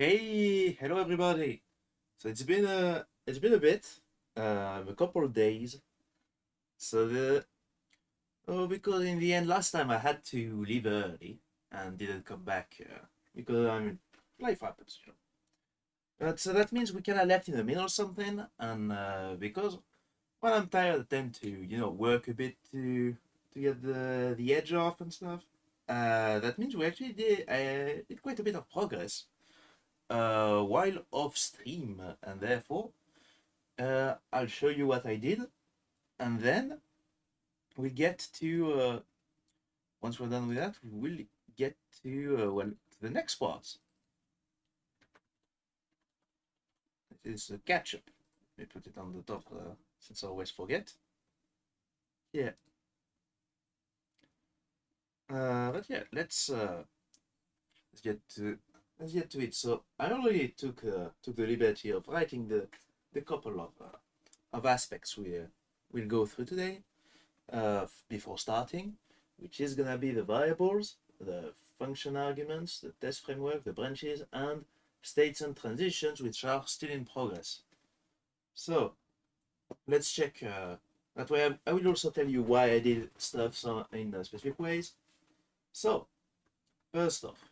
Hey, hello everybody. So it's been a bit, a couple of days. So because in the end last time I had to leave early and didn't come back because life happens, you know. But so that means we kind of left in the middle or something, and because when I'm tired, I tend to work a bit to get the edge off and stuff. That means we actually did quite a bit of progress while off stream, and therefore I'll show you what I did, and then we get to once we're done with that, we will get to to the next part. It is a catch up. Let me put it on the top since I always forget. Yeah. But yeah, let's get to it. So I already took the liberty of writing the couple of aspects we'll go through today. Before starting, which is gonna be the variables, the function arguments, the test framework, the branches, and states and transitions, which are still in progress. So let's check. That way, I will also tell you why I did stuff in specific ways. So first off,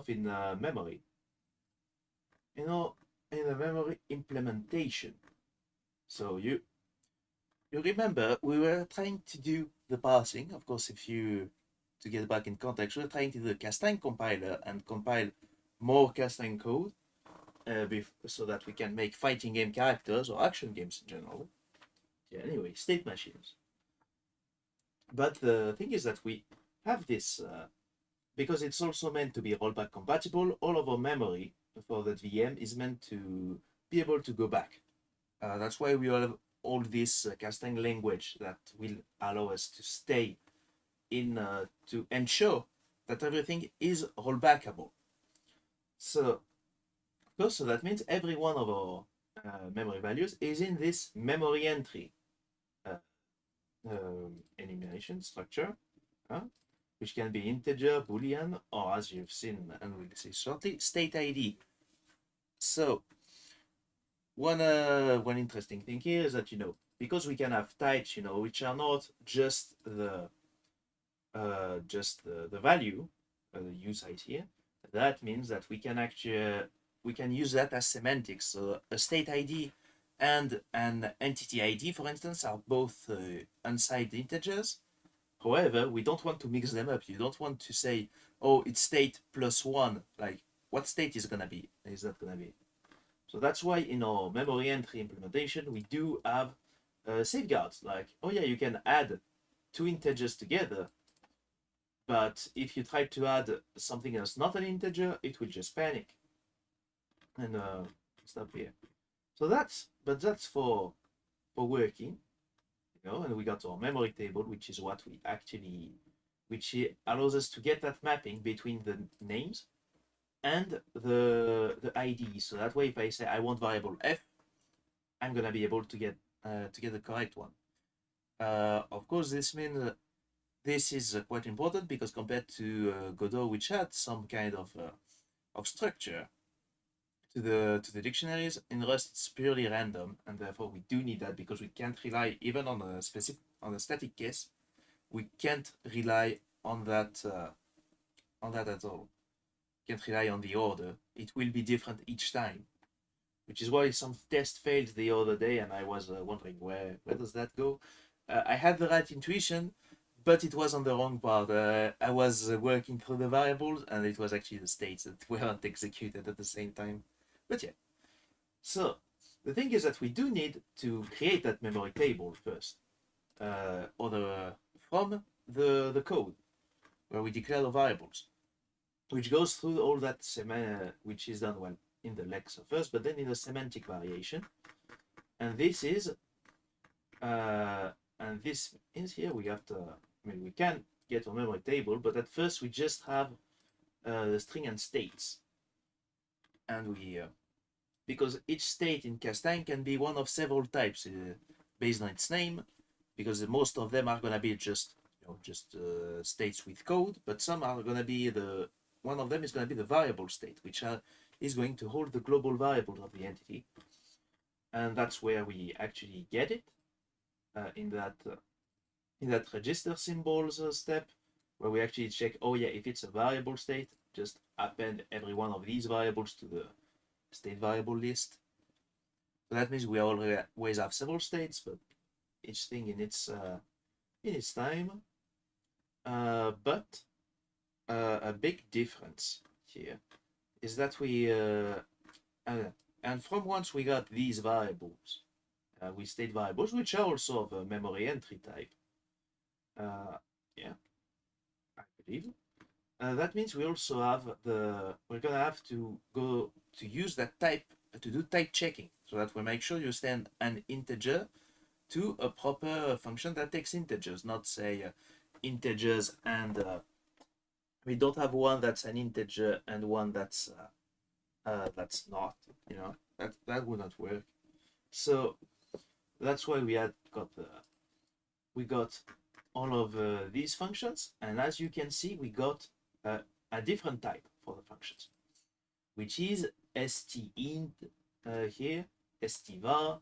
in memory, you know, in the memory implementation. So you remember we were trying to do the parsing. Of course, if you to get back in context, we were trying to do the Castagne compiler and compile more Castagne code so that we can make fighting game characters or action games in general. Yeah, anyway, state machines. But the thing is that we have this because it's also meant to be rollback compatible. All of our memory for the VM is meant to be able to go back. That's why we have all this Castagne language that will allow us to stay in to ensure that everything is rollbackable. So, of course, so that means every one of our memory values is in this memory entry uh, enumeration structure, which can be integer, boolean, or as you've seen and we'll see shortly, state ID. So, one interesting thing here is that because we can have types which are not just the value, the use size here. That means that we can use that as semantics. So a state ID and an entity ID, for instance, are both unsigned integers. However, we don't want to mix them up. You don't want to say, oh, it's state plus one. Like, what state is gonna be? Is that gonna be? So that's why in our memory entry implementation, we do have safeguards. Like, oh yeah, you can add two integers together, but if you try to add something else not an integer, it will just panic and stop here. So that's for working, and we got our memory table, which is what we actually, which allows us to get that mapping between the names and the ID. So that way, if I say I want variable f, I'm gonna be able to get the correct one. Of course, this means this is quite important because compared to Godot, which had some kind of structure to the dictionaries, in Rust it's purely random, and therefore we do need that because we can't rely even on a static case. We can't rely on that at all. Can't rely on the order. It will be different each time, which is why some test failed the other day, and I was wondering where does that go. I had the right intuition, but it was on the wrong part. I was working through the variables, and it was actually the states that weren't executed at the same time. But yeah, so the thing is that we do need to create that memory table first, from the code where we declare the variables, which goes through all that which is done well in the lexer first, but then in the semantic variation, and this is here we have to. We can get a memory table, but at first we just have the string and states, and because each state in Castagne can be one of several types based on its name, because most of them are gonna be just states with code, but some are gonna be the one of them is going to be the variable state, which is going to hold the global variables of the entity. And that's where we actually get it in that register symbols step, where we actually check, oh yeah, if it's a variable state, just append every one of these variables to the state variable list. So that means we always have several states, but each thing in its time. But a big difference here is that and from once we got these variables, we state variables, which are also of a memory entry type. Yeah, I believe. That means we also have we're gonna have to go to use that type to do type checking, so that we make sure you send an integer to a proper function that takes integers, not say integers and we don't have one that's an integer and one that's not, you know, that would not work. So that's why we got all of these functions, and as you can see, we got a different type for the functions, which is stint here, stvar.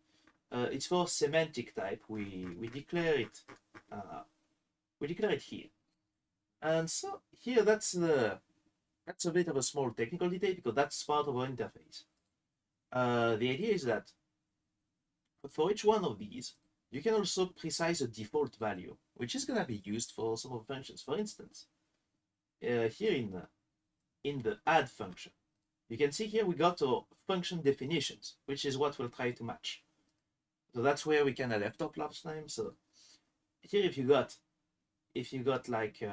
It's for semantic type. We declare it here, and so here that's a bit of a small technical detail because that's part of our interface. The idea is that for each one of these, you can also precise a default value, which is going to be used for some of the functions. For instance, here in the add function, you can see here we got our function definitions, which is what we'll try to match. So that's where we kind of left off last time. So here, if you got like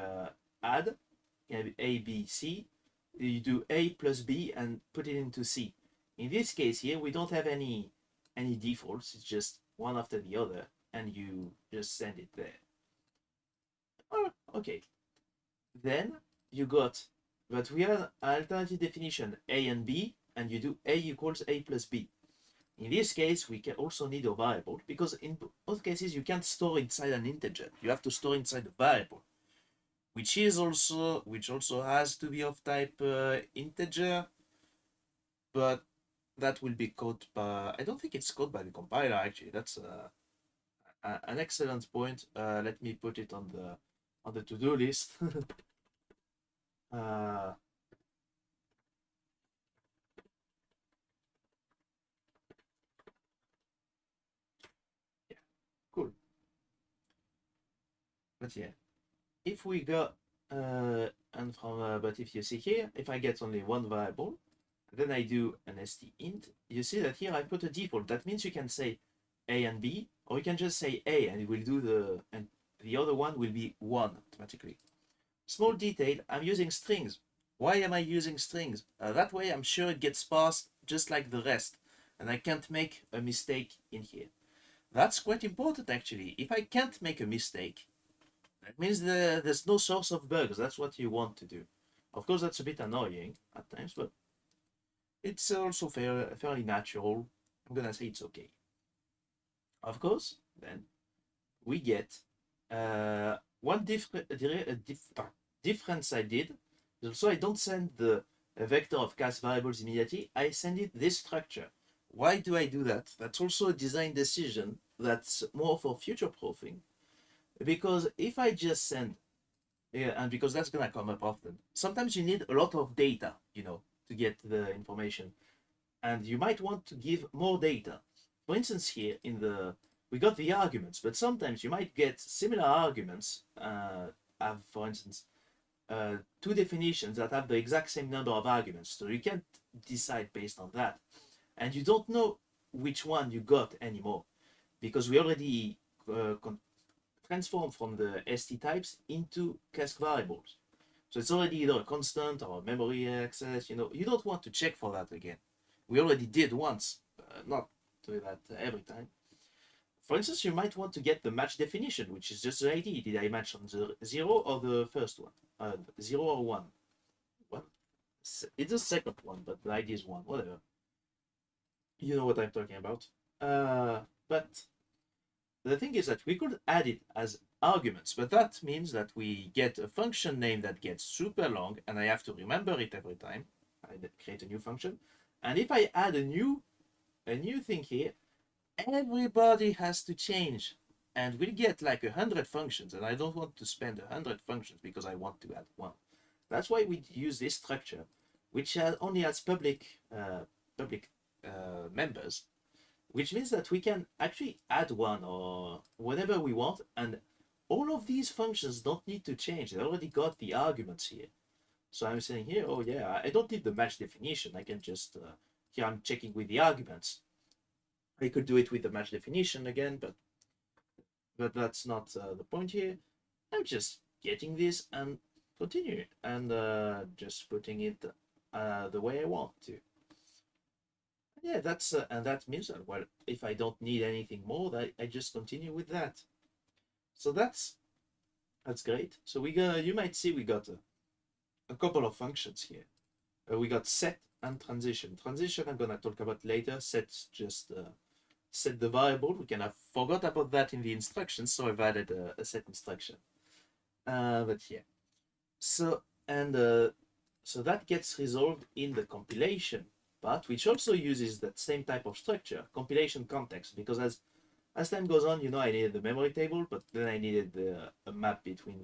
add, you have A, B, C, you do A plus B and put it into C. In this case here, we don't have any defaults. It's just one after the other, and you just send it there. Oh, okay. Then but we have an alternative definition, A and B, and you do A equals A plus B. In this case, we can also need a variable, because in both cases, you can't store inside an integer. You have to store inside a variable, which also has to be of type integer, but that will be coded by, I don't think it's coded by the compiler, actually. That's an excellent point. Let me put it on the to-do list. Yeah, cool. But yeah, if we go but if you see here, if I get only one variable, then I do an stint, you see that here I put a default. That means you can say A and B, or you can just say A and it will do and the other one will be 1 automatically. Small detail, I'm using strings. Why am I using strings? That way I'm sure it gets parsed just like the rest, and I can't make a mistake in here. That's quite important actually. If I can't make a mistake, that means there's no source of bugs. That's what you want to do. Of course, that's a bit annoying at times, but it's also fairly natural. I'm gonna say it's okay. Of course, then we get one difference I did is also I don't send the vector of cast variables immediately. I send it this structure. Why do I do that? That's also a design decision that's more for future proofing. Because if I just send, and because that's gonna come up often, sometimes you need a lot of data, you know, to get the information, and you might want to give more data. For instance, here we got the arguments, but sometimes you might get similar arguments. Have, for instance, two definitions that have the exact same number of arguments, so you can't decide based on that, and you don't know which one you got anymore, because we already transformed from the st types into cask variables. So it's already either a constant or a memory access. You know, you don't want to check for that again. We already did once, not do that every time. For instance, you might want to get the match definition, which is just the ID. Did I match on the 0 or the first one? 0 or 1? One? It's the second one, but the ID is 1, whatever. You know what I'm talking about. But the thing is that we could add it as arguments, but that means that we get a function name that gets super long, and I have to remember it every time I create a new function. And if I add a new thing here, everybody has to change, and we'll get like 100 functions, and I don't want to spend 100 functions because I want to add one. That's why we use this structure, which only has public members, which means that we can actually add one or whatever we want, and all of these functions don't need to change. They already got the arguments here. So I'm saying here, oh yeah, I don't need the match definition. I can just, here I'm checking with the arguments. I could do it with the match definition again, but that's not the point here. I'm just getting this and continue and just putting it the way I want to. Yeah, that's and that means that, well, if I don't need anything more, I just continue with that. So that's great. So you might see we got a couple of functions here. We got set and transition. Transition I'm gonna talk about later. Set's just set the variable. We kind of forgot about that in the instructions, so I've added a set instruction. But yeah. So so that gets resolved in the compilation part, which also uses that same type of structure, compilation context, because as time goes on, I needed the memory table, but then I needed a map between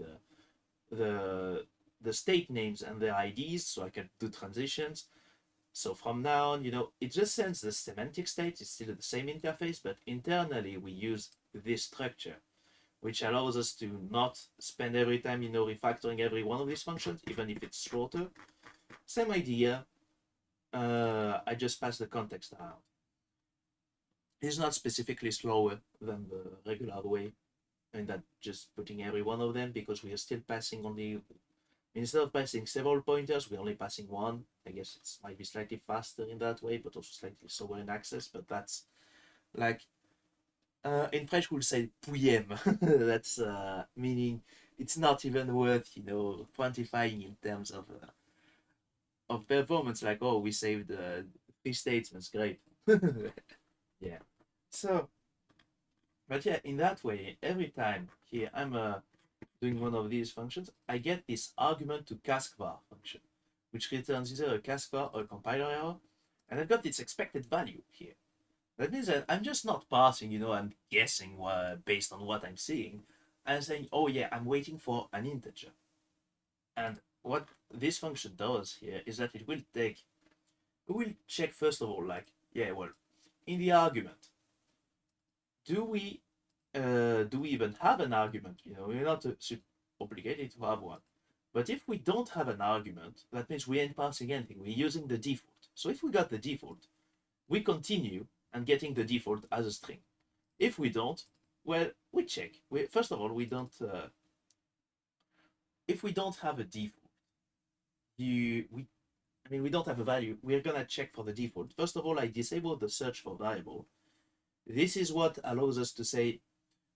the state names and their IDs, so I can do transitions. So from now on, it just sends the semantic state. It's still the same interface, but internally we use this structure, which allows us to not spend every time, refactoring every one of these functions, even if it's shorter. Same idea. I just pass the context around. It's not specifically slower than the regular way, and that just putting every one of them, because we are still passing only, instead of passing several pointers, we're only passing one. I guess it might be slightly faster in that way, but also slightly slower in access, but that's like, in French we'll say pouillem. That's meaning it's not even worth, quantifying in terms of performance, like, oh, we saved 3 statements, great. Yeah. So, but yeah, in that way, every time here I'm doing one of these functions, I get this argument to caskvar function, which returns either a caskvar or a compiler error, and I've got its expected value here. That means that I'm just not parsing, I'm guessing based on what I'm seeing. I'm saying, oh yeah, I'm waiting for an integer. And what this function does here is that it will check first of all, like, yeah, well, in the argument, do we even have an argument? We're not obligated to have one. But if we don't have an argument, that means we ain't passing anything. We're using the default. So if we got the default, we continue and getting the default as a string. If we don't, well, we check. First of all, we don't. If we don't have a default, we don't have a value. We're gonna check for the default. First of all, I disable the search for variable. This is what allows us to say,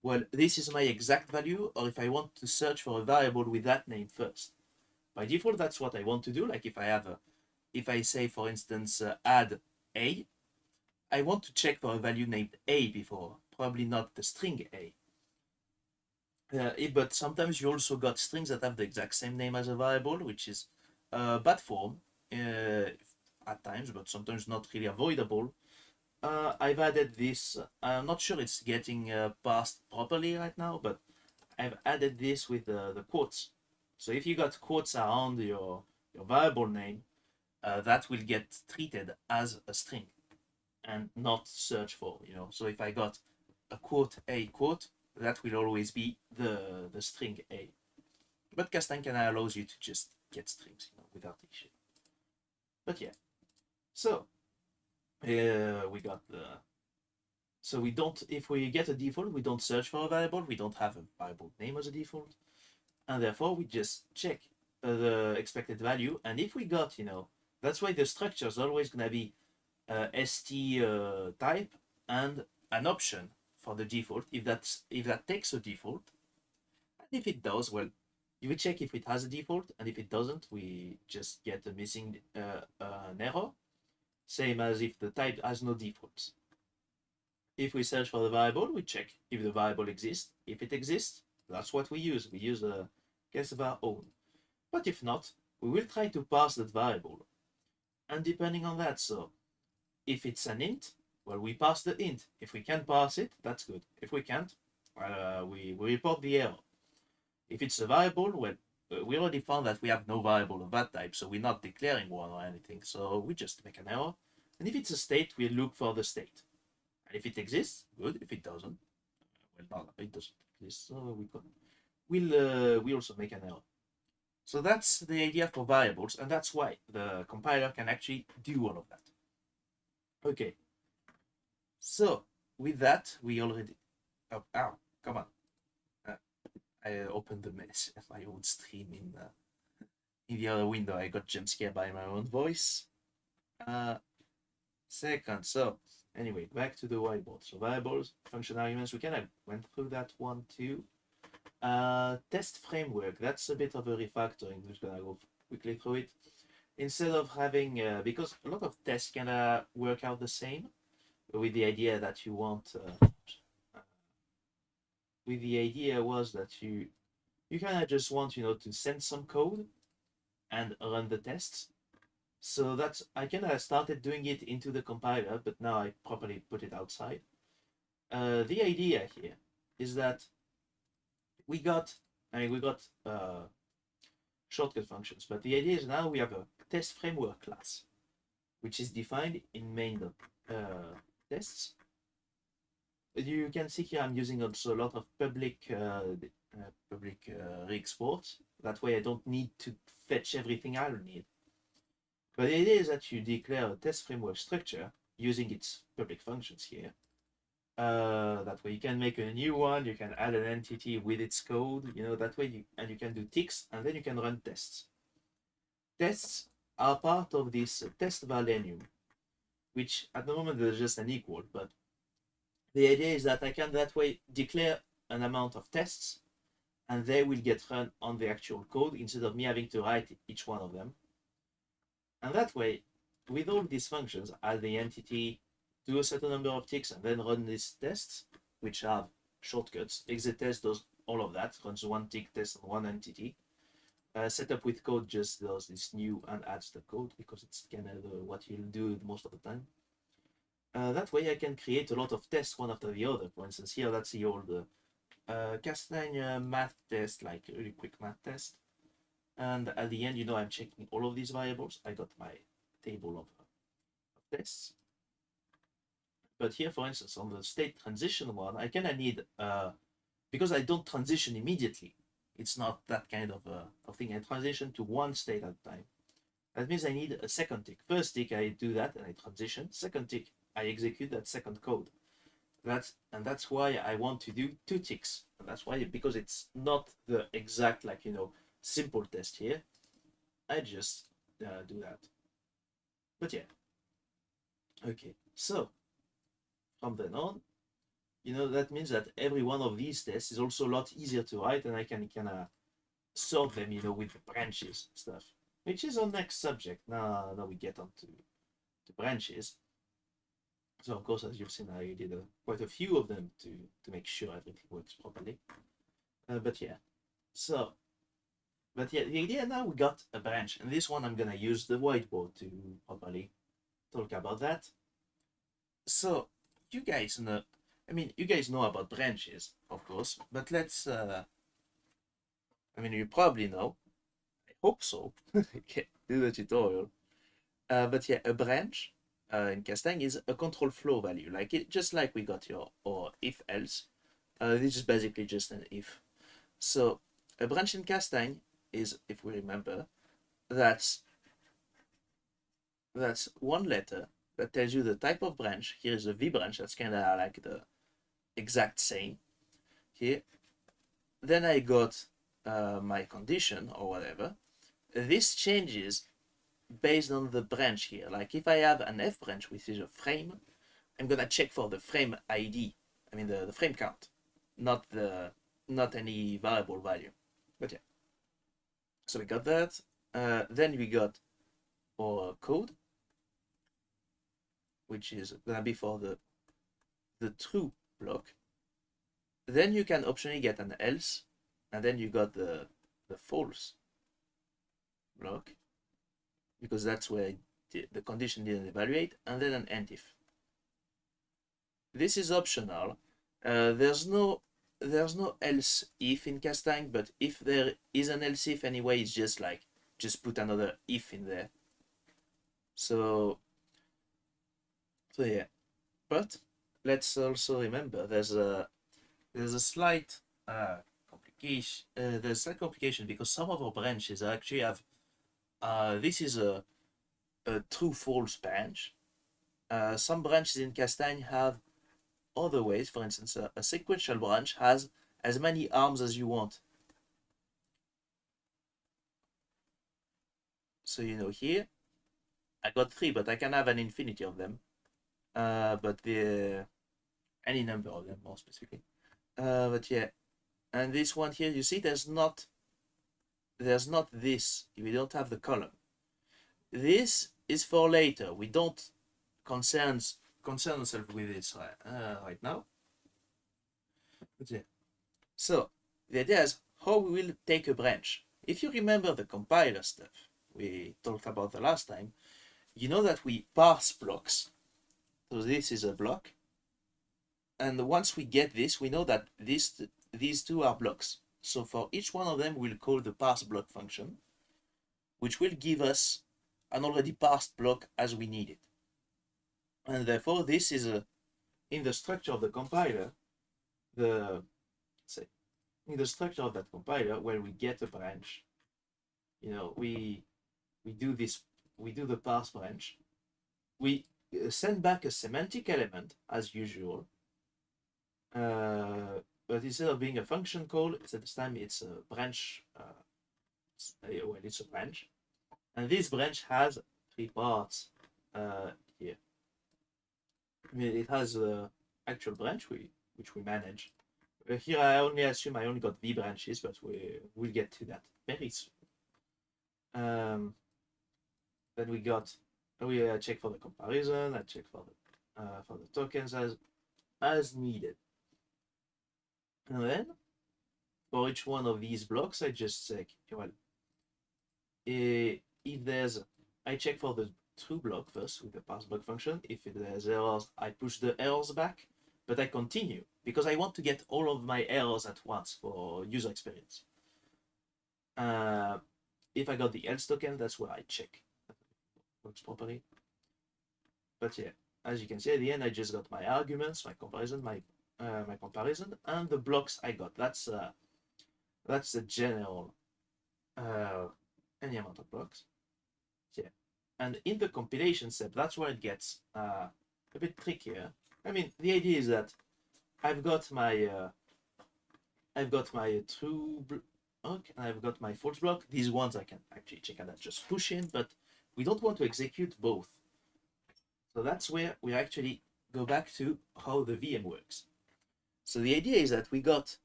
well, this is my exact value, or if I want to search for a variable with that name first. By default, that's what I want to do. Like if I say, for instance, add a, I want to check for a value named a before, probably not the string a. But sometimes you also got strings that have the exact same name as a variable, which is bad form at times, but sometimes not really avoidable. I've added this. I'm not sure it's getting parsed properly right now, but I've added this with the quotes. So if you got quotes around your variable name, that will get treated as a string and not search for. So if I got a quote a quote, that will always be the string a. But Castagne allows you to just get strings, without issue. But yeah, so we got so we don't, if we get a default, we don't search for a variable, we don't have a variable name as a default, and therefore we just check the expected value. And if we got, that's why the structure is always going to be st type and an option for the default if that takes a default. And if it does, well, we check if it has a default, and if it doesn't, we just get a missing an error, same as if the type has no defaults. If we search for the variable, we check if the variable exists. If it exists, That's what we use. We use a guess of our own. But if not, we will try to parse that variable. And depending on that, so if it's an int, well, we pass the int. If we can parse it, that's good. If we can't, we report the error. If it's a variable, well, we already found that we have no variable of that type, so we're not declaring one or anything. So we just make an error. And if it's a state, we look for the state. And if it exists, good. If it doesn't, well, no, it doesn't exist, so we also make an error. So that's the idea for variables, and that's why the compiler can actually do all of that. Okay. So with that, we already. Oh, come on. I opened the mess of my own stream in the other window. I got jump scared by my own voice. Second, so anyway, back to the whiteboard. So variables, function arguments, we kind of went through that one too. Test framework, that's a bit of a refactoring. I'm just gonna go quickly through it. Instead of having, because a lot of tests can work out the same, with the idea that you want, with the idea was that you kind of just want, to send some code and run the tests. So that's, I kind of started doing it into the compiler, but now I properly put it outside. The idea here is that we got shortcut functions, but the idea is now we have a test framework class, which is defined in main.tests. You can see here I'm using also a lot of public re-exports. That way I don't need to fetch everything I'll need. But the idea is that you declare a test framework structure using its public functions here. That way you can make a new one, you can add an entity with its code, that way you can do ticks, and then you can run tests. Tests are part of this test valenum, which at the moment there's just an equal, but the idea is that I can that way declare an amount of tests, and they will get run on the actual code instead of me having to write each one of them. And that way, with all these functions, add the entity, do a certain number of ticks, and then run these tests, which have shortcuts. Exit test does all of that, runs one tick test on one entity. Setup with code just does this new and adds the code because it's kind of what you'll do most of the time. That way I can create a lot of tests one after the other. For instance, here let's see all the Castagne math test, like a really quick math test. And at the end, I'm checking all of these variables. I got my table of tests. But here, for instance, on the state transition one, I kind of need, because I don't transition immediately. It's not that kind of thing. I transition to one state at a time. That means I need a second tick. First tick, I do that and I transition. Second tick, I execute that second code. That's why I want to do 2 ticks. And that's why, because it's not the exact, simple test here, I just do that. But yeah. Okay, so from then on, that means that every one of these tests is also a lot easier to write, and I can kind of sort them, with the branches stuff, which is our next subject. Now we get on to the branches. So of course, as you've seen, I did quite a few of them to make sure everything works properly. But yeah, the idea now we got a branch, and this one I'm gonna use the whiteboard to properly talk about that. So you guys know, you guys know about branches, of course, but let's, you probably know, I hope so, okay, do the tutorial. But yeah, a branch in Castagne is a control flow value, just like we got here, or if else. This is basically just an if. So a branch in Castagne is, if we remember, that's one letter that tells you the type of branch. Here is a V branch, that's kind of like the exact same here. Then I got my condition or whatever. This changes based on the branch here. Like if I have an F branch, which is a frame, I'm gonna check for the frame ID. The frame count, not any variable value. But yeah. So we got that. Then we got our code, which is gonna be for the true block. Then you can optionally get an else, and then you got the false block, because that's where the condition didn't evaluate, and then an end if. This is optional. There's no else if in Castagne, but if there is an else if anyway, it's just like just put another if in there. So yeah, but let's also remember there's a slight complication. There's a slight complication because some of our branches actually have this is a true false branch. Some branches in Castagne have other ways. For instance, a sequential branch has as many arms as you want. So here I got 3, but I can have an infinity of them. But any number of them more specifically. But yeah, and this one here, you see, there's not this. We don't have the column. This is for later. We don't concern ourselves with this right now. But yeah. So the idea is how we will take a branch. If you remember the compiler stuff we talked about the last time, you know that we parse blocks. So this is a block, and once we get this, we know that these two are blocks. So for each one of them, we'll call the parse block function, which will give us an already parsed block as we need it. And therefore, this is in the structure of the compiler, in the structure of that compiler, where we get a branch, we do the parse branch. We send back a semantic element as usual, but instead of being a function call, this time it's a branch. It's a branch, and this branch has 3 parts here. It has the actual branch which we manage. Here I only assume I only got V branches, but we'll get to that very soon. Then we check for the comparison. I check for the tokens as needed. And then for each one of these blocks, I just check. Well, if I check for the true block first with the parse block function. If there's errors, I push the errors back, but I continue because I want to get all of my errors at once for user experience. If I got the else token, that's where I check works properly. But yeah, as you can see at the end, I just got my arguments, my comparison, my comparison, and the blocks I got. That's the general any amount of blocks. Yeah, and in the compilation step, that's where it gets a bit trickier. I mean, the idea is that I've got my true block and I've got my false block. These ones I can actually check and just push in, but we don't want to execute both. So that's where we actually go back to how the VM works. So the idea is that we got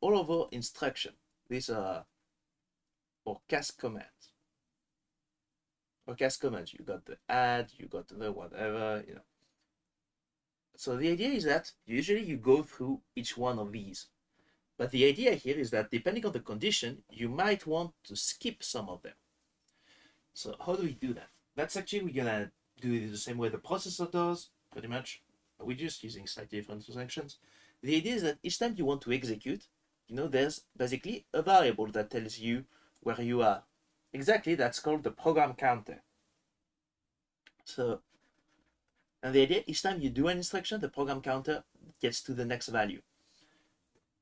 all of our instruction. These are or cast commands. Or cast commands. You got the add, you got the whatever, So the idea is that usually you go through each one of these. But the idea here is that depending on the condition, you might want to skip some of them. So how do we do that? That's actually we're gonna do it the same way the processor does, pretty much. We're just using slightly different instructions. The idea is that each time you want to execute, there's basically a variable that tells you where you are. Exactly, that's called the program counter. So, and the idea, each time you do an instruction, the program counter gets to the next value.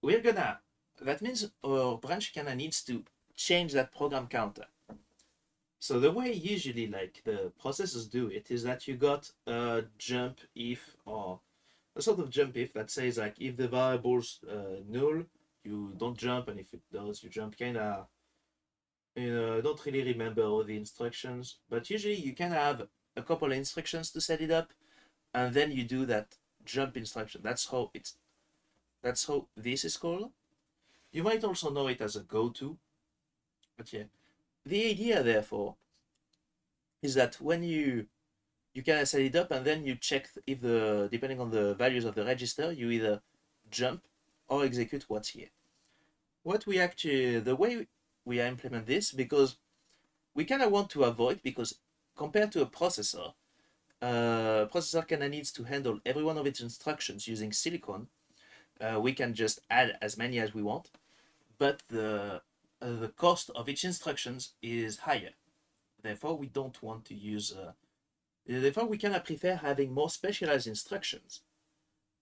That means our branch kinda needs to change that program counter. So the way usually like the processors do it is that you got a jump if, or a sort of jump if that says like if the variable's null, you don't jump, and if it does, you jump. Kinda, I don't really remember all the instructions, but usually you can have a couple of instructions to set it up, and then you do that jump instruction. That's how this is called. You might also know it as a go-to, but yeah. The idea, therefore, is that when you can set it up and then you check if depending on the values of the register, you either jump or execute what's here. the way we implement this, because we kind of want to avoid, because compared to a processor kind of needs to handle every one of its instructions using silicon. We can just add as many as we want, but the cost of each instructions is higher. Therefore, we don't want to use. Therefore, we kind of prefer having more specialized instructions,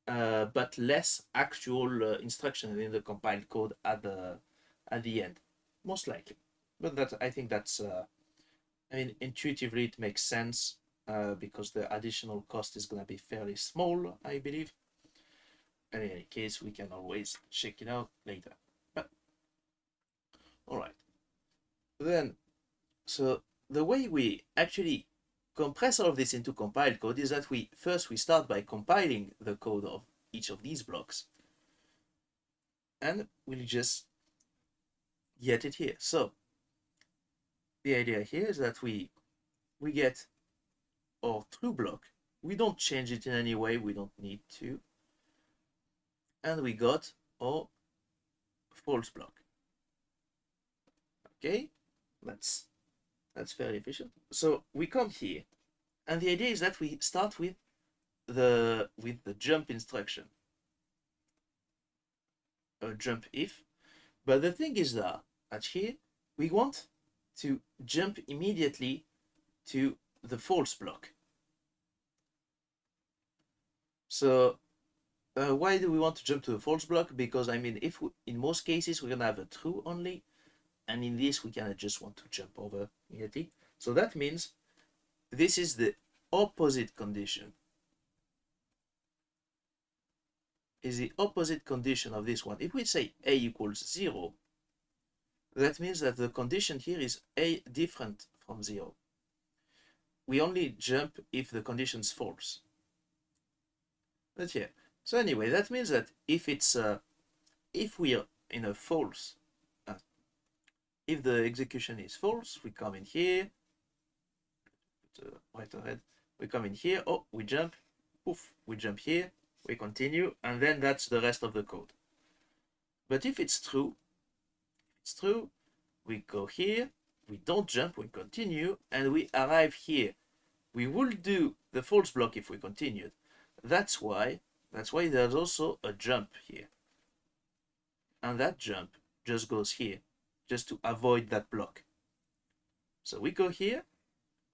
but less actual instructions in the compiled code at the end, most likely. But that I think that's. I mean, intuitively it makes sense because the additional cost is going to be fairly small, I believe. And in any case, we can always check it out later. But all right, then so the way we actually compress all of this into compiled code is that we start by compiling the code of each of these blocks, and we'll just get it here. So the idea here is that we get our true block. We don't change it in any way. We don't need to. And we got our false block. Okay, that's fairly efficient. So we come here, and the idea is that we start with the jump instruction, a jump if. But the thing is that here we want to jump immediately to the false block. So why do we want to jump to the false block? Because I mean, if we, in most cases we're gonna have a true only, and in this we kind of just want to jump over immediately. So that means this is the opposite condition. Is the opposite condition of this one. If we say a equals 0, that means that the condition here is a different from 0. We only jump if the condition is false. But yeah. So anyway, that means that if it's if we are in a false, if the execution is false, we come in here. Right ahead. We come in here. Oh, we jump. Poof. We jump here. We continue, and then that's the rest of the code. But if it's true, we go here, we don't jump, we continue, and we arrive here. We will do the false block if we continued. That's why there's also a jump here. And that jump just goes here, just to avoid that block. So we go here,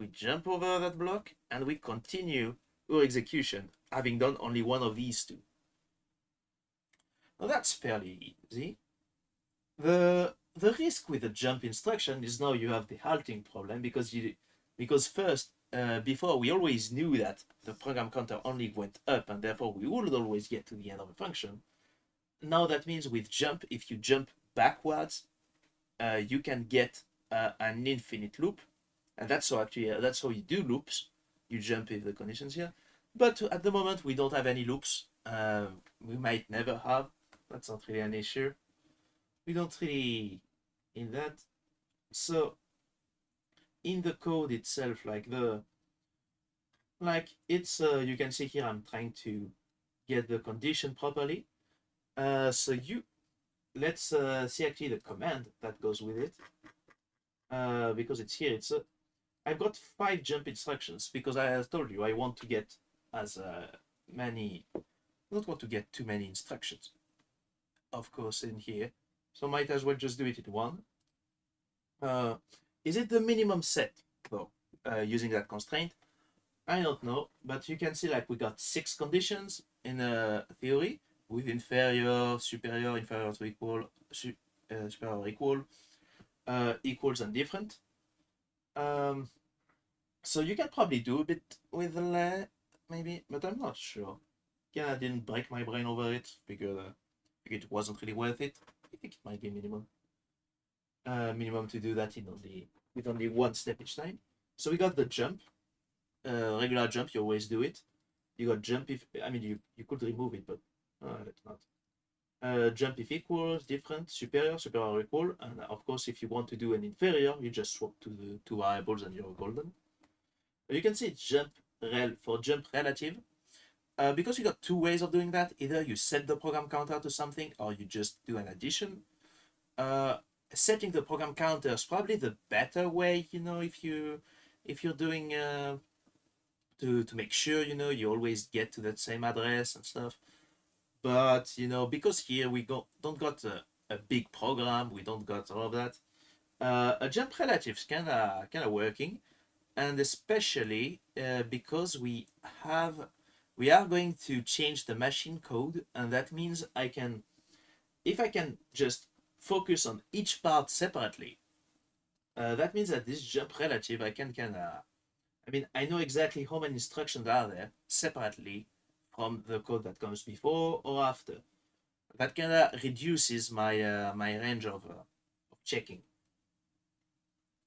we jump over that block, and we continue our execution, having done only one of these two. Now that's fairly easy. The risk with the jump instruction is now you have the halting problem, because first, before we always knew that the program counter only went up, and therefore we would always get to the end of a function. Now that means with jump, if you jump backwards, you can get an infinite loop, and that's how you do loops. You jump if the conditions here. But at the moment, we don't have any loops. We might never have. That's not really an issue. We don't really in that. So in the code itself, it's you can see here I'm trying to get the condition properly. So let's see actually the command that goes with it. Because it's here. I've got 5 jump instructions because I told you I want to get as many, not want to get too many instructions, of course, in here. So might as well just do it in one. Is it the minimum set though, using that constraint? I don't know, but you can see we got 6 conditions in theory with inferior, superior, inferior to equal, superior or equal, equals and different. So you can probably do a bit with the maybe, but I'm not sure. Yeah, I didn't break my brain over it. Figured it wasn't really worth it. I think it might be minimum. Minimum to do that with only one step each time. So we got the jump, regular jump. You always do it. You got jump if you could remove it, but let's not. Jump if equals, different, superior, superior or equal, and of course if you want to do an inferior, you just swap to the 2 variables and you're golden. You can see for jump relative, because you got 2 ways of doing that. Either you set the program counter to something, or you just do an addition. uh, setting the program counter is probably the better way, you know, if you're doing to make sure, you know, you always get to that same address and stuff. But you know, because here we don't got a big program, we don't got all of that. A jump relatives kind of working, and especially because we are going to change the machine code, and that means I can, if I can just focus on each part separately, that means that this jump relative I can kind of, I mean, I know exactly how many instructions are there separately from the code that comes before or after. That kind of reduces my range of checking.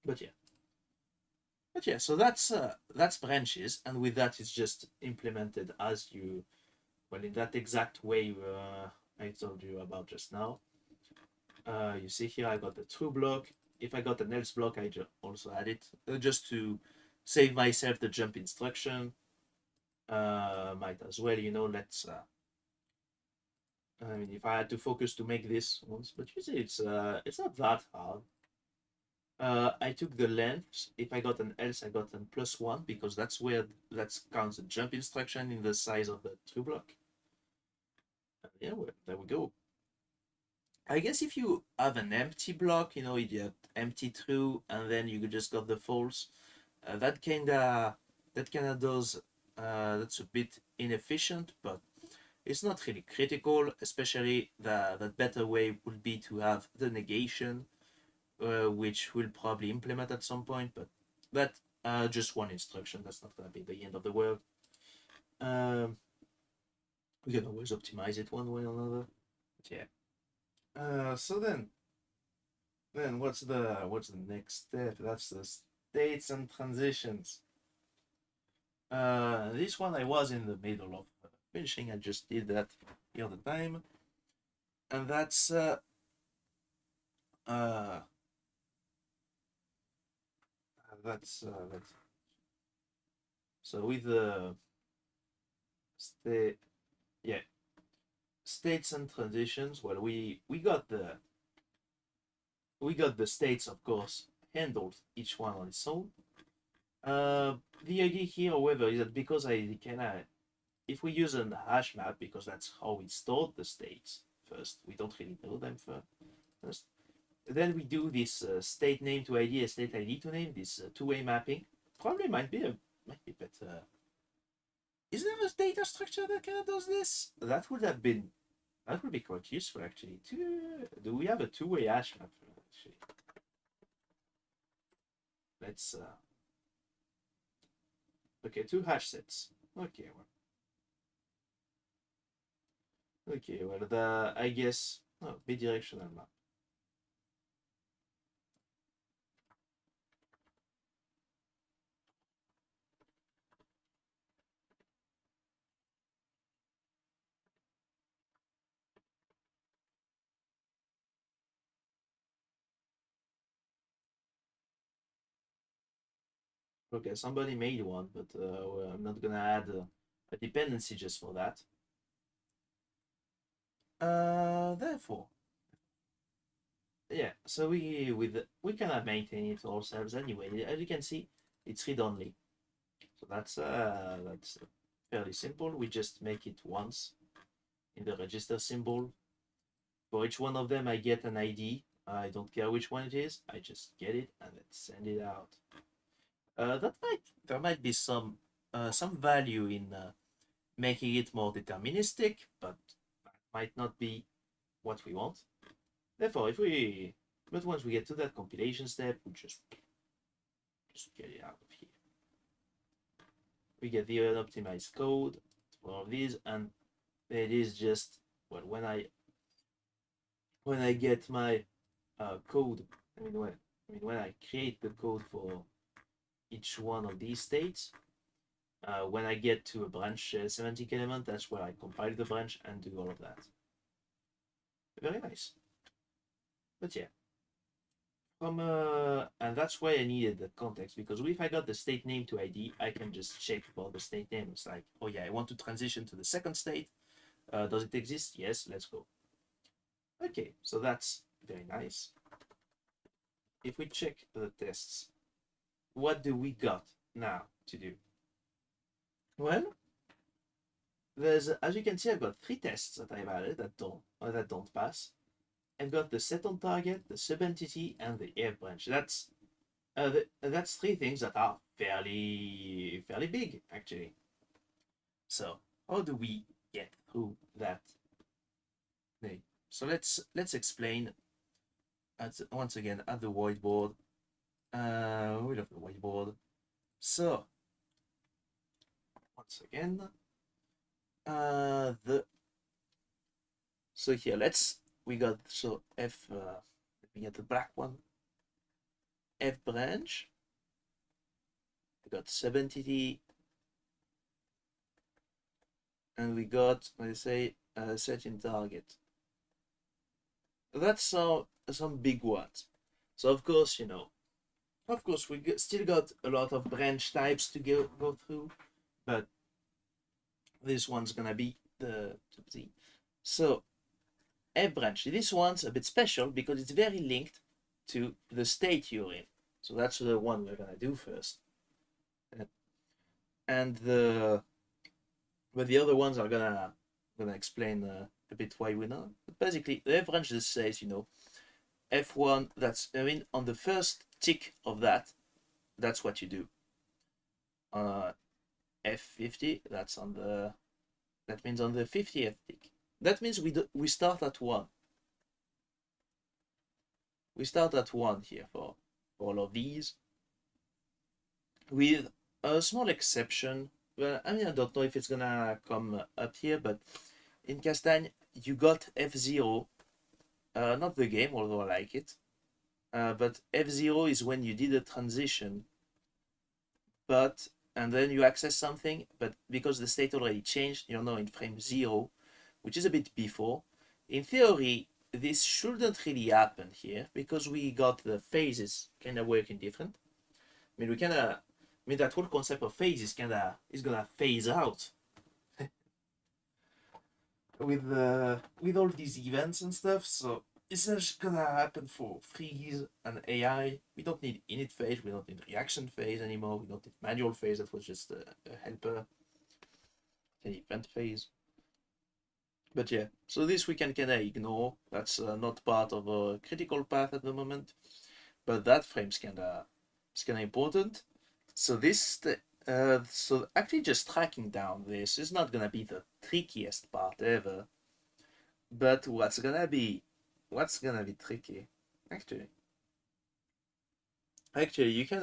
But yeah, so that's branches, and with that it's just implemented as you, well, in that exact way I told you about just now. You see here I got the true block. If I got an else block, I also add it just to save myself the jump instruction. Might as well, you know, let's. I mean, if I had to focus to make this once, but you see, it's not that hard. I took the length. If I got an else, I got an +1 because that's where that counts the jump instruction in the size of the true block. And yeah, well, there we go. I guess if you have an empty block, you know, you have empty true, and then you just got the false, that kinda does that's a bit inefficient, but it's not really critical. Especially that better way would be to have the negation, which we'll probably implement at some point, but that just one instruction. That's not gonna be the end of the world. Um, we can always optimize it one way or another. But yeah. So then what's the next step? That's the states and transitions. This one I was in the middle of finishing. I just did that the other time, and uh that's so with the state, yeah, states and transitions. Well, we got the states, of course, handled each one on its own. Uh, the idea here, however, is that because I can, if we use an hash map, because that's how we stored the states first, we don't really know them first. Then we do this state name to ID, a state ID to name, this two-way mapping. Probably might be better. Is there a data structure that kind of does this? That would be quite useful actually. Do we have a two-way hash map actually? Let's okay, two hash sets. Okay, well, the I guess bidirectional map. Okay, somebody made one, but well, I'm not gonna add a dependency just for that. Therefore, yeah. So we cannot maintain it ourselves anyway. As you can see, it's read only. So that's fairly simple. We just make it once in the register symbol. For each one of them, I get an ID. I don't care which one it is. I just get it and then send it out. There might be some value in making it more deterministic, but that might not be what we want. Therefore, but once we get to that compilation step, we just get it out of here. We get the unoptimized code for all of these, and it is just, well, when I get my code, when I create the code for each one of these states, when I get to a branch semantic element, that's where I compile the branch and do all of that. Very nice. But yeah, and that's why I needed the context, because if I got the state name to ID, I can just check for the state name. It's like, oh yeah, I want to transition to the second state. Does it exist? Yes, let's go. Okay, so Very nice. If we check the tests, what do we got now to do? Well, there's, as you can see, I've got 3 tests that I've added that don't pass. I've got the set on target, the subentity, and the F branch. That's 3 things that are fairly big actually. So how do we get through that? Okay. So let's explain once again at the whiteboard. We love the whiteboard. So once again, so here we got F. Let me get the black one. F branch. We got subentity, and we got, let's say, set in target. That's some big ones. So of course, we still got a lot of branch types to go through, but this one's gonna be the Z. So F branch. This one's a bit special because it's very linked to the state you're in. So that's the one we're gonna do first. And but the other ones are gonna explain a bit why we know. But basically, the F branch just says, F1. On the first tick of that's what you do. F50. That means on the 50th tick. That means we start at 1. We start at 1 here for all of these, with a small exception. Well, I don't know if it's gonna come up here, but in Castagne, you got F0. Not the game, although I like it. But F0 is when you did a transition, and then you access something, but because the state already changed, you're now in frame 0, which is a bit before. In theory, this shouldn't really happen here because we got the phases kind of working different. That whole concept of phase is gonna phase out with all these events and stuff. So it's just gonna happen for freeze and AI. We don't need init phase, we don't need reaction phase anymore, we don't need manual phase, that was just a helper, an event phase. But yeah, so this we can kinda ignore. That's not part of a critical path at the moment, but that frame's kinda important. So so actually just tracking down this is not gonna be the trickiest part ever. But what's gonna be tricky, actually you can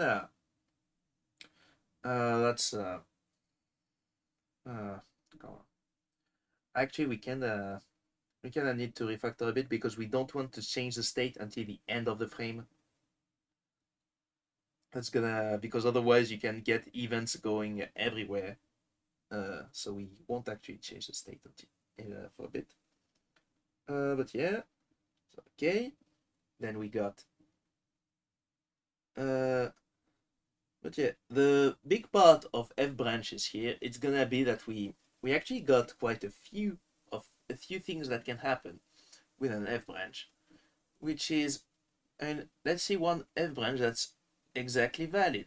that's actually we can need to refactor a bit because we don't want to change the state until the end of the frame. That's because otherwise you can get events going everywhere. So we won't actually change the state until for a bit. But yeah, okay. Then we got but yeah, the big part of F branches here, it's gonna be that we actually got quite a few things that can happen with an F branch, which is, and let's see one F branch that's exactly valid.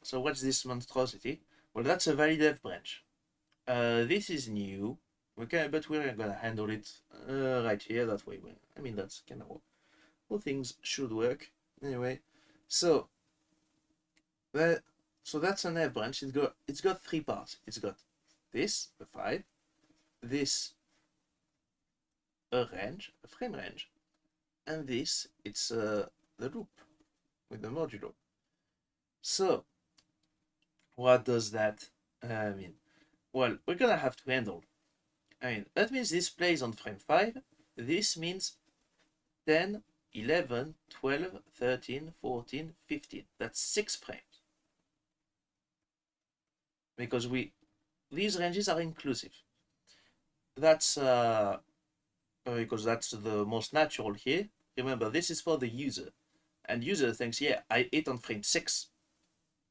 So what's this monstrosity? Well, that's a valid F branch. This is new. Okay, but we're gonna handle it right here. That way, that's kind of how things should work. Anyway, so that's an F branch. It's got 3 parts. It's got this, a 5, this, a frame range, and this, it's the loop with the modulo. So what does that mean? Well, we're gonna have to handle. That means this plays on frame 5. This means 10, 11, 12, 13, 14, 15. That's 6 frames. Because these ranges are inclusive. That's because that's the most natural here. Remember, this is for the user. And user thinks, yeah, I hit on frame 6.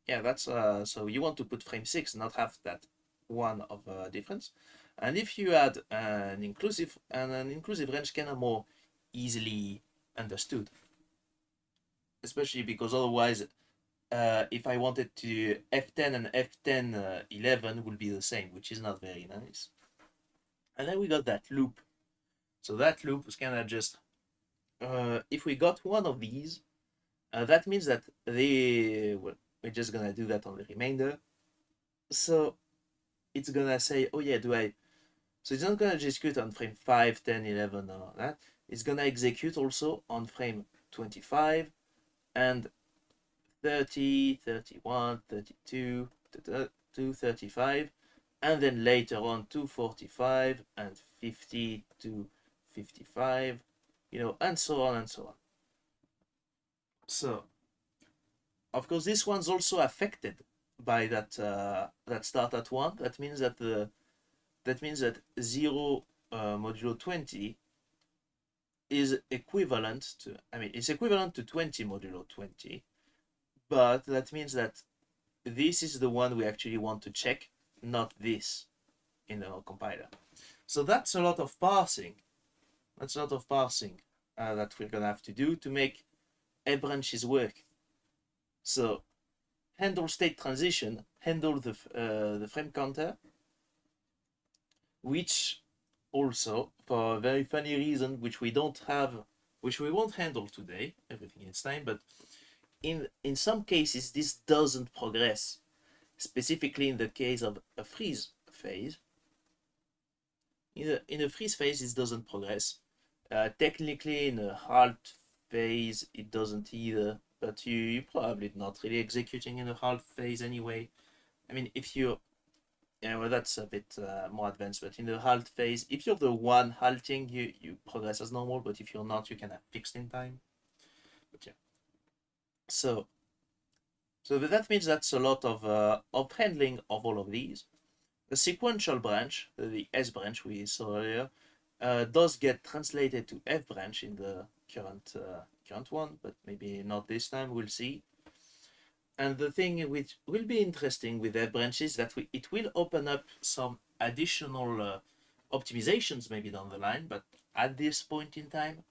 Yeah, that's so you want to put frame 6, not have that one of difference. And if you add an inclusive range can be more easily understood, especially because otherwise, if I wanted to F10 and F10 11 will be the same, which is not very nice. And then we got that loop. So that loop is kind of just, if we got one of these, that means that we're just gonna do that on the remainder. So it's gonna say, oh yeah, so it's not gonna execute on frame 5, 10, 11, or that. It's gonna execute also on frame 25 and 30, 31, 32, 35, and then later on to 45 and 50 to 55, and so on and so on. So, of course, this one's also affected by that start at 1. That means that 0 modulo 20 is equivalent to, it's equivalent to 20 modulo 20, but that means that this is the one we actually want to check, not this in our compiler. So that's a lot of parsing. That we're gonna have to do to make F branches work. So handle state transition, handle the frame counter, which also, for a very funny reason, which we won't handle today, everything in its time, but in some cases this doesn't progress, specifically in the case of a freeze phase. In a freeze phase, it doesn't progress. Technically, in a halt phase, it doesn't either, but you're probably not really executing in a halt phase anyway. If you, well, that's a bit more advanced, but in the halt phase, if you're the one halting, you progress as normal, but if you're not, you can have fixed in time. But yeah. So that means that's a lot of handling of all of these. The sequential branch, the S branch we saw earlier, does get translated to F branch in the current one, but maybe not this time, we'll see. And the thing which will be interesting with F branches is that it will open up some additional optimizations maybe down the line, but at this point in time,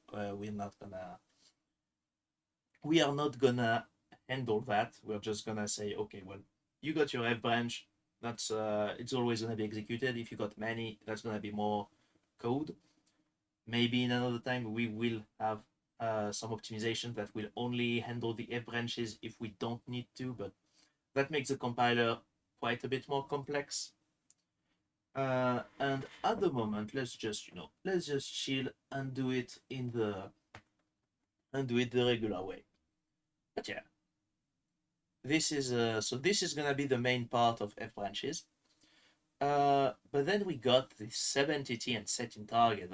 we are not gonna handle that. We're just gonna say, okay, well, you got your F branch, that's it's always gonna be executed. If you got many, that's gonna be more code. Maybe in another time we will have some optimization that will only handle the F branches if we don't need to, but that makes the compiler quite a bit more complex. And at the moment, let's just chill and do it the regular way. But yeah, this is gonna be the main part of F branches. But then we got the sub entity and setting target.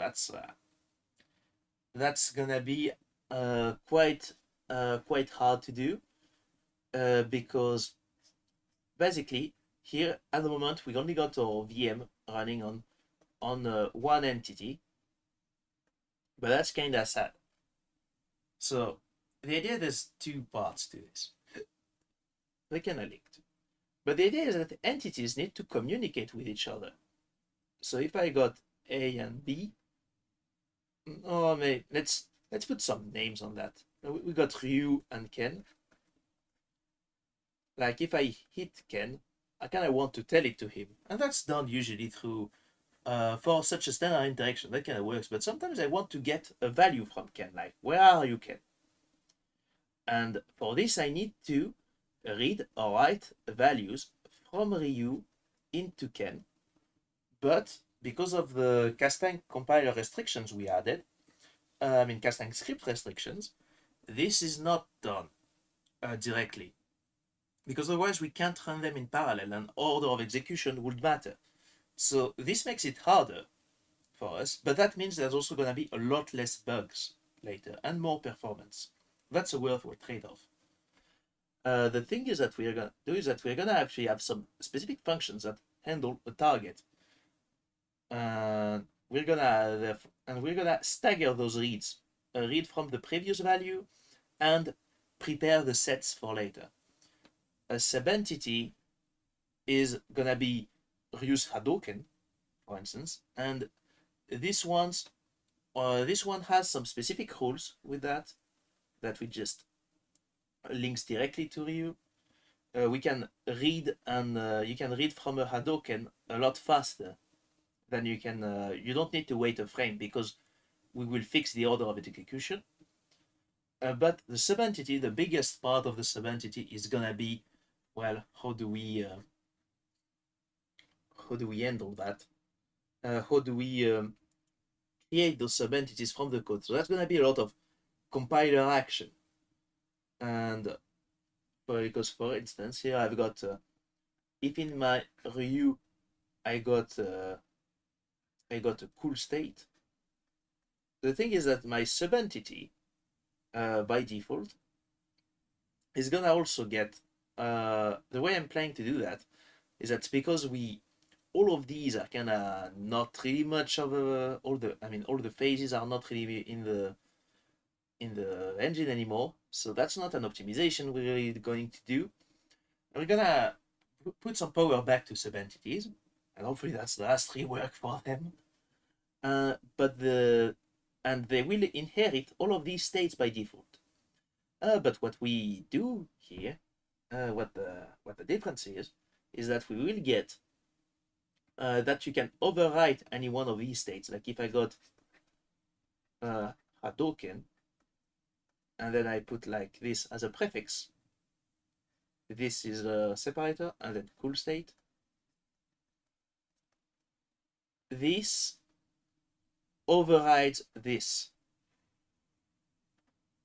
That's gonna be quite hard to do, because basically here at the moment we only got our VM running on one entity, but that's kind of sad. So the idea, there's two parts to this. They kind of linked, but the idea is that entities need to communicate with each other. So if I got A and B, let's put some names on that. We got Ryu and Ken. Like if I hit Ken, I kind of want to tell it to him, and that's done usually through for such a standard interaction. That kind of works, but sometimes I want to get a value from Ken, like where are you, Ken? And for this I need to read or write values from Ryu into Ken, but because of the Castagne compiler restrictions we added, Castagne script restrictions, this is not done directly, because otherwise we can't run them in parallel and order of execution would matter. So this makes it harder for us, but that means there's also going to be a lot less bugs later and more performance. That's a worthwhile trade-off. The thing is that we're going to do is that we're going to actually have some specific functions that handle a target. We're gonna stagger those reads, a read from the previous value, and prepare the sets for later. A subentity is gonna be use Hadoken, for instance, and this one has some specific rules with that we just links directly to Ryu. We can read, and you can read from a Hadoken a lot faster than you can. You don't need to wait a frame because we will fix the order of execution. But the subentity, the biggest part of the subentity is gonna be, well, how do we handle that? How do we create those subentities from the code? So that's gonna be a lot of compiler action. And because for instance here I've got if in my Ryu I got a cool state, the thing is that my subentity by default is gonna also get the way I'm planning to do that is that because all of these are kind of not really much of all the phases are not really in the engine anymore, so that's not an optimization we're really going to do. And we're gonna put some power back to subentities, and hopefully that's the last rework for them. And they will inherit all of these states by default. But what we do here, what the difference is that we will get that you can overwrite any one of these states. Like if I got Hadoken, and then I put like this as a prefix. This is a separator, and then cool state. This overrides this,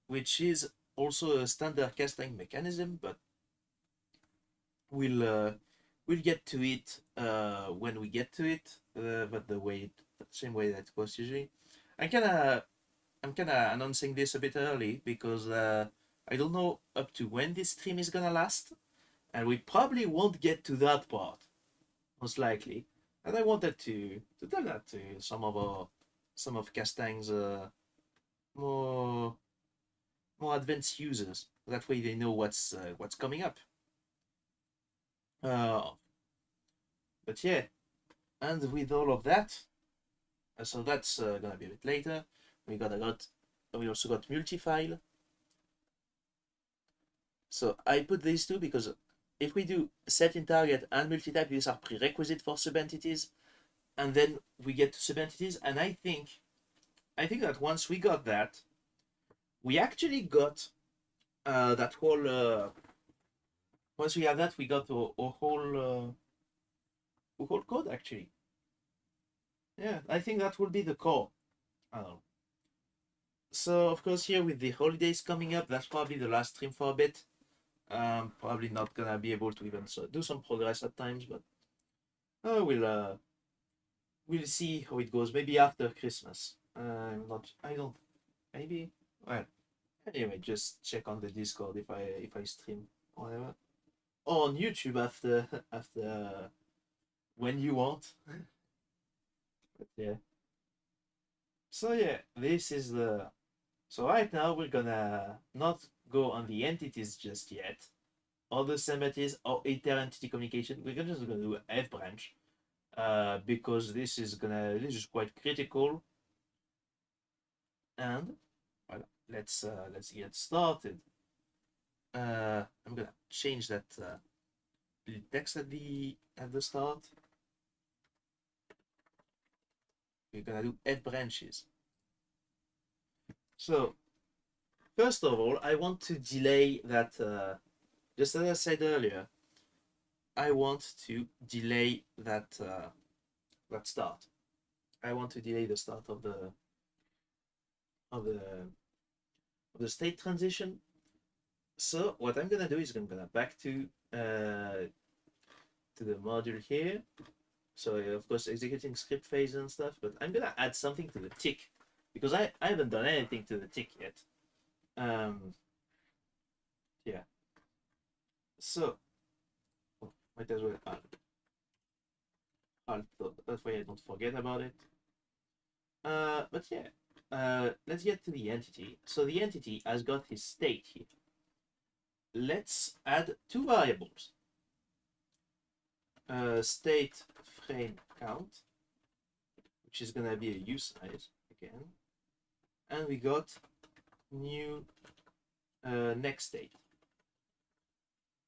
which is also a standard Castagne mechanism, but we'll get to it when we get to it. But the same way that it was usually. I'm kind of announcing this a bit early because I don't know up to when this stream is gonna last, and we probably won't get to that part, most likely. And I wanted to tell that to some of Castagne's more advanced users. That way they know what's coming up. But yeah, and with all of that, so that's gonna be a bit later. We also got multi-file. So I put these two because if we do set in target and multi-type, these are prerequisite for subentities, and then we get to subentities. And I think that once we got that, we actually got that whole. Once we have that, we got a whole code actually. Yeah, I think that will be the core. I don't know. So of course here with the holidays coming up, that's probably the last stream for a bit. Probably not gonna be able to even do some progress at times, but we'll see how it goes. Maybe after Christmas. Maybe. Well, anyway, just check on the Discord if I stream or whatever. Or on YouTube after when you want. But yeah. So yeah, this is the. So right now we're gonna not go on the entities just yet, or the subentities or inter-entity communication. We're just gonna do F branch, because this is quite critical. And well, let's get started. I'm gonna change that text at the start. We're gonna do F branches. So first of all, I want to delay that. Just as I said earlier, I want to delay that that start. I want to delay the start of the state transition. So what I'm gonna do is I'm gonna back to the module here. So of course executing script phase and stuff, but I'm gonna add something to the tick because I haven't done anything to the tick yet. Yeah. So might as well alt that way I don't forget about it. But yeah, let's get to the entity. So the entity has got his state here. Let's add two variables. state frame count, which is gonna be a usize again, and we got new next state,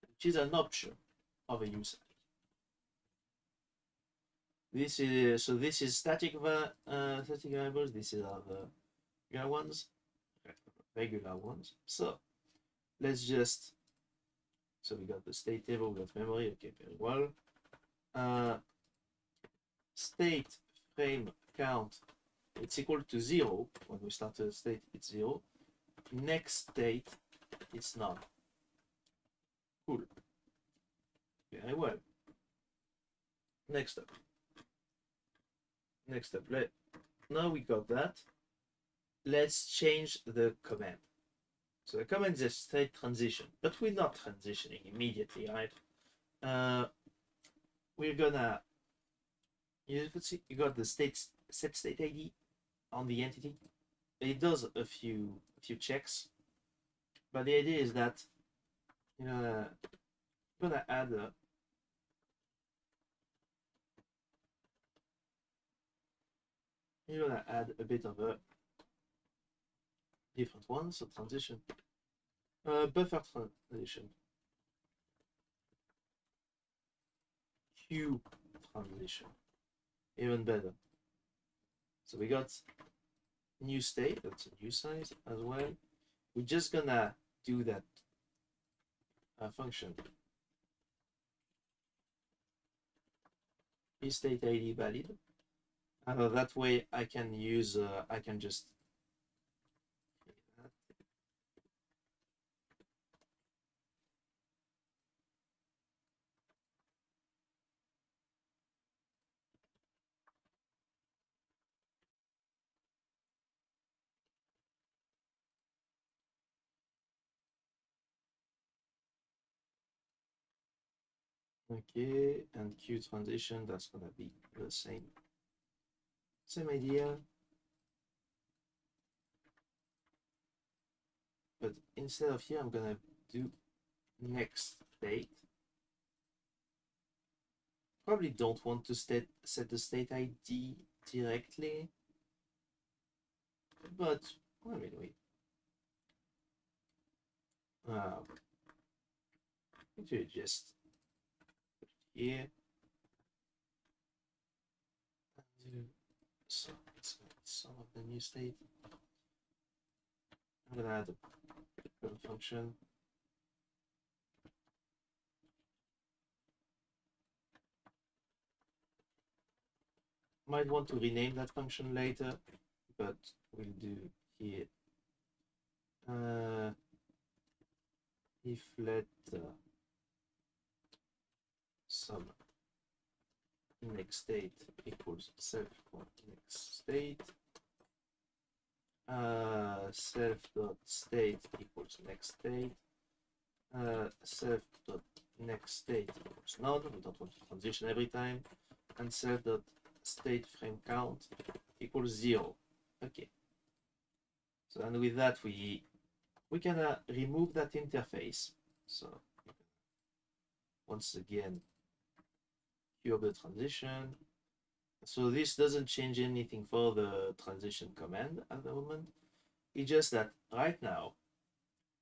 which is an option of a usize. This is static variables. This is the regular ones. So let's just, so we got the state table, we got memory. Okay, very well. State frame count, it's equal to 0 when we start a state. It's 0. Next state, it's none. Cool. Very well. Next up. Now we got that. Let's change the command. So the command is a state transition, but we're not transitioning immediately, right? We're gonna, you got the set state ID on the entity. It does a few checks, but the idea is that I'm gonna add a bit of a different one. So transition, buffer transition, Q transition, even better. So we got new state, that's a new size as well. We're just gonna do that function is state ID valid. That way I can use I can just okay, and Q transition, that's gonna be the same idea, but instead of here I'm gonna do next state. Probably don't want to set the state ID directly, but I mean we just put it here. So it's some of the new state. I'm gonna add a function. Might want to rename that function later, but we'll do here if let sum next state equals self next state, self dot state equals next state, self dot next state equals none. We don't want to transition every time, and self dot state frame count equals 0. Okay. So and with that we can remove that interface. So once again, queue of the transition. So this doesn't change anything for the transition command at the moment. It's just that right now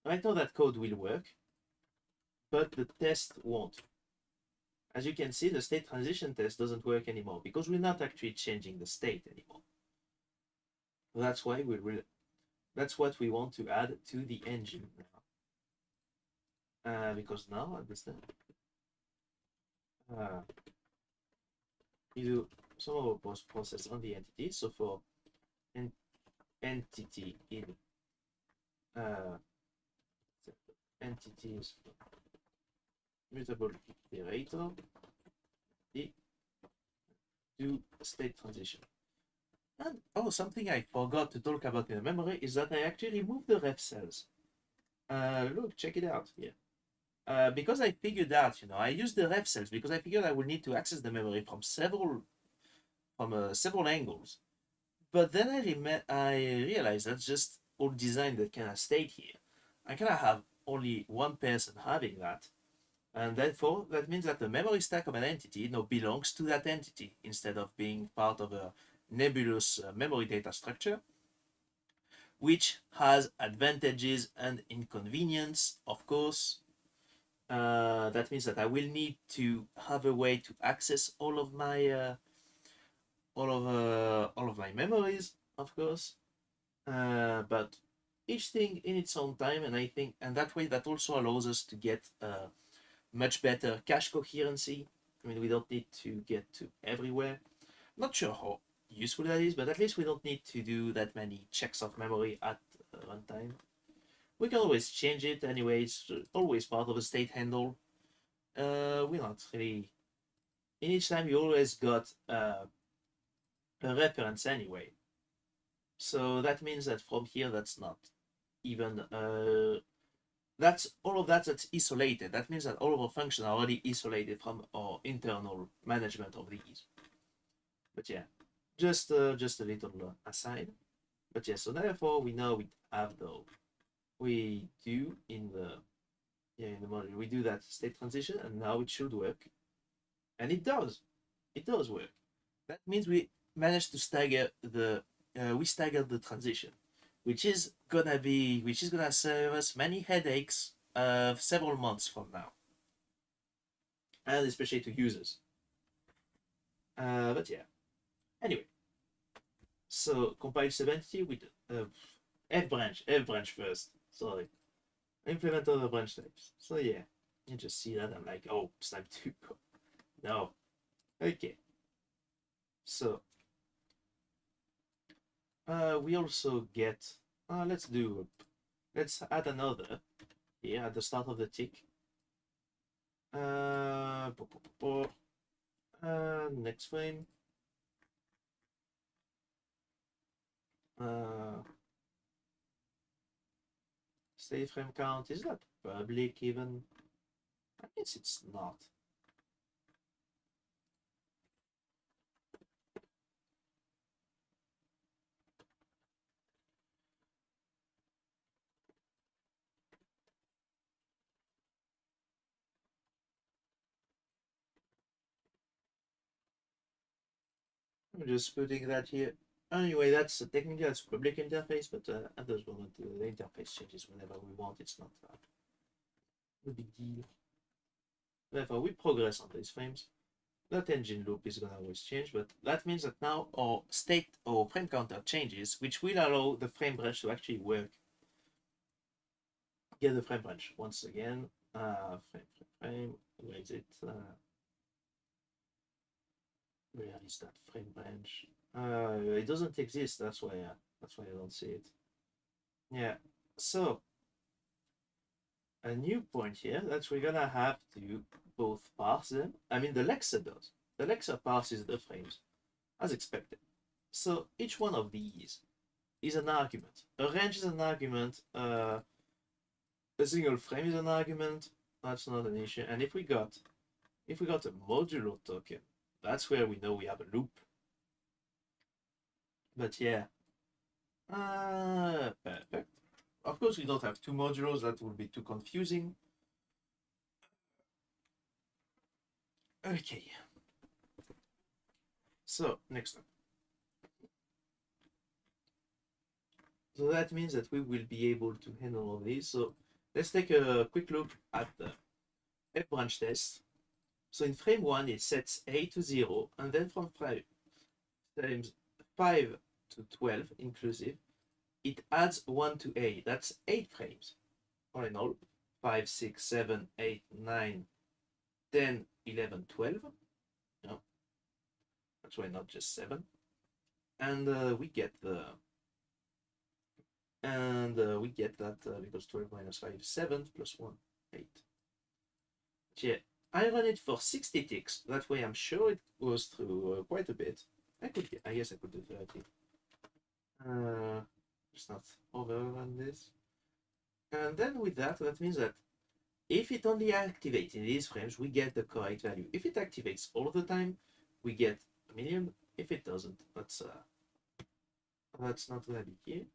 that code will work, but the test won't. As you can see, the state transition test doesn't work anymore because we're not actually changing the state anymore. That's why that's what we want to add to the engine now. Because now, understand, you do some of our post process on the entity. So for entity in entities mutable iterator, do state transition. And oh, something I forgot to talk about in the memory is that I actually removed the ref cells. Look, check it out here. Because I figured out, I used the ref cells because I figured I would need to access the memory from several angles. But then I realized that's just all design that kind of stayed here. I kind of have only one person having that, And therefore, that means that the memory stack of an entity now belongs to that entity instead of being part of a nebulous memory data structure, which has advantages and inconvenience, of course. That means that I will need to have a way to access all of my memories, of course. But each thing in its own time, and I think, and that way that also allows us to get much better cache coherency. I mean, we don't need to get to everywhere. Not sure how useful that is, but at least we don't need to do that many checks of memory at runtime. We can always change it anyway. It's always part of a state handle. We're not really. In each time, you always got a reference anyway. So that means that from here, that's not even that's all of that's isolated. That means that all of our functions are already isolated from our internal management of these. But yeah, just a little aside. But yeah, so therefore we know we have though we do in the module we do that state transition, and now it should work, and it does. It does work. That means we managed to stagger we staggered the transition, which is gonna save us many headaches of several months from now, and especially to users. But yeah. Anyway, so compile 70 with f branch first. Sorry, implement all the branch types. So yeah, you just see that I'm like, oh, it's time to go. No, okay. So we also get let's add another here at the start of the tick. Next frame. State frame count, is that public even? I guess it's not. I'm just putting that here. Anyway, technically that's a public interface, but at this moment the interface changes whenever we want. It's not a big deal. Therefore, we progress on these frames. That engine loop is gonna always change, but that means that now our state or frame counter changes, which will allow the frame branch to actually work. Get the frame branch once again. Frame. Where is it? Where is that frame branch? It doesn't exist. That's why I don't see it. Yeah. So a new point here that we're gonna have to both parse them. I mean, the Lexer does. The Lexer parses the frames as expected. So each one of these is an argument. A range is an argument. A single frame is an argument. That's not an issue. And if we got a modulo token, that's where we know we have a loop. But yeah, perfect. Of course, we don't have two modulos. That would be too confusing. Okay. So next up. So that means that we will be able to handle all these. So let's take a quick look at the F branch test. So in frame 1, it sets A to 0, and then from frames 5 to 12 inclusive, it adds 1 to A. That's 8 frames. All in all, 5, 6, 7, 8, 9, 10, 11, 12. No, that's why not just 7. And we get that because 12 minus 5 is 7 plus 1, 8. Yeah, I run it for 60 ticks. That way I'm sure it goes through quite a bit. I guess I could do 30. Just not overrun this. And then with that means that if it only activates in these frames, we get the correct value. If it activates all the time, we get a million. If it doesn't, that's not gonna be here.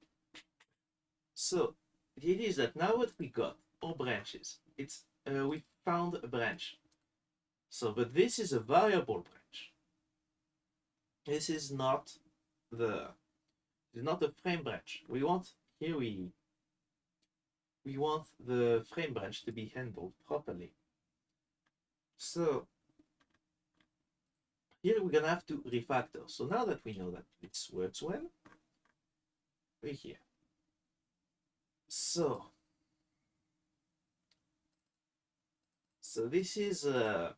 So the idea is that now what we got, all branches, it's found a branch. So, but this is a variable branch. This is not the frame branch. We want here we want the frame branch to be handled properly. So here we're gonna have to refactor. So now that we know that it works well, we're here. So this is a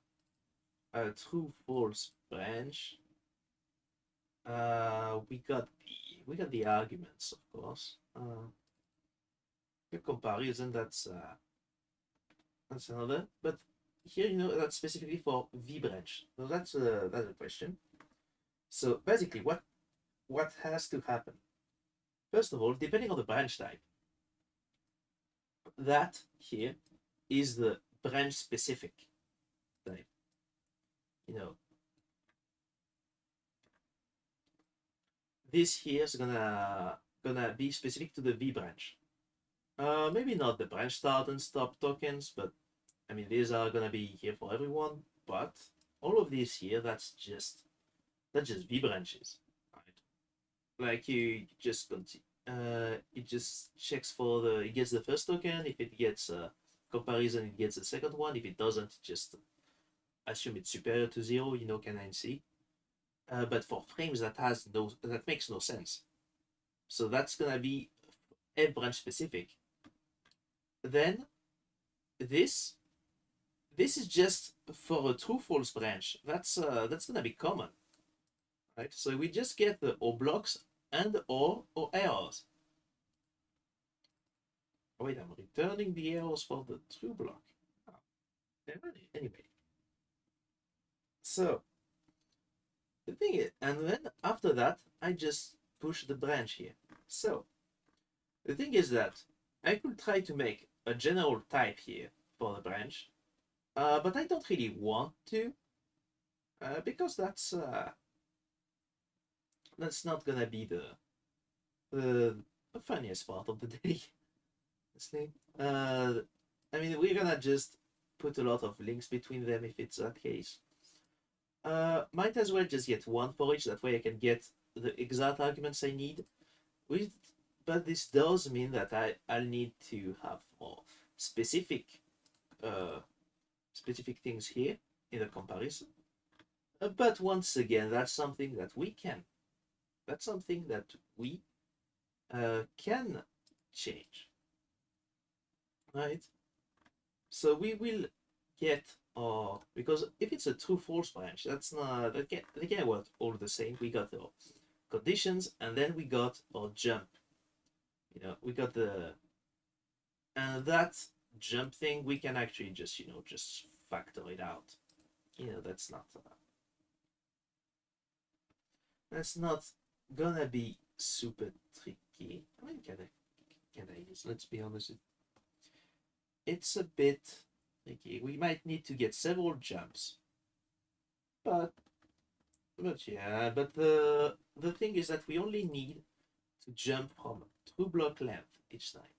true false branch. We got the arguments, of course. The comparison, that's another. But here, that's specifically for V branch. So that's a question. So basically, what has to happen? First of all, depending on the branch type, that here is the branch specific type. This here is gonna be specific to the V branch. Maybe not the branch start and stop tokens, but I mean these are gonna be here for everyone. But all of these here, that's just V branches, right? Like you just continue. It just checks for it gets the first token. If it gets a comparison, it gets the second one. If it doesn't, just assume it's superior to 0. Canine C. But for frames, that makes no sense. So that's gonna be F branch specific. Then this is just for a true false branch. That's gonna be common, right? So we just get the or blocks and or errors. Wait, I'm returning the errors for the true block. Anyway, so the thing is, and then after that, I just push the branch here. So the thing is that I could try to make a general type here for the branch, but I don't really want to, because that's not gonna be the funniest part of the day. Honestly, I mean, we're gonna just put a lot of links between them if it's that case. Might as well just get one for each. That way I can get the exact arguments I need. But this does mean that I'll need to have more specific things here in the comparison. But once again, that's something that we can. That's something that we can change, right? So we will get because if it's a true false branch, that's not they can work all the same. We got the conditions, and then we got our jump. We got and that jump thing we can actually just just factor it out. That's not gonna be super tricky. I mean, can I use? Let's be honest. It's a bit tricky. We might need to get several jumps, but yeah. But the thing is that we only need to jump from 2 block length each time,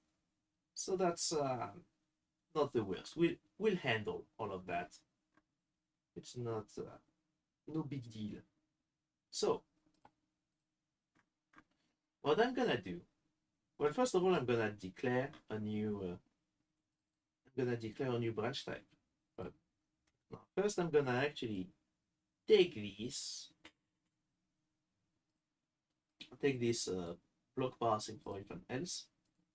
so that's not the worst. We'll handle all of that. It's not no big deal. So what I'm gonna do? Well, first of all, I'm gonna declare a new. I'm gonna declare a new branch type. But no, first, I'm gonna actually take this block parsing for everything else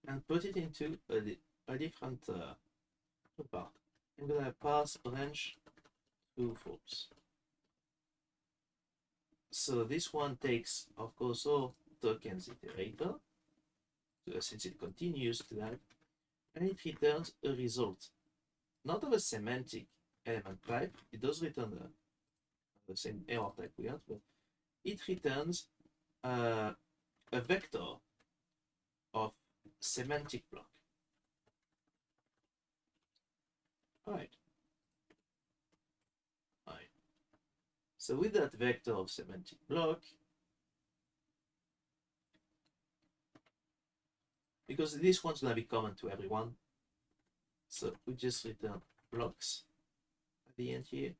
and put it into a different part. I'm gonna parse branch to false. So this one takes, of course, all tokens iterator, since it continues to that, and it returns a result, not of a semantic element type. It does return the same error type we have, but it returns a vector of semantic block. Right. So with that vector of semantic block, because this one's gonna be common to everyone, so we just return blocks at the end here,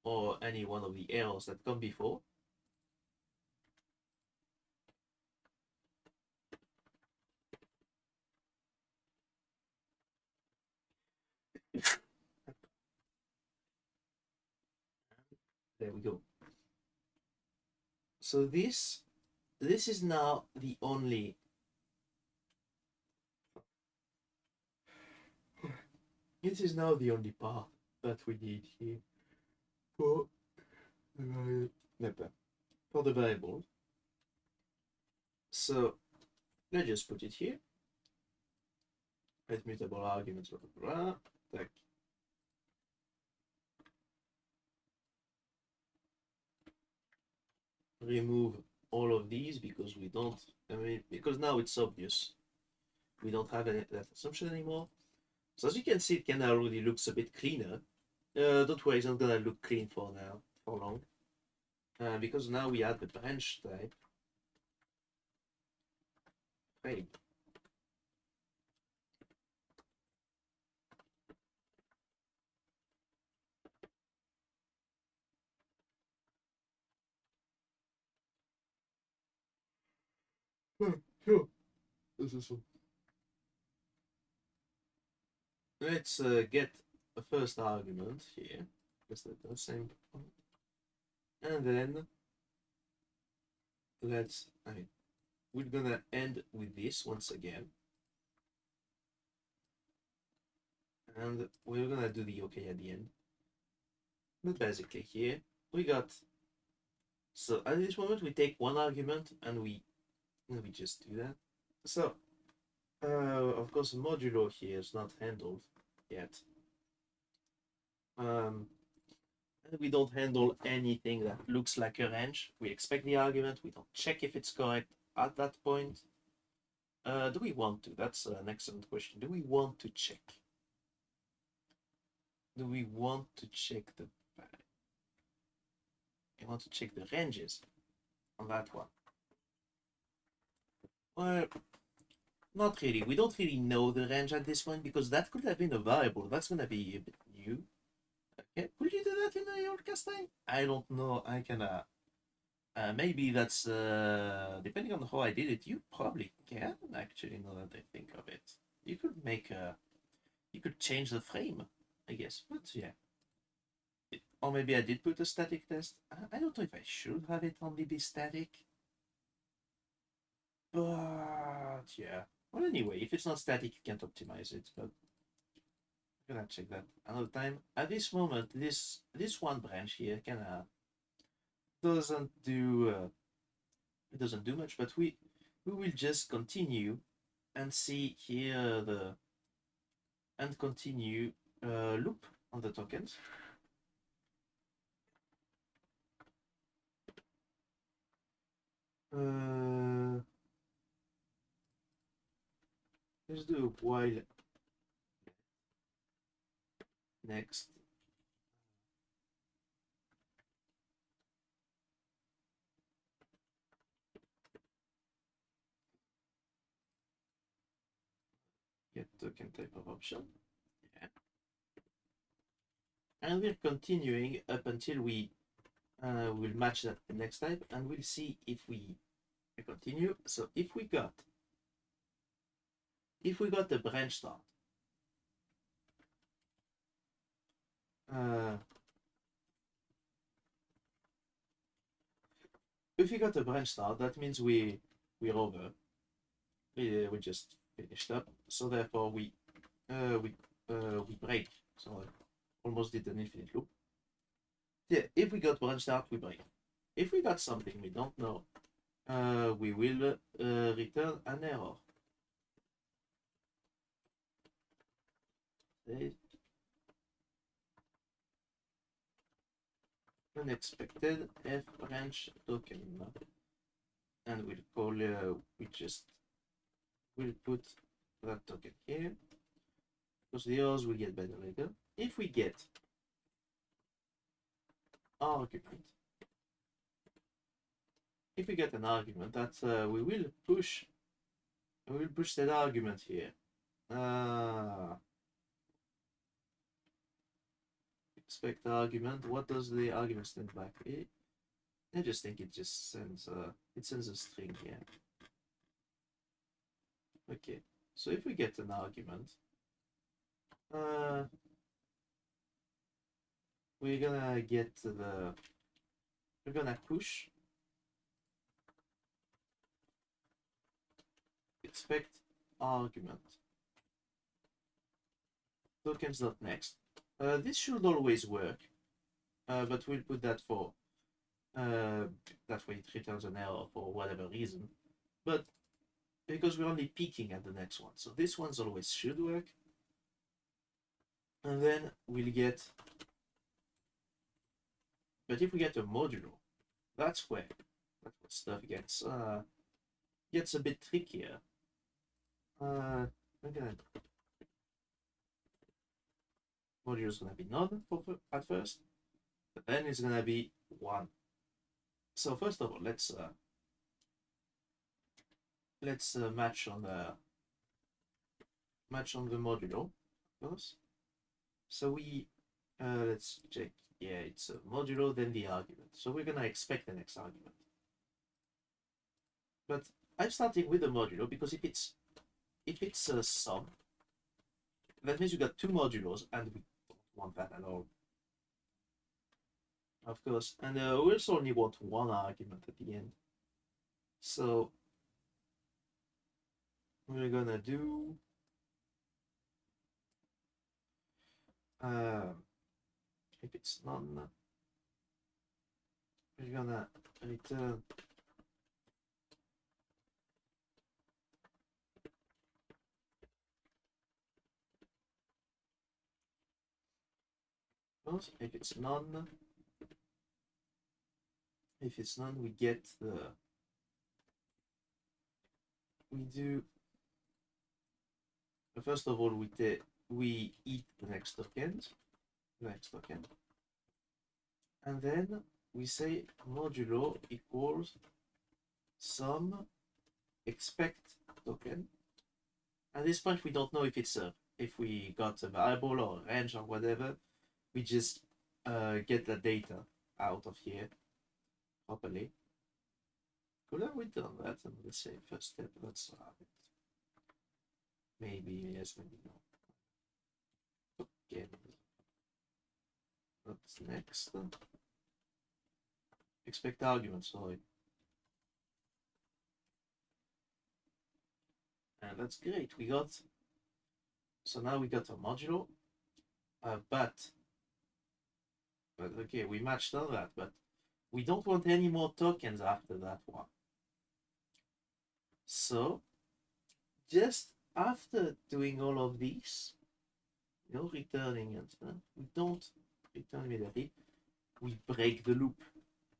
or any one of the errors that come before. There we go. So this is now the only part that we need here for for the variable. So let's just put it here. Let mutable arguments, blah blah blah. Tac. Remove all of these because we don't. Because now it's obvious. We don't have that assumption anymore. So as you can see, it can already looks a bit cleaner. Don't worry, it's not gonna look clean for long. Because now we add the branch type frame. Sure. This is so. Let's get a first argument here. Just the same point. And then we're gonna end with this once again. And we're gonna do the okay at the end. But basically here we got, so at this moment we take one argument and we just do that. So of course modulo here is not handled yet. And we don't handle anything that looks like a range. We expect the argument, we don't check if it's correct at that point. Do we want to? That's an excellent question. Do we want to check? Do we want to check the I want to check the ranges on that one? Well, not really. We don't really know the range at this point because that could have been a variable. That's gonna be a bit new. Okay, could you do that in the old Castagne? I don't know. I can maybe that's depending on how I did it. You probably can actually, now that I think of it. You could make you could change the frame, I guess. But yeah. Or maybe I did put a static test. I don't know if I should have it only be static. But yeah. Well, anyway, if it's not static, you can't optimize it. But I'm gonna check that another time. At this moment, this one branch here kind of doesn't do it doesn't do much. But we will just continue and see here continue loop on the tokens. Let's do a while next. Get token type of option. Yeah. And we're continuing up until we will match that the next type, and we'll see if we continue. So if we got the branch start, if we got a branch start, that means we're over. We just finished up. So therefore we break. So I almost did an infinite loop. Yeah, if we got branch start, we break. If we got something we don't know, we will return an error. Unexpected f branch token, and we'll call we'll put that token here because the others will get better later. If we get argument, if we get an argument that we will push that argument here. expect argument. What does the argument send back? I just think it just sends a string here. Okay, so if we get an argument, we're gonna push expect argument tokens.next. This should always work, but we'll put that for that way it returns an error for whatever reason. But because we're only peeking at the next one, so this one's always should work. And then we'll get, but if we get a modulo, that's where stuff gets a bit trickier. Okay. Modulo is gonna be none at first, but then it's gonna be 1. So first of all, let's match on the modulo first. So we let's check. Yeah, it's a modulo, then the argument. So we're gonna expect the next argument. But I'm starting with the modulo because if it's a sum, that means you got 2 modulos, and we don't want that at all. Of course, and we also only want 1 argument at the end. So we're gonna do if it's none, we're gonna return if it's none. If it's none, we get first of all we eat the next token, and then we say modulo equals sum expect token. At this point, we don't know if we got a variable or a range or whatever. We just get the data out of here properly. Could have we done that? And let's say first step. Let's have it. Maybe yes, maybe no. Okay. What's next? Expect argument. Sorry. And that's great. So now we got a modulo, but okay, we matched all that, but we don't want any more tokens after that one. So just after doing all of these, returning and we don't return immediately, we break the loop.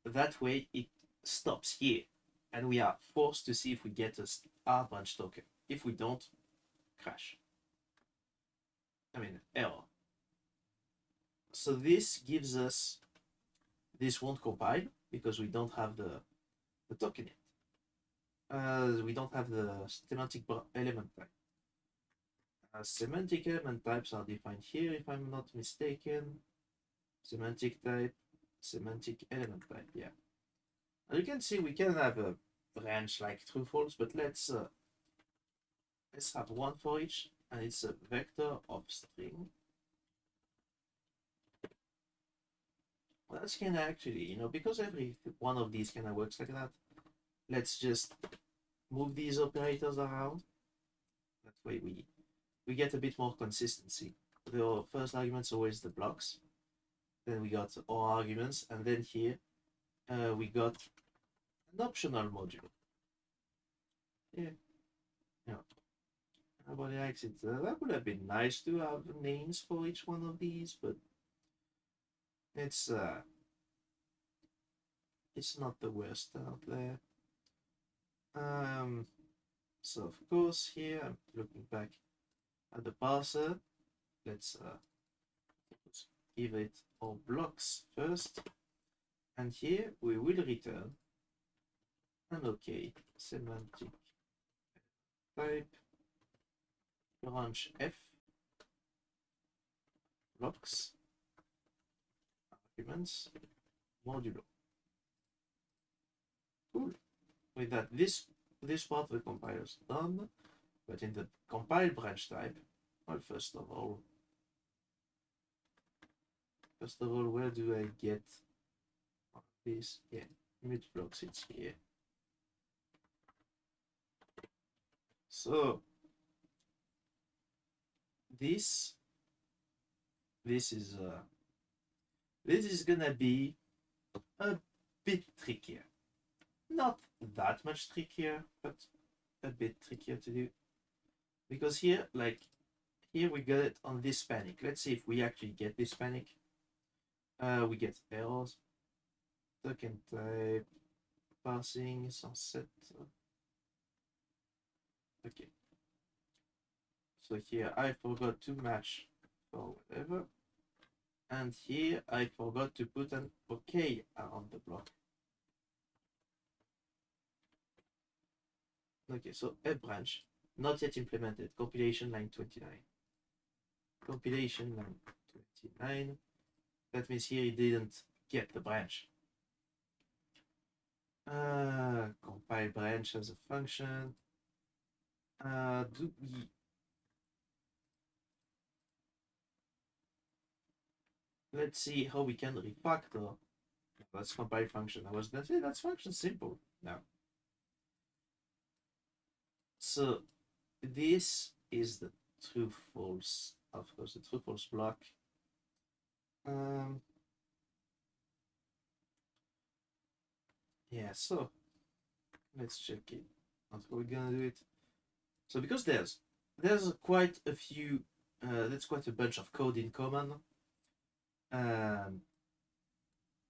That way it stops here, and we are forced to see if we get a bunch token. If we don't, crash. Error. So this gives us, this won't compile because we don't have the token yet. We don't have the semantic element type. Semantic element types are defined here, if I'm not mistaken. Semantic type, semantic element type, yeah. And you can see we can have a branch like true false, but let's have one for each, and it's a vector of string. That's kind of actually, because every one of these kind of works like that, let's just move these operators around. That way we get a bit more consistency. The first argument's always the blocks. Then we got all arguments, and then here we got an optional module. Yeah. Nobody likes it. That would have been nice to have names for each one of these, but it's not the worst out there. So of course here I'm looking back at the parser. Let's give it all blocks first, and here we will return an OK semantic type branch f blocks, arguments modulo. Cool. With that, this part of the compiler is done, but in the compile branch type, well, first of all, where do I get this? Yeah, image blocks, it's here. So this is gonna be a bit trickier. Not that much trickier, but a bit trickier to do. Because here, here we get it on this panic. Let's see if we actually get this panic. We get errors. Token type, parsing, sunset. Okay. So here I forgot to match for whatever. And here I forgot to put an OK around the block. Okay, so a branch, not yet implemented, compilation line 29. Compilation line 29. That means here it didn't get the branch. Compile branch as a function. Do we... Let's see how we can refactor. That's compile function. I was gonna say that's function simple now. So this is the true false, of course, the true false block. Yeah, so let's check it. How we're gonna do it. So because there's quite a few, that's quite a bunch of code in common.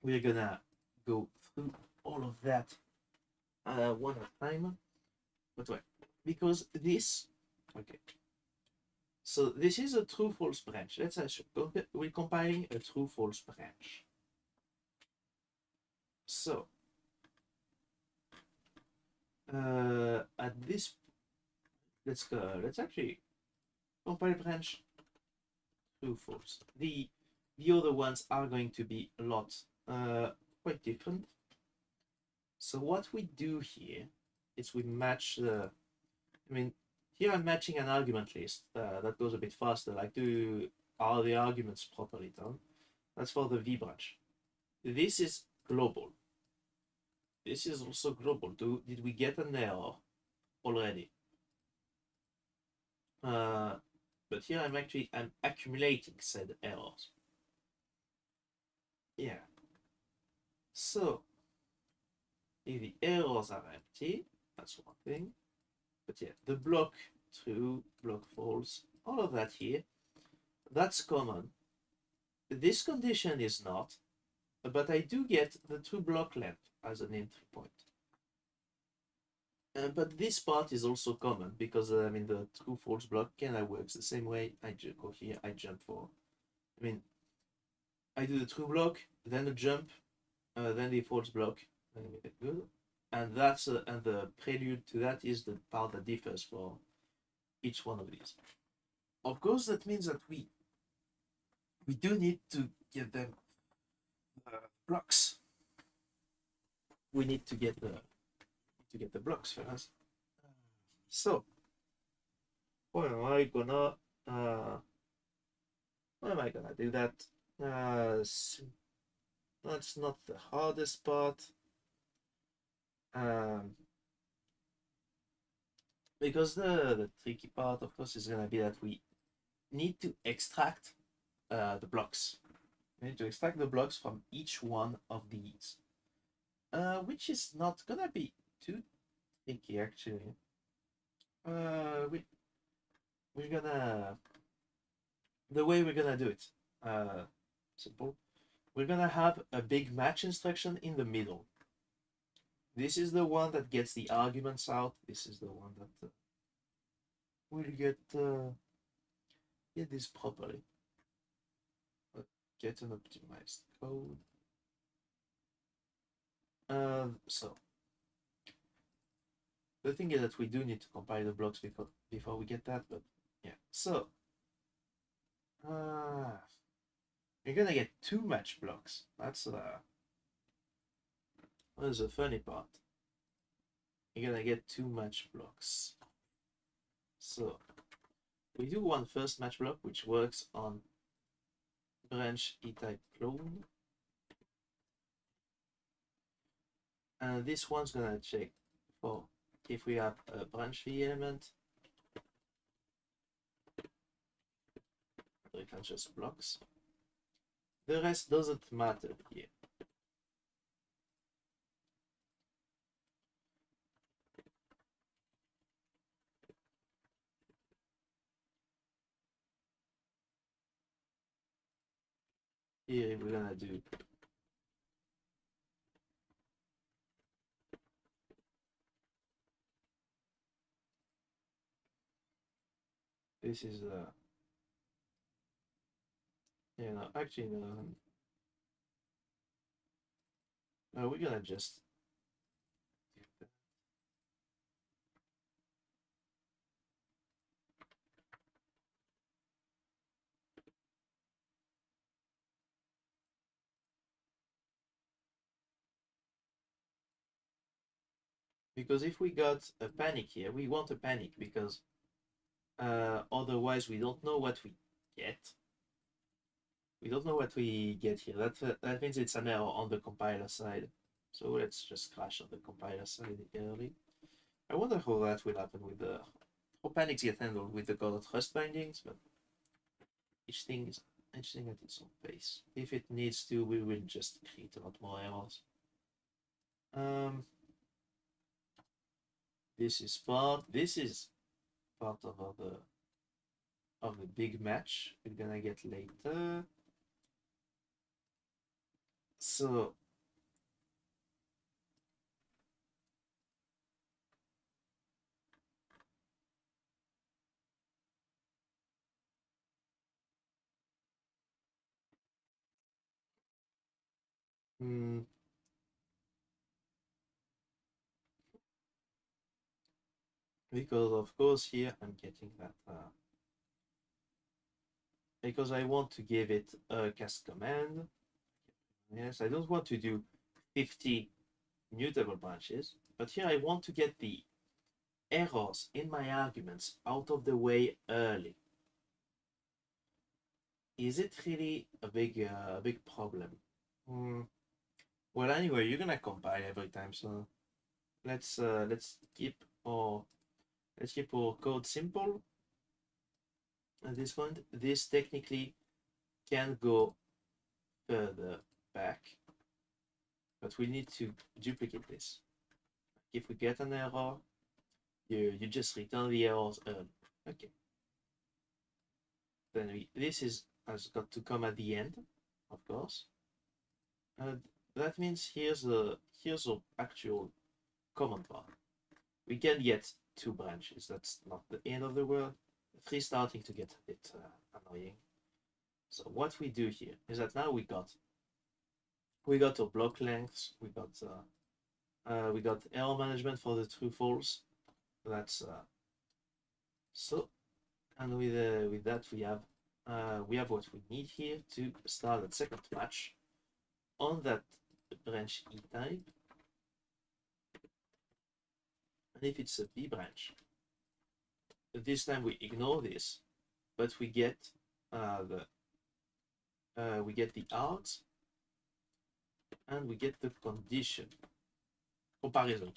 We're gonna go through all of that one at a time. But wait, because this, okay. So this is a true-false branch. Let's assume we're compiling a true-false branch. So at this, let's actually compile branch true-false. The other ones are going to be a lot quite different. So what we do here is we match the, here I'm matching an argument list that goes a bit faster, like are the arguments properly done? That's for the V branch. This is global. This is also global. Did we get an error already? But here I'm accumulating said errors. Yeah. So if the errors are empty, that's one thing. But yeah, the block true, block false, all of that here, that's common. This condition is not, but I do get the true block length as an entry point. But this part is also common because the true false block kind of works the same way. I go here, I jump for, I do the true block, then the jump, then the false block, and we get good. And that's and the prelude to that is the part that differs for each one of these. Of course, that means that we do need to get them blocks. We need to get the blocks first. So, how am I gonna do that? That's not the hardest part. Because the tricky part, of course, is gonna be that we need to extract the blocks. We need to extract the blocks from each one of these, which is not gonna be too tricky actually. We're gonna, the way we're gonna do it, simple. We're gonna have a big match instruction in the middle. This is the one that gets the arguments out. This is the one that will get this properly. Get an optimized code. So the thing is that we do need to compile the blocks before we get that, but yeah. So You're gonna get two match blocks. That's the funny part. You're gonna get two match blocks. So we do one first match block which works on branch E-type clone. And this one's gonna check for if we have a branch V element. We can just blocks. The rest doesn't matter here. Here we're gonna do this is actually no, we're gonna just do that. Because if we got a panic here, we want a panic because otherwise we don't know what we get. We don't know what we get here. That means it's an error on the compiler side. So let's just crash on the compiler side early. I wonder how that will happen with how panics get handled with the Godot Trust bindings, but each thing at its own pace. If it needs to, we will just create a lot more errors. This is part of the big match we're gonna get later. So because of course here I'm getting that because I want to give it a cast command. Yes, I don't want to do 50 mutable branches, but here I want to get the errors in my arguments out of the way early. Is it really a big problem? Well, anyway, you're gonna compile every time, so let's keep our code simple. At this point, this technically can go further back, but we need to duplicate this. If we get an error, you just return the errors early. Okay. Then this has got to come at the end, of course. That means here's the actual command bar. We can get two branches. That's not the end of the world. Three starting to get a bit annoying. So what we do here is that now we got our block lengths. We got error management for the true false. That's so. And with that we have what we need here to start that second match on that branch E type. And if it's a B branch, this time we ignore this, but we get the args and we get the condition. Comparison.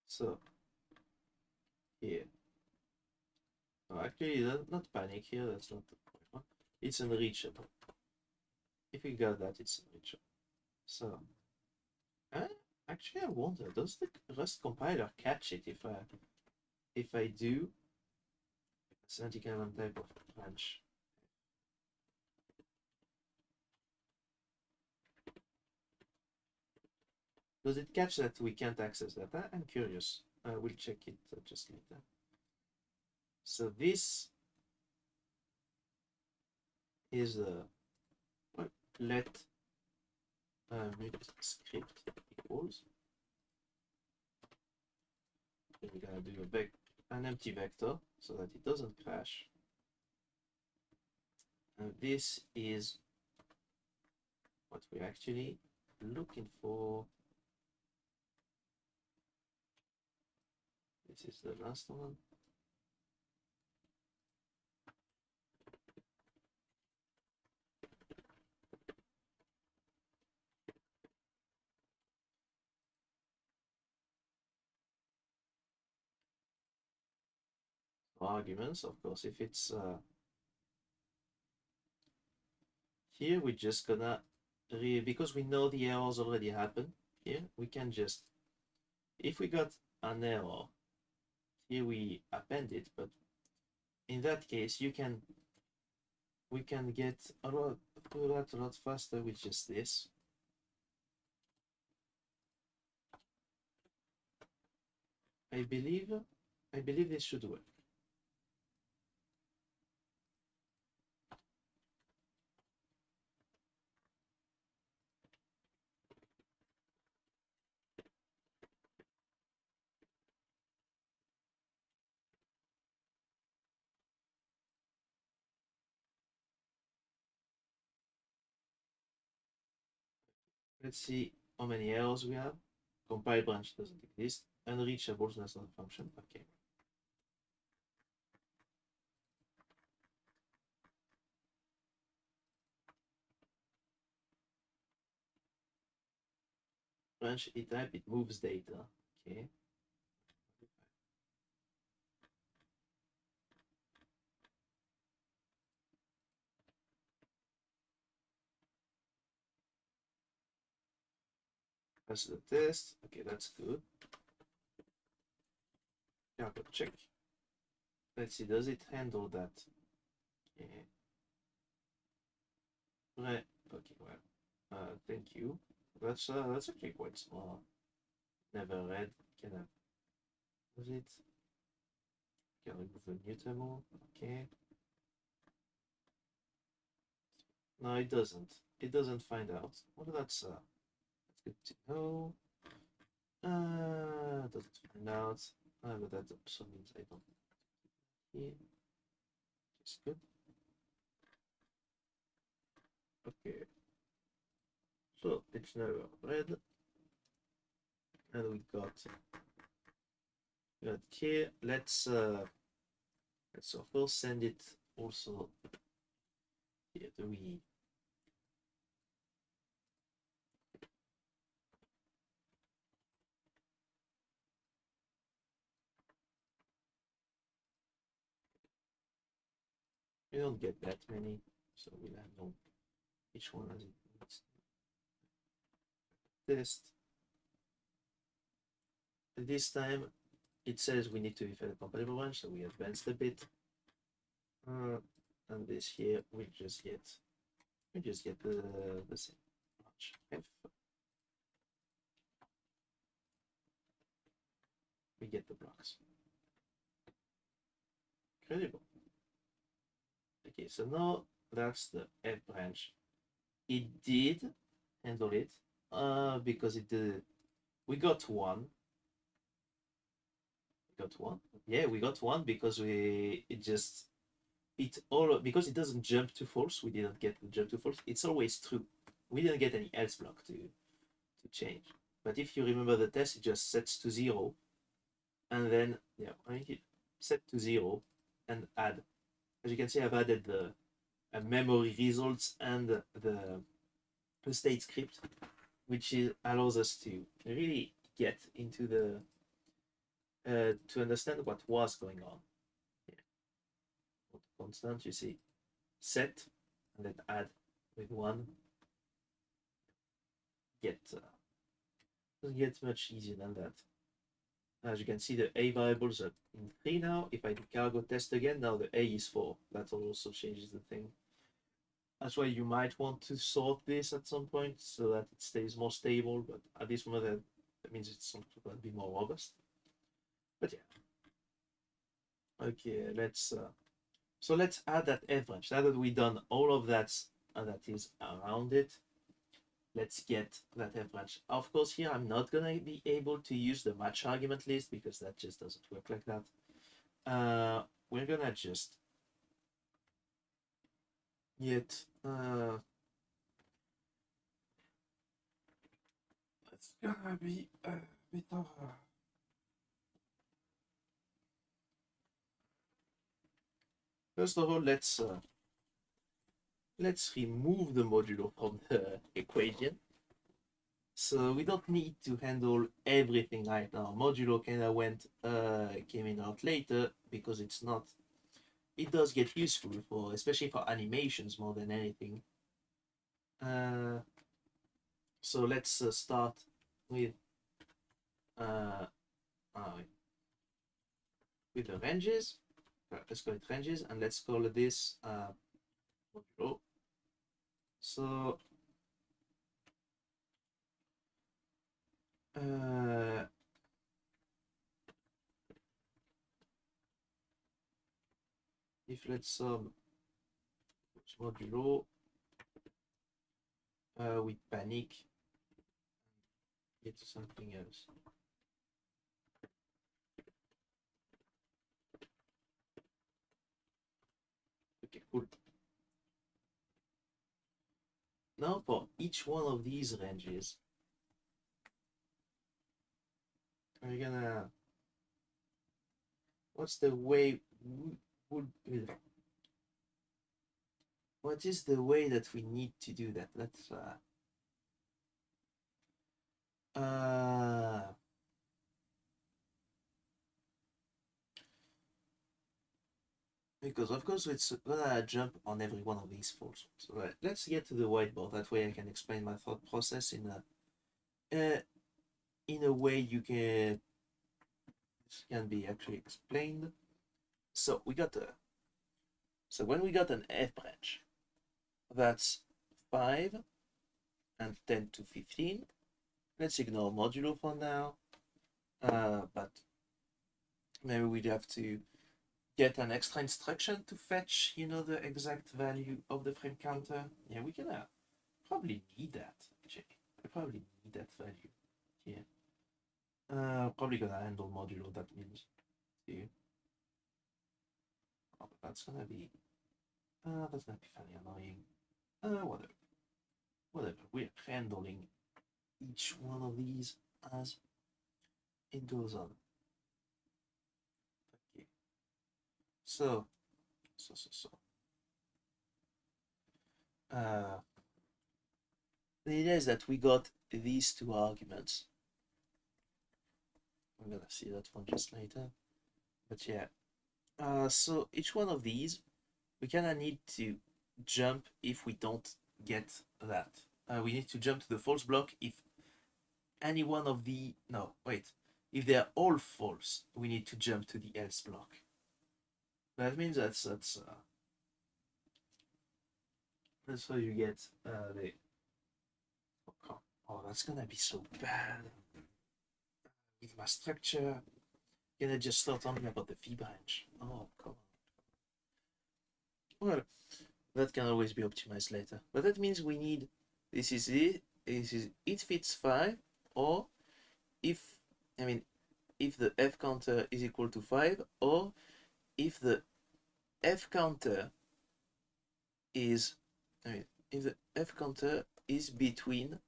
So here. No, actually, not panic here, that's not the point. It's unreachable. If we got that, it's unreachable. So, actually, I wonder, does the Rust compiler catch it if I do a semantic element type of branch? Does it catch that we can't access that? I'm curious. We'll check it just later. So this is let script equals. We're gonna do an empty vector so that it doesn't crash. And this is what we're actually looking for. This is the last one. Arguments, of course, if it's here, we're just gonna because we know the errors already happened here, we can just, if we got an error here, we append it, but in that case we can get a lot faster with just this. I believe this should work. Let's see how many errors we have. Compile branch doesn't exist. Unreachable, that's not a function. Okay. Branch type, it moves data. Okay. That's the test. Okay, that's good. Yeah, but check. Let's see, does it handle that? Okay. Right. Okay, well. Thank you. That's actually quite small. Never read. Can I was it? Can remove the mutable? Okay. No, it doesn't. It doesn't find out. Well, that's good to know. Doesn't find out. But that also means I don't here. It's good. Okay. So it's now read. And we got here. Let's of course send it also here. Do we don't get that many, so we'll have no each one as it needs. Test. This time it says we need to define a compatible branch, so we advanced a bit. And this here we just get the same branch F. We get the blocks. Incredible. Okay, so now that's the F branch. It did handle it because it did. We got one. Yeah, we got one because because it doesn't jump to false. We didn't get the jump to false. It's always true. We didn't get any else block to change. But if you remember the test, it just sets to 0, and then yeah, I hit set to 0 and add. As you can see, I've added the memory results and the state script, which allows us to really get into the to understand what was going on. Yeah. Constant, you see, set and then add with 1. Doesn't get much easier than that. As you can see, the A variables are in 3 now. If I do cargo test again, now the A is 4. That also changes the thing. That's why you might want to sort this at some point so that it stays more stable, but at this moment that means it's going to be more robust. But yeah. Okay, let's add that F branch. Now that we've done all of that that is around it, let's get that f branch. Of course, here I'm not gonna be able to use the match argument list because that just doesn't work like that. We're gonna just get it's gonna be a bit of first of all, let's remove the modulo from the equation. So we don't need to handle everything right now. Modulo came in out later because it's not. It does get useful for, especially for animations more than anything. So let's start with uh, with the ranges. Let's call it ranges, and let's call this modulo. So if let's sum modulo with panic, get something else. Okay, cool. Now for each one of these ranges, we're gonna. What's the way would what is the way that we need to do that? Let's because of course it's gonna jump on every one of these false ones. Right, let's get to the whiteboard. That way I can explain my thought process in a way you can this can be actually explained. So we got when we got an F branch, that's 5 and 10 to 15. Let's ignore modulo for now, but maybe we'd have to get an extra instruction to fetch, the exact value of the frame counter. Yeah, we're gonna probably need that, actually. We probably need that value here. Probably gonna handle modulo, that means too. Oh, but that's gonna be fairly annoying. Whatever. We're handling each one of these as it goes on. Okay. So. The idea is that we got these two arguments. I'm gonna see that one just later. But yeah. So each one of these, we kinda need to jump if we don't get that. We need to jump to the false block if any one of the if they're all false, we need to jump to the else block. That means that's how you get the. Oh, that's gonna be so bad with my structure. Gonna just start talking about the V branch. Oh, come on. Well, that can always be optimized later. But that means we need this is it fits 5, or if the F counter is equal to 5, or if the F counter is if the F counter is between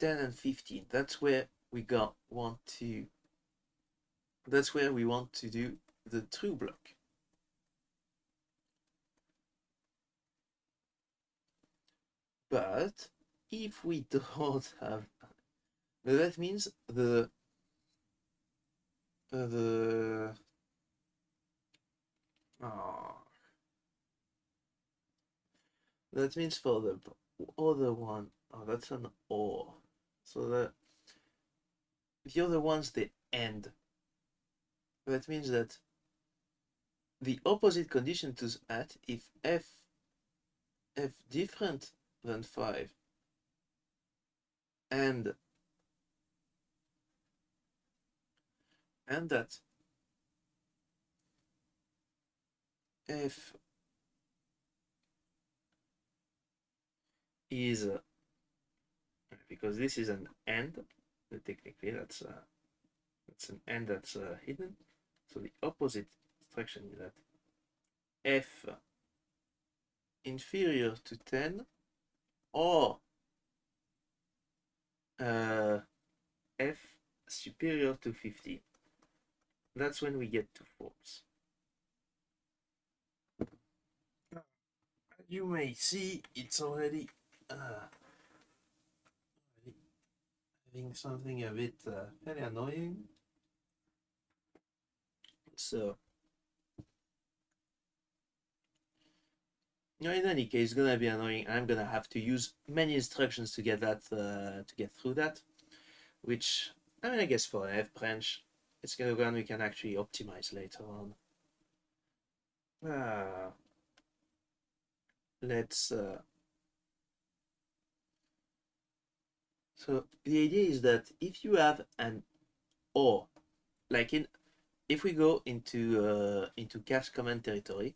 10 and 15. That's where we want to do the true block. But if we don't have, that means that means for the other one, that's an OR. So the other ones, they end. That means that the opposite condition to that, if f different than 5 and that f is because this is an AND. Technically, that's an AND that's hidden. So the opposite instruction is that f inferior to 10 or f superior to 15. That's when we get to false. You may see it's already having something a bit very annoying. So, in any case, it's gonna be annoying. I'm gonna have to use many instructions to get that to get through that. Which, I mean, I guess for an F branch, it's gonna one we can actually optimize later on. Let's so the idea is that if you have an OR, like if we go into cast command territory,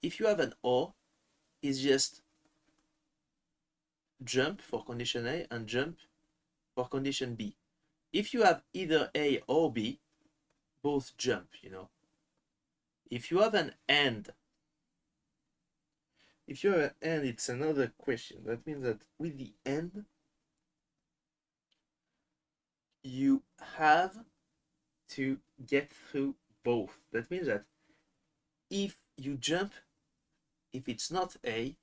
if you have an OR, it's just jump for condition A and jump for condition B. If you have either A or B, both jump, If you have an AND, it's another question. That means that with the AND, you have to get through both. That means that if you jump, if it's not A,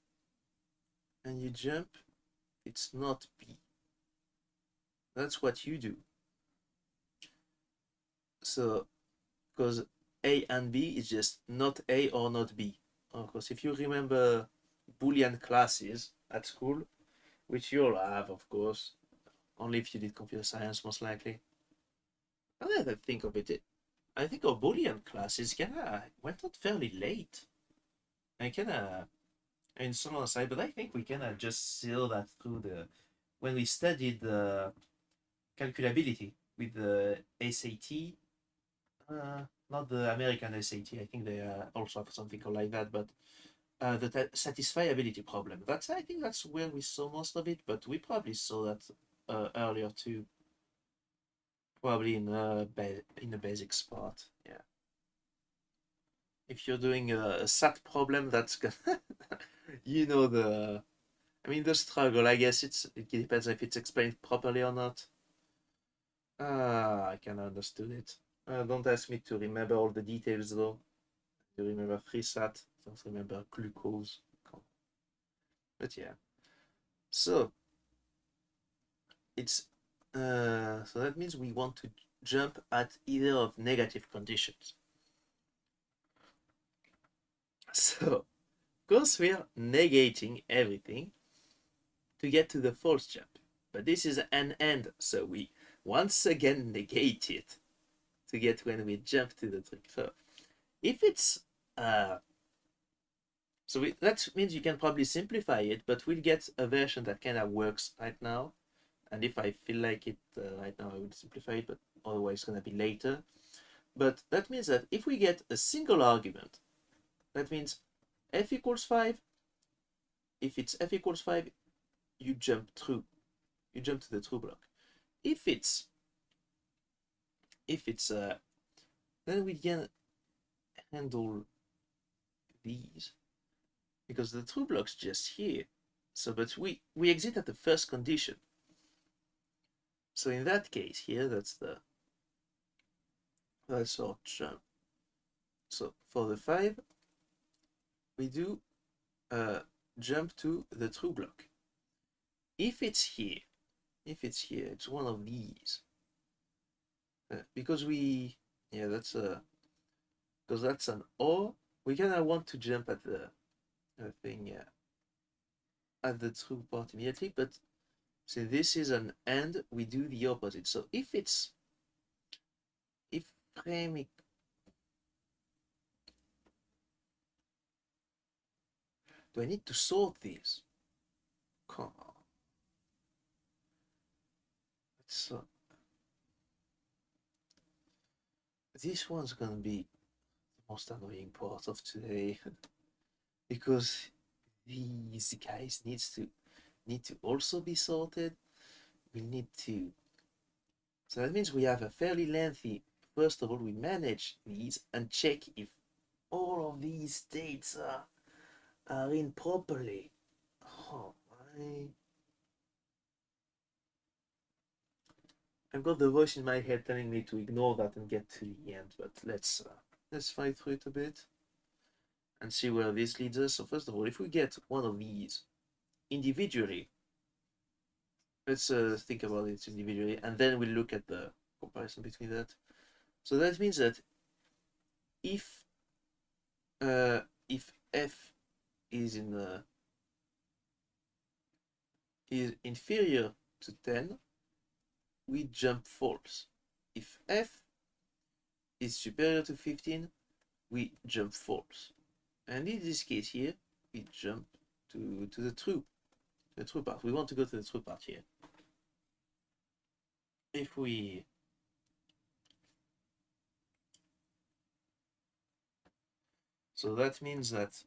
and you jump, it's not B. That's what you do. So, because A and B is just not A or not B. Of course, if you remember Boolean classes at school, which you all have, of course, only if you did computer science, most likely. Now that I think of it, I think our Boolean classes went out fairly late. And in some other side, but I think we just sail that through when we studied the calculability with the SAT, not the American SAT. I think they also have something called like that, but the satisfiability problem. I think that's where we saw most of it, but we probably saw that earlier too. Probably in the basics part, yeah. If you're doing a SAT problem, that's gonna, the struggle. I guess it depends if it's explained properly or not. I can understand it. Don't ask me to remember all the details though. I remember free SAT. Don't remember glucose. But yeah. So it's so that means we want to jump at either of negative conditions. So, of course, we are negating everything to get to the false jump. But this is an AND, so we once again negate it to get when we jump to the trick. So, if it's that means you can probably simplify it, but we'll get a version that kind of works right now. And if I feel like it right now, I would simplify it, but otherwise it's going to be later. But that means that if we get a single argument, that means f equals 5. If it's f equals 5, you jump through. You jump to the true block. If it's then we can handle these because the true block's just here. So, but we exit at the first condition. So in that case here, that's our jump. So for the 5, we do jump to the true block. If it's here, it's one of these. Because that's an OR, we kind of want to jump at the thing at the true part immediately, but so this is an AND, we do the opposite. So if frame, do I need to sort these? Come on. So this one's gonna be the most annoying part of today because these guys need to also be sorted. we need to. So that means we have a fairly lengthy. First of all, we manage these and check if all of these states are in properly. Oh my. I've got the voice in my head telling me to ignore that and get to the end, but let's fight through it a bit and see where this leads us. So first of all, if we get one of these individually, let's think about it individually, and then we'll look at the comparison between that. So that means that if f is is inferior to 10, we jump false. If f is superior to 15, we jump false. And in this case here, we jump to the true part. We want to go to the true part here. If we so that means that,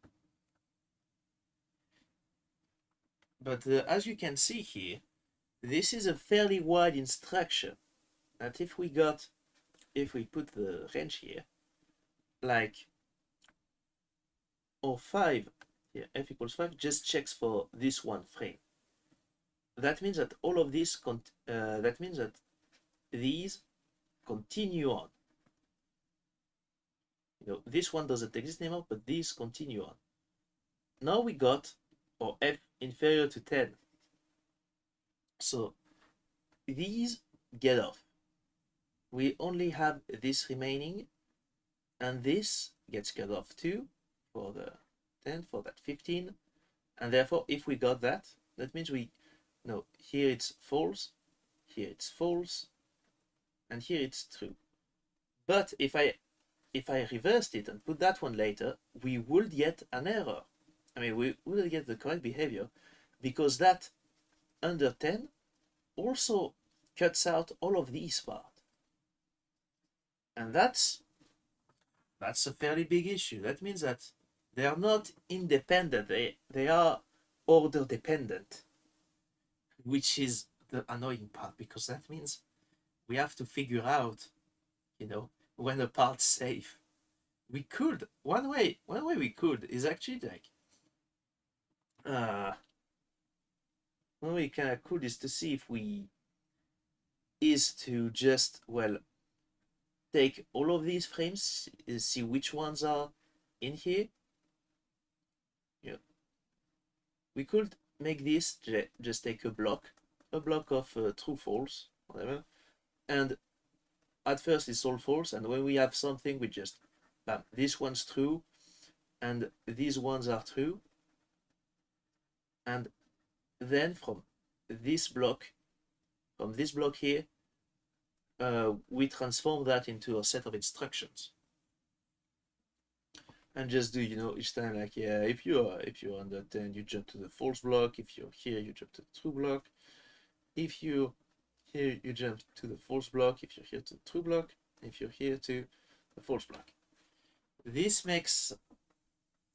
but as you can see here, this is a fairly wide instruction. That if we put the range here, like, or 5 here, f equals 5 just checks for this one frame. That means that all of this that means that these continue on. You know, this one doesn't exist anymore, but these continue on. Now we got our f inferior to 10. So these get off. We only have this remaining, and this gets cut off too for the 10, for that 15. And therefore, if we got that, that means here it's false, here it's false, and here it's true. But if I reversed it and put that one later, we would get an error. I mean, we would get the correct behavior, because that under 10 also cuts out all of these parts. And that's a fairly big issue. That means that they are not independent, they are order dependent, which is the annoying part, because that means we have to figure out, when a part's safe. We could, one way we could is actually like, one way kind of cool is to see if is to just, take all of these frames, see which ones are in here. Yeah, we could make this just take a block of true, false, whatever, and at first it's all false, and when we have something, we just, bam, this one's true, and these ones are true, and then from this block here, we transform that into a set of instructions, and just do, each time, like, yeah, if you're under 10, you jump to the false block. If you're here, you jump to the true block. If you're here, you jump to the false block. If you're here, to the true block. If you're here, to the false block. This makes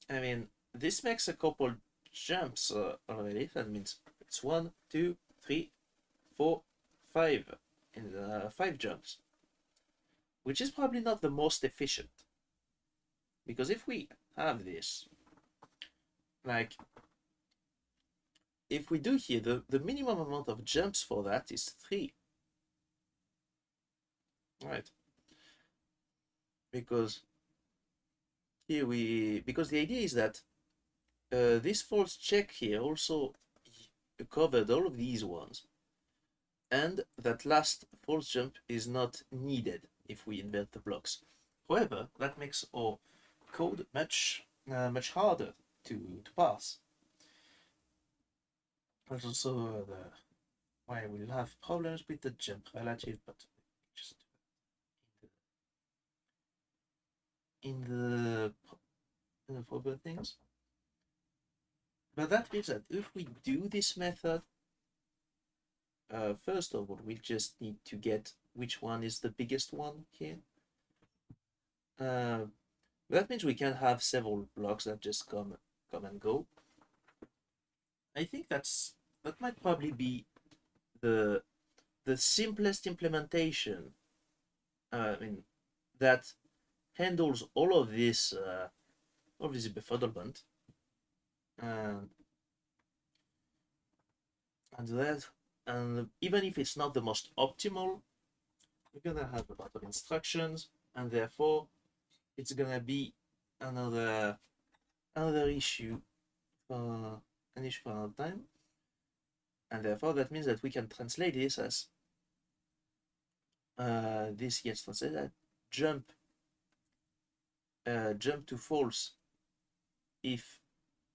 a couple jumps already. That means it's 1, 2, 3, 4, 5 in 5 jumps, which is probably not the most efficient, because if we have this, like, if we do here, the minimum amount of jumps for that is 3, right? Because here because the idea is that this false check here also covered all of these ones, and that last false jump is not needed if we invert the blocks. However, that makes our code much harder to pass. But also why we'll have problems with the jump relative, but just in the proper things. But that means that if we do this method, first of all, we just need to get which one is the biggest one here. That means we can have several blocks that just come and go. I think that might probably be the the simplest implementation, I mean, that handles all of this befuddlement, and and that and even if it's not the most optimal, we're gonna have a lot of instructions, and therefore it's gonna be another issue for another time, and therefore that means that we can translate this as this gets translated as jump to false if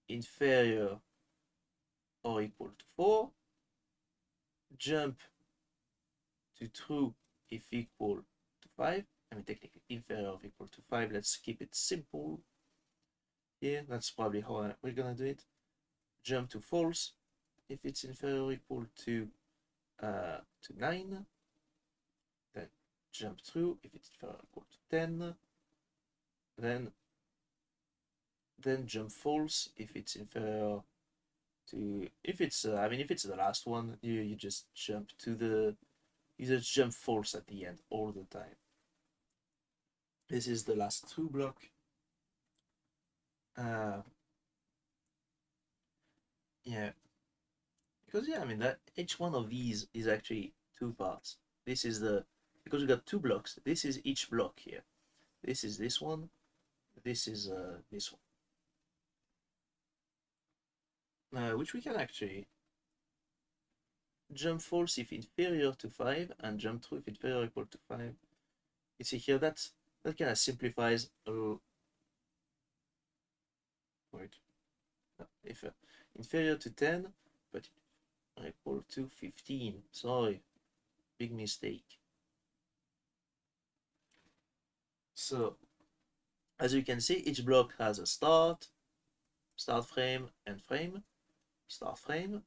inferior or equal to 4, jump to true if equal to 5. I mean, technically inferior or equal to 5. Let's keep it simple here. That's probably how we're gonna do it. Jump to false if it's inferior or equal to 9. Then jump true if it's inferior or equal to 10. Then jump false if it's inferior to, if it's the last one, you just jump false at the end all the time. This is the last true block. Yeah, because I mean that each one of these is actually two parts. This is because we got two blocks. This is each block here. This is this one. This is this one. Which we can actually jump false if inferior to 5 and jump true if inferior or equal to 5. You see here that kind of simplifies if inferior to 10 but equal to 15. Sorry, big mistake. So as you can see, each block has a start frame, end frame, start frame,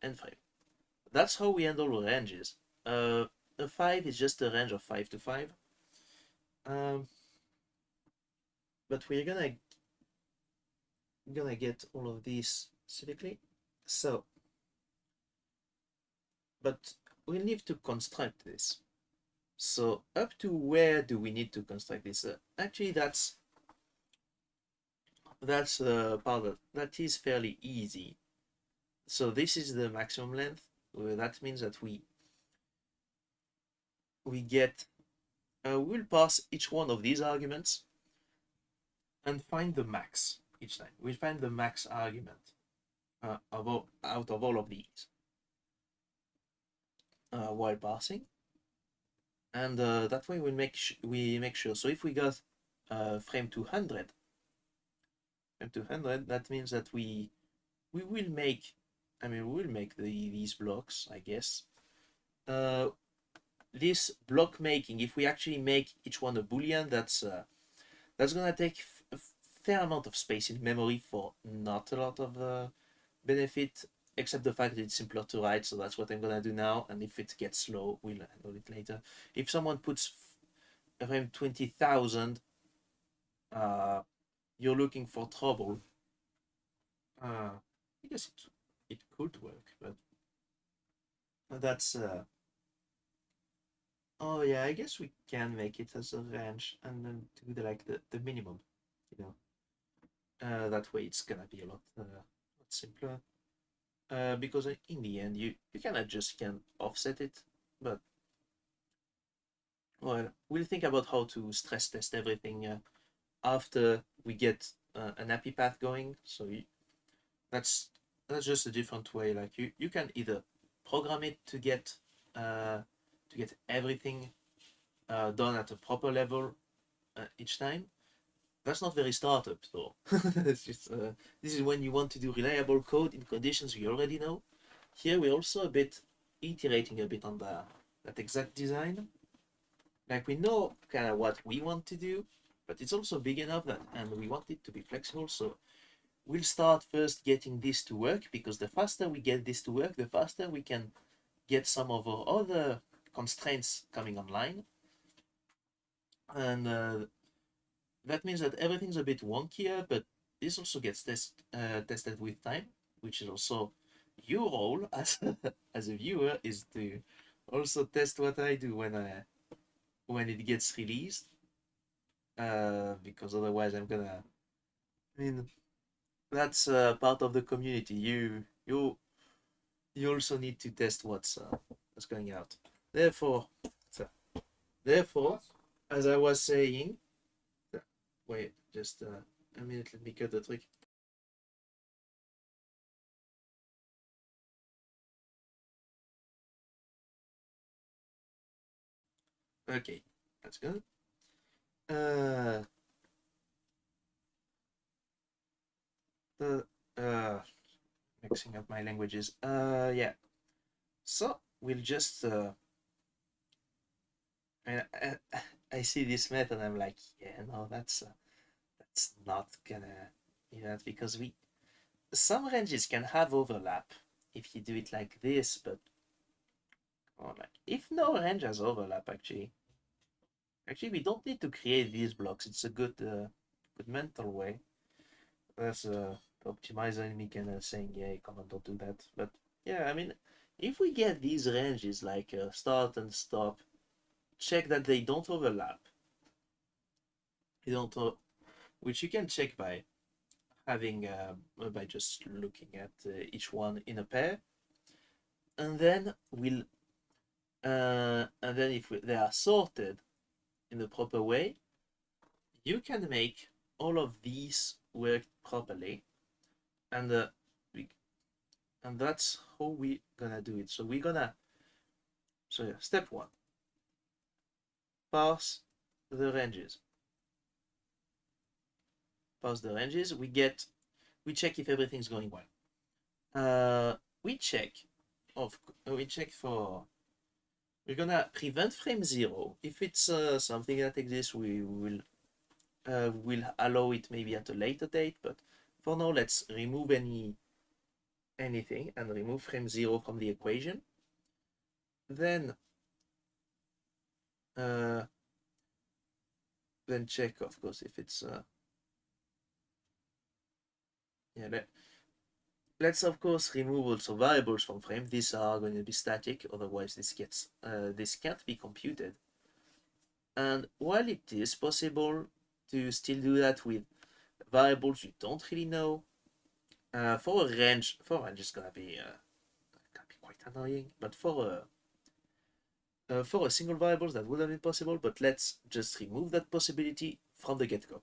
end frame. That's how we handle ranges. A 5 is just a range of 5 to 5. But we're gonna get all of these specifically. So, but we need to construct this. So up to where do we need to construct this? Actually, that's part that is fairly easy. So this is the maximum length. That means that we get we'll pass each one of these arguments and find the max each time. We'll find the max argument out of all of these while parsing, and that way we make sure. So if we got frame 200, that means that we will make, these blocks, I guess. This block making, if we actually make each one a boolean, that's gonna take a fair amount of space in memory for not a lot of benefit, except the fact that it's simpler to write. So that's what I'm gonna do now, and if it gets slow, we'll handle it later. If someone puts frame 20,000, you're looking for trouble. I guess it could work, but that's oh yeah, I guess we can make it as a range and then do the minimum, that way it's gonna be a lot simpler, because in the end you can offset it, but well, we'll think about how to stress test everything after we get an happy path going. So that's just a different way. Like you can either program it to get everything done at a proper level each time. That's not very startup though. It's just this is when you want to do reliable code in conditions you already know. Here we're also a bit iterating a bit on that exact design. Like we know kind of what we want to do, but it's also big enough and we want it to be flexible. So we'll start first getting this to work, because the faster we get this to work, the faster we can get some of our other constraints coming online. And that means that everything's a bit wonkier, but this also gets tested with time, which is also your role as as a viewer, is to also test what I do when it gets released. Because otherwise I'm gonna. I mean, that's part of the community. You also need to test what's going out. Therefore, so, therefore, as I was saying, wait, just a minute. Let me cut the trick. Okay, that's good. Uh, the mixing up my languages. Yeah. So we'll just. I see this method. I'm like, yeah, no, that's not gonna be that because we some ranges can have overlap if you do it like this, but oh, like if no range has overlap, actually we don't need to create these blocks. It's a good mental way. That's the optimizer in me kind of saying, yeah, come on, don't do that. But yeah, I mean, if we get these ranges like start and stop, check that they don't overlap. You don't, which you can check having by just looking at each one in a pair, and then if they are sorted in the proper way, you can make all of these work properly, and and that's how we gonna do it. So yeah, step one, parse the ranges. Parse the ranges. We check if everything's going well. We check we check for we're gonna prevent frame zero. If it's something that exists, we will allow it maybe at a later date. But for now, let's remove anything and remove frame zero from the equation. Then check, of course, if it's yeah. Let's of course remove also variables from frame. These are going to be static, otherwise this can't be computed. And while it is possible to still do that with variables you don't really know, for a range is gonna be quite annoying. But for a single variable that would have been possible, but let's just remove that possibility from the get-go.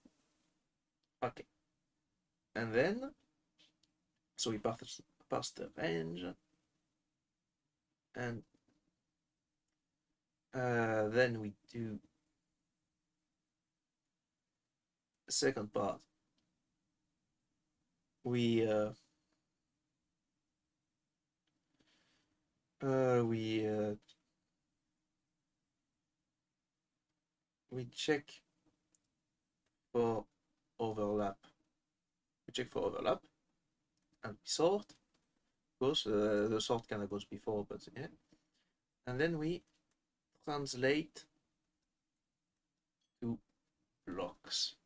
Okay, and then so we parse the range, and then we do the second part. We check for overlap. We check for overlap, and we sort. Of course, the sort kind of goes before, but yeah. And then we translate to blocks.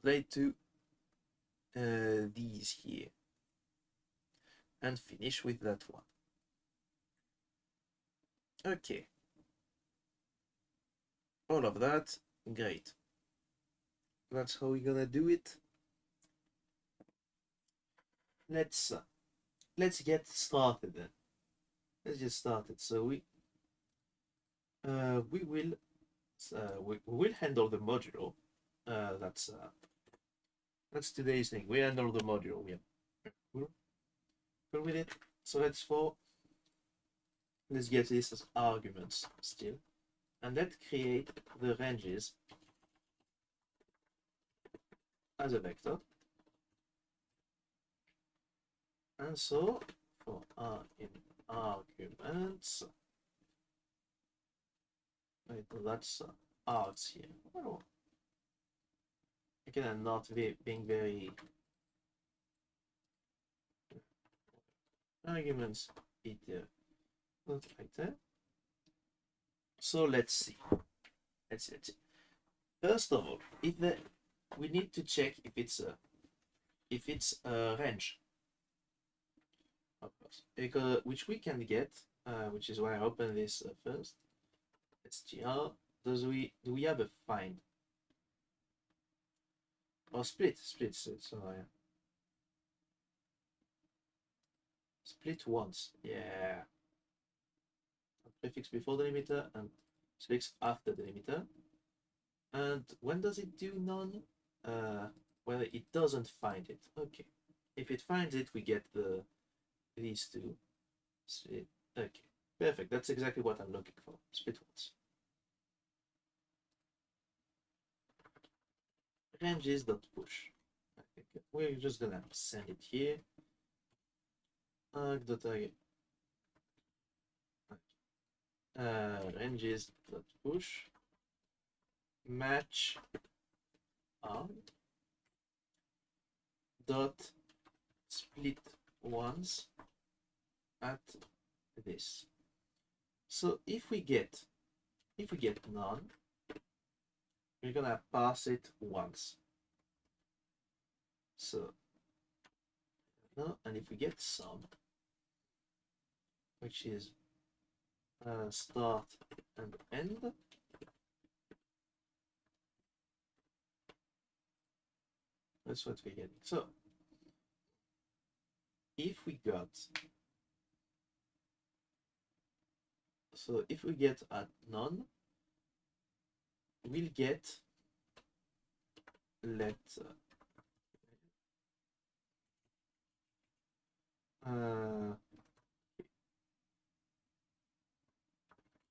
Translate to these here. And finish with that one. Okay. All of that, great. That's how we're gonna do it. Let's get started then. Let's get started. So we will handle the modulo. That's today's thing. We handle the modulo. Yeah. Cool with it. So let's get this as arguments still, and let's create the ranges as a vector. And so for in arguments, wait, that's args here. Oh, again, I'm not being very arguments. Not like that. So let's see. Let's see. First of all, we need to check if it's a range. because which we can get, which is why I open this first. str. Do we have a find or split? So split once. Yeah. Prefix before the limiter and suffix after the limiter. And when does it do none? Well, it doesn't find it. Okay. If it finds it, we get these two. Split. Okay. Perfect. That's exactly what I'm looking for. Split once. Ranges.push. Okay. We're just gonna send it here. Arg.arg. Ranges.push. Match arg. Dot split once at this. So if we get none, we're gonna pass it once. So no, and if we get some, which is start and end, that's what we're getting. So if we get at none, we'll get let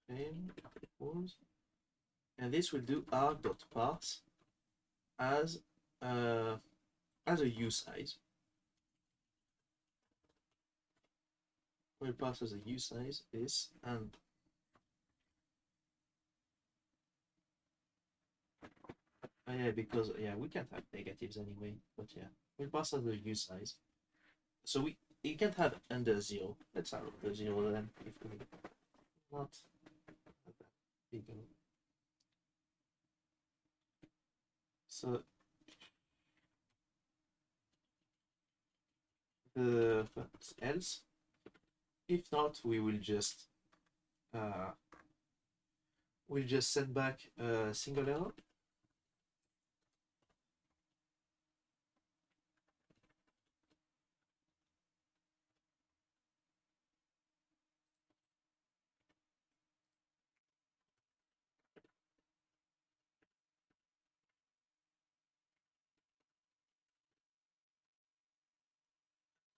frame equals, and this will do arg.parse as a usize. We'll pass as a usize this, and yeah, because we can't have negatives anyway, but yeah, we'll pass as a usize. So you can't have under 0. Let's have under 0 then, if we not big. So else, if not, we will just send back a single error.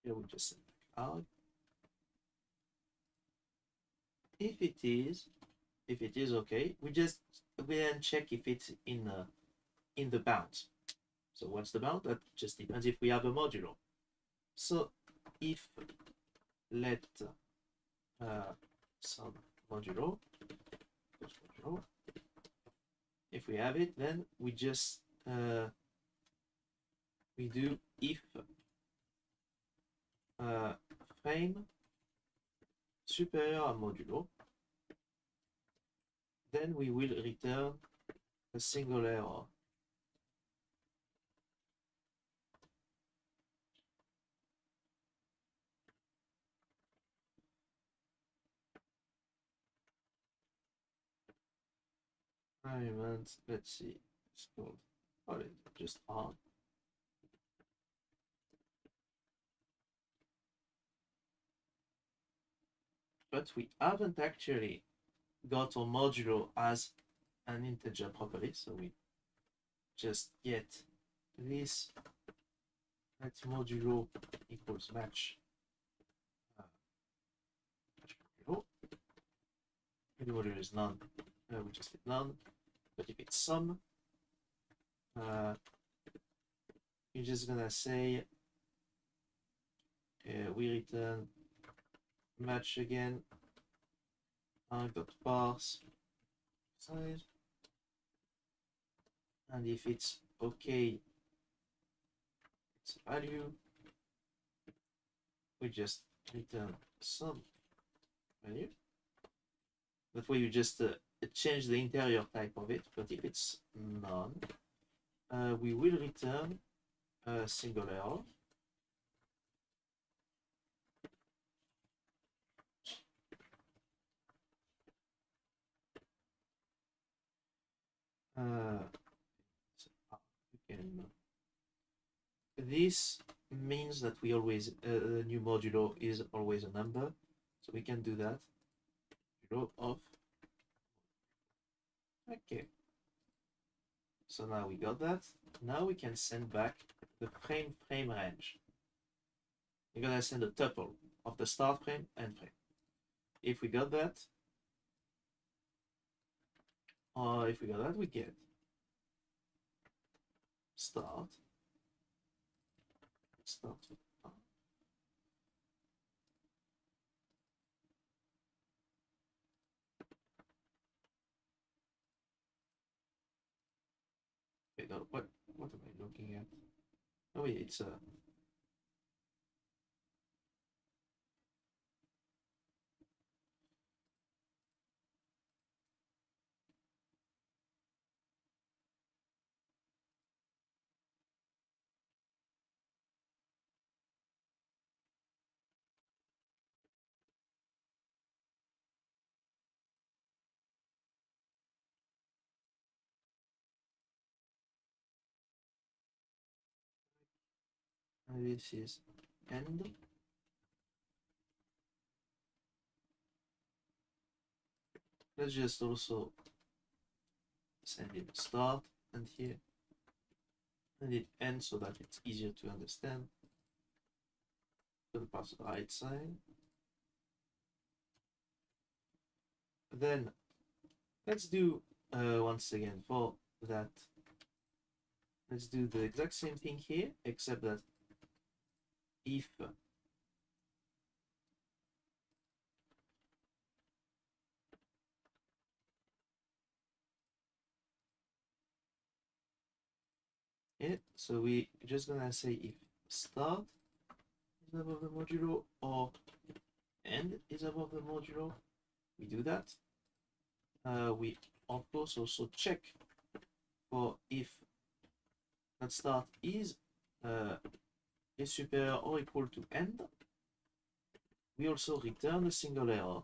Here we just send back arg. If it is okay, we then check if it's in the bounds. So what's the bound? That just depends if we have a modulo. So if let some modulo, if we have it, then we just we do if frame superior à modulo, then we will return a single error. Let's see, it's called just R. But we haven't actually got our modulo as an integer properly, so we just get this let modulo equals match modulo. If the modulo is none, we just get none. But if it's sum, you're just gonna say we return match again arg.parse size, and if it's okay, it's a value, we just return some value. That way you just change the interior type of it, but if it's none, we will return a single error. this means that we always a new modulo is always a number, so we can do that. Modulo of. Okay. So now we got that. Now we can send back the frame range. We're gonna send a tuple of the start frame and frame. If we got that, we get start. Okay, no, what am I looking at? Oh yeah, it's this is end. Let's just also send it start and here, and it end so that it's easier to understand. Gonna pass the right side. Then let's do once again for that. Let's do the exact same thing here, except that if so we just gonna say if start is above the modulo or end is above the modulo. We do that. We of course also check for if that start is superior or equal to end. We also return a single error.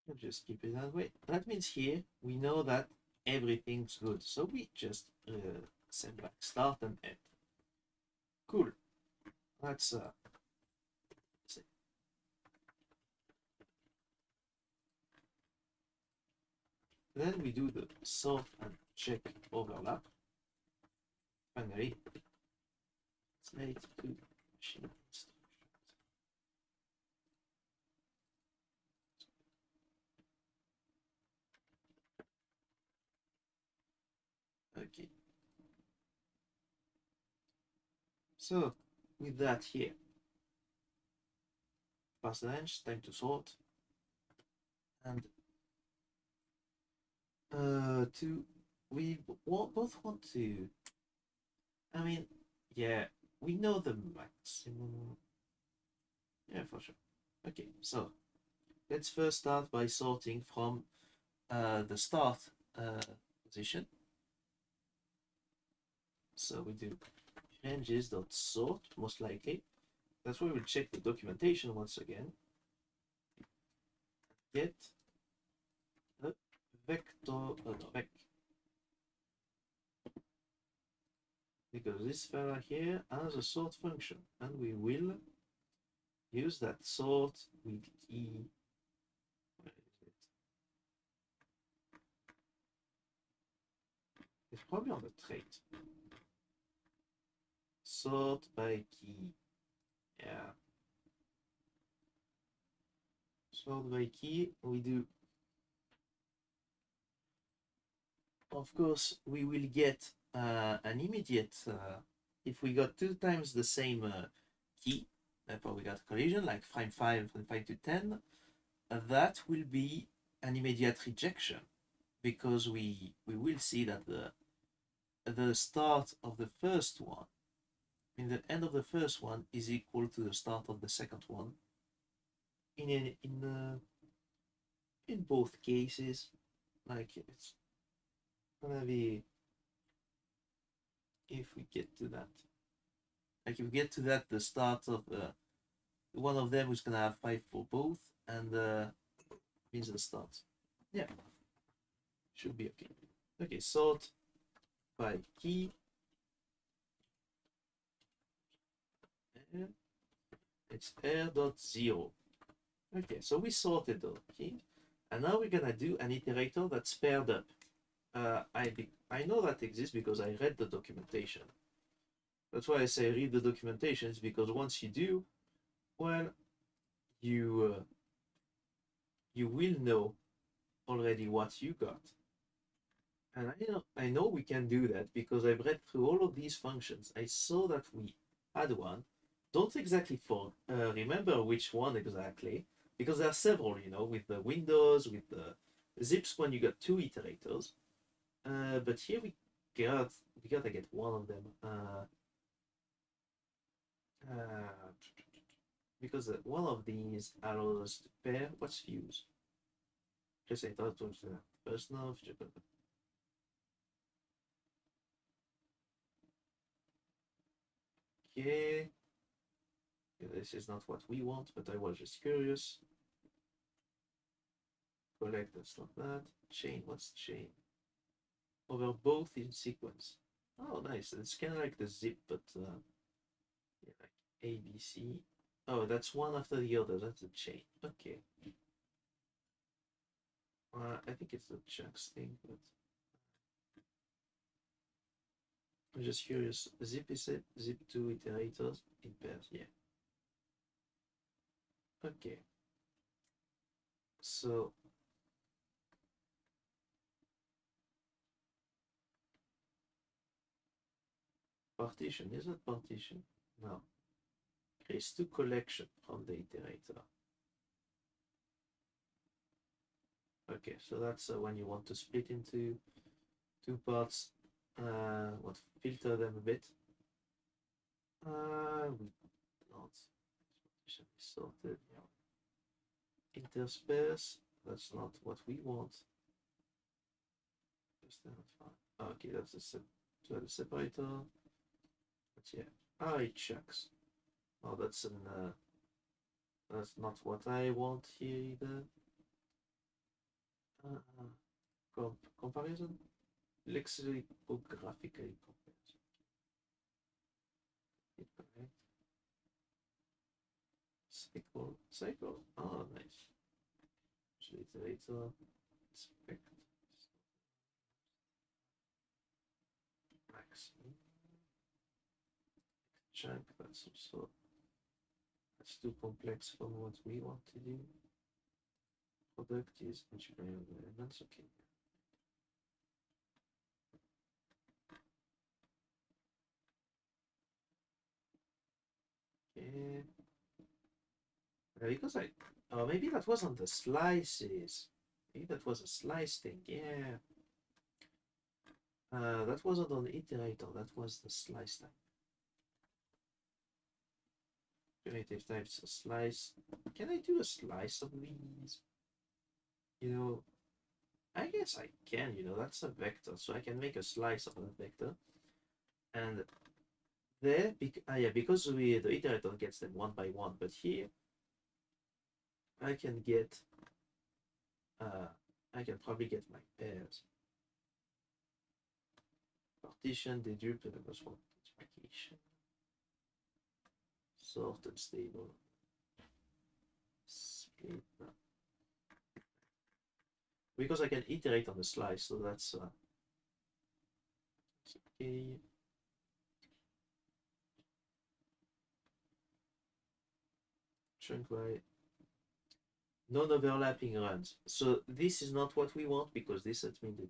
We'll just keep it that way. That means here we know that everything's good. So we just send back start and end. Cool. Let's see. Then we do the sort and check overlap. Finally, slate to machine instructions. Okay. So with that here, pass the range, time to sort, and we both want to. I mean, yeah, we know the maximum. Yeah, for sure. Okay, so let's first start by sorting from the start position. So we do ranges.sort, most likely. That's why we'll check the documentation once again. Get a vector, vec. Because this fella here has a sort function, and we will use that sort with key. Where is it? It's probably on the trait. Sort by key. Yeah. Sort by key, we do. Of course, we will get an immediate, if we got 2 times the same key, therefore we got collision, like frame 5 and frame 5 to 10, that will be an immediate rejection. because we will see that the start of the first one, the end of the first one is equal to the start of the second one in both cases. Like it's gonna be, if we get to that, like if we get to that, the start of one of them is gonna have 5 for both, and means the start. Yeah, should be okay. Okay, sort by key. And it's r.0. Okay, so we sorted the key, and now we're gonna do an iterator that's paired up. I know that exists because I read the documentation. That's why I say read the documentation, is because once you do, well, you will know already what you got. And I know we can do that because I've read through all of these functions. I saw that we had one. Don't exactly remember which one exactly, because there are several, with the windows, with the zips when you got 2 iterators. But here we gotta get one of them. Because one of these allows us to pair. What's fuse? Just I thought it was personal. Okay. This is not what we want, but I was just curious. Collect, that's not that. Chain, what's chain? Over both in sequence. Oh, nice. It's kind of like the zip, but yeah, like ABC. Oh, that's one after the other. That's a chain. Okay. I think it's the chunks thing, but I'm just curious. Zip is it? Zip 2 iterators in pairs. Yeah. Okay. So partition, is it partition? No. Creates 2 collection from the iterator. Okay, so that's when you want to split into 2 parts. What filter them a bit. We not sorted. Yeah. Intersperse. That's not what we want. Okay, that's the separator. But yeah. It checks. Oh, that's not what I want here either. Comparison. Lexicographically comparison. Cycle. Oh, nice. Iterator. Inspect. Max. Chunk. That's too complex for what we want to do. Product is engineering elements. Okay. Okay. Because maybe that wasn't the slices. Maybe that was a slice thing. Yeah. That wasn't on the iterator. That was the slice type. Primitive types of slice. Can I do a slice of these? I guess I can. That's a vector, so I can make a slice of that vector. And there, because the iterator gets them one by one, but here I can get, I can probably get my pairs. Partition, dedupe, and was one multiplication. Sort and stable. Split. No. Because I can iterate on the slice, so that's okay. Chunk by non-overlapping runs. So this is not what we want because this means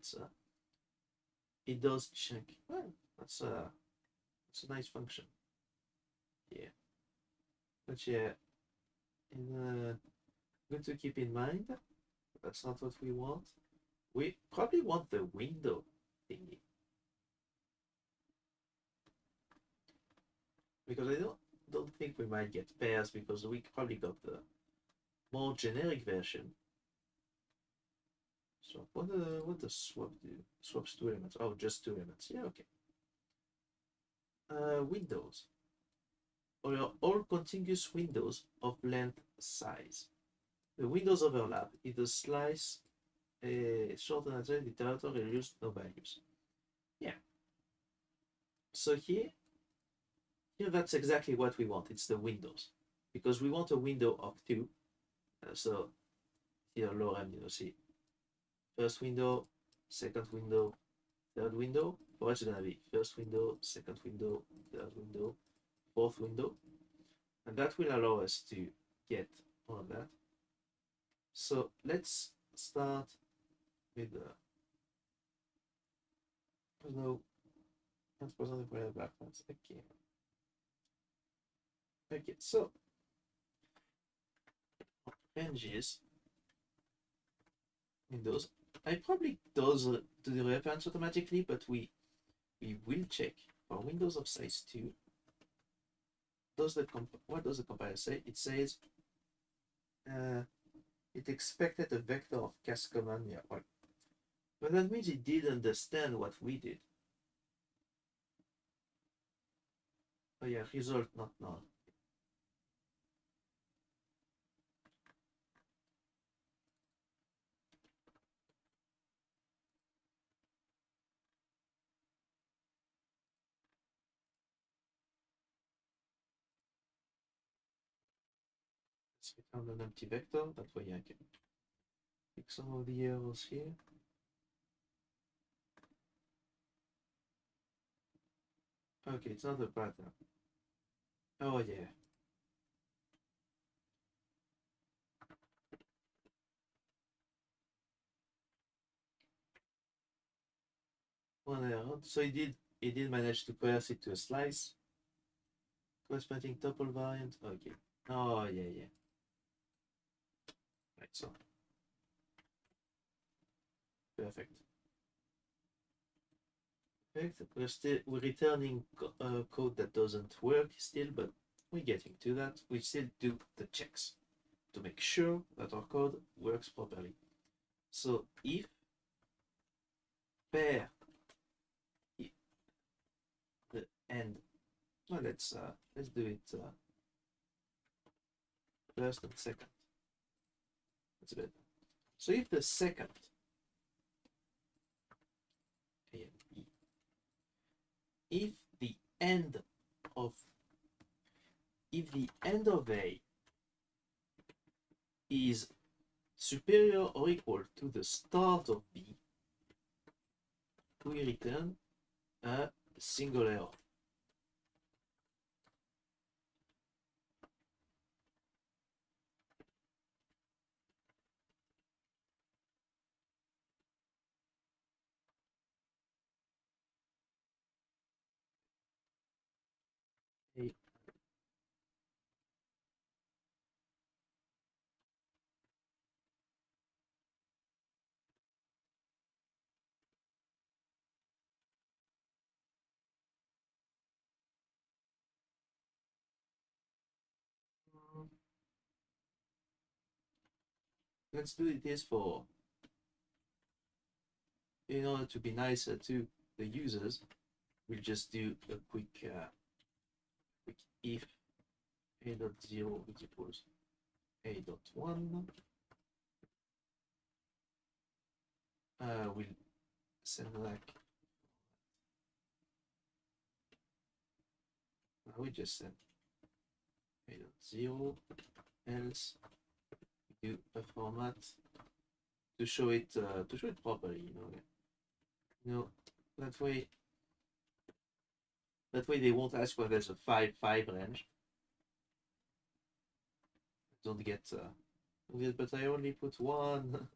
it does chunk. Well, that's a nice function. Yeah. But yeah, good to keep in mind. That's not what we want. We probably want the window thingy because I don't think we might get pairs because we probably got the more generic version. So what does swap do? Swaps two elements. Oh, just two elements. Yeah, okay. Windows. Or all contiguous windows of length size. The windows overlap. Either slice a shorten and the territory reduced no values. Yeah. So here that's exactly what we want. It's the windows. Because we want a window of two. So here Lorem, see. First window, second window, third window. Or it's gonna be first window, second window, third window, fourth window. And that will allow us to get all of that. So let's start with no, let's present the backgrounds. Okay. Okay, so ranges windows. I probably do the reference automatically, but we will check for windows of size 2. What does the compiler say? It says it expected a vector of Castagne. Yeah, well, but that means it did understand what we did. Oh yeah, result not null. Let's return an empty vector. That way I can fix some of the errors here. Okay, it's not a pattern. Oh yeah. One error. So it did manage to parse it to a slice. Corresponding tuple variant. Okay. Oh yeah, yeah. Right, so perfect. Perfect. We're returning code that doesn't work still, but we're getting to that. We still do the checks to make sure that our code works properly. So if pair the end, well, let's do it first and second. That's better. So if the second A and B, if the end of A is superior or equal to the start of B, we return a single error. A. Let's do this for, in order to be nicer to the users, we'll just do a quick if a.0 is equals a.1. We'll send back. We just send a.0, else do a format to show it properly. That way they won't ask whether there's a 5-5 range. Don't get but I only put one.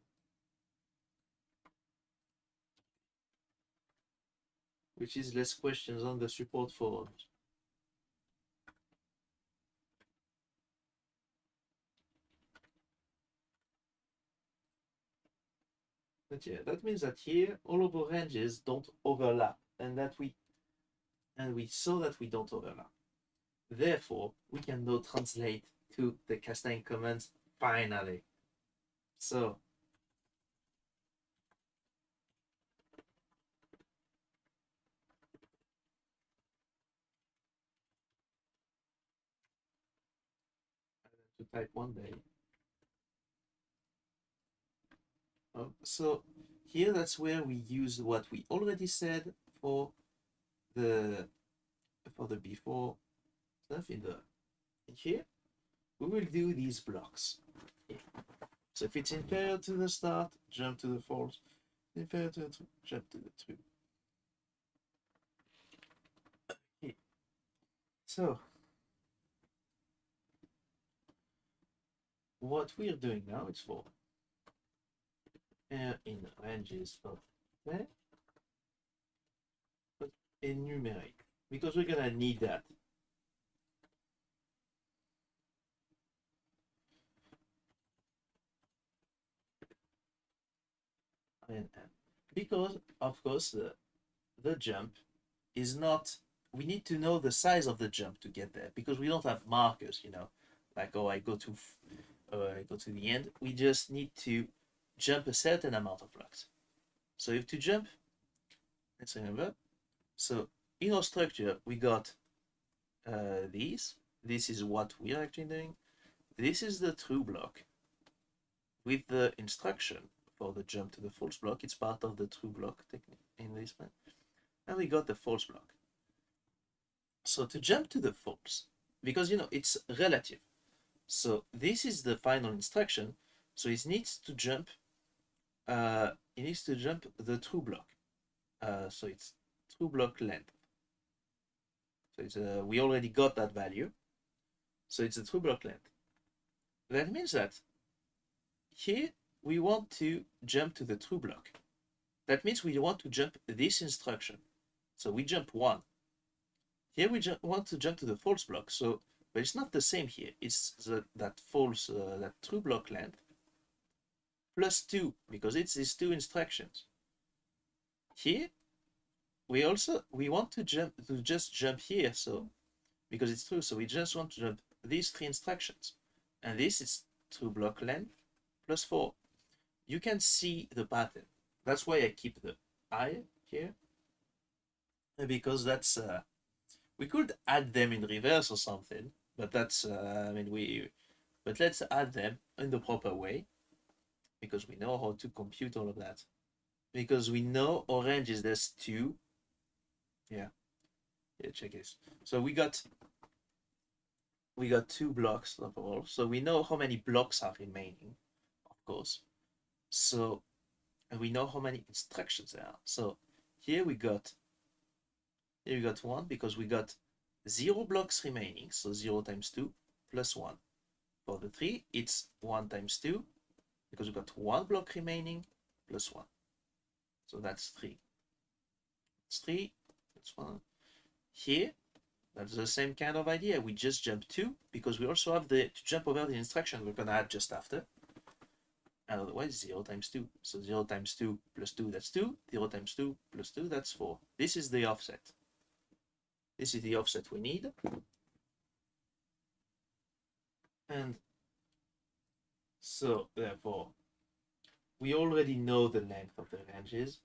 Which is less questions on the support forums. But yeah, that means that here all of our ranges don't overlap, and we saw that we don't overlap. Therefore, we can now translate to the Castagne commands finally. So to type one day. So here that's where we use what we already said for the before stuff in here. We will do these blocks. Here. So if it's inferior to the start, jump to the false. Inferior to the true, jump to the true. Okay. So what we're doing now is for in ranges of there, but enumerate because we're gonna need that. And because of course the jump is not, we need to know the size of the jump to get there because we don't have markers, like, oh, I go to the end. We just need to jump a certain amount of blocks. So if to jump, let's remember, so in our structure we got these. This is what we are actually doing. This is the true block with the instruction for the jump to the false block. It's part of the true block technique in this one. And we got the false block. So to jump to the false, because it's relative. So this is the final instruction. So it needs to jump. The true block. So it's true block length. So it's we already got that value. So it's a true block length. That means that here we want to jump to the true block. That means we want to jump this instruction. So we jump 1. Here we want to jump to the false block. So, but it's not the same here. It's that true block length plus 2 because it's these 2 instructions. Here we want to just jump here. So because it's true, so we just want to jump these 3 instructions, and this is true block length plus 4. You can see the pattern. That's why I keep the I here, because that's we could add them in reverse or something, but that's but let's add them in the proper way because we know how to compute all of that. Because we know orange is this 2. Yeah, check this. So we got 2 blocks overall. So we know how many blocks are remaining, of course. So and we know how many instructions there are. So here we got 1 because we got 0 blocks remaining. So 0 times 2 plus 1. For the 3, it's 1 times 2 because we got 1 block remaining plus 1. So that's 3. It's 3. That's 1. Here, that's the same kind of idea. We just jump 2 because we also have to jump over the instruction we're going to add just after. And otherwise 0 times 2. So 0 times 2 plus 2, that's 2. 0 times 2 plus 2, that's 4. This is the offset. This is the offset we need. And so therefore, we already know the length of the ranges.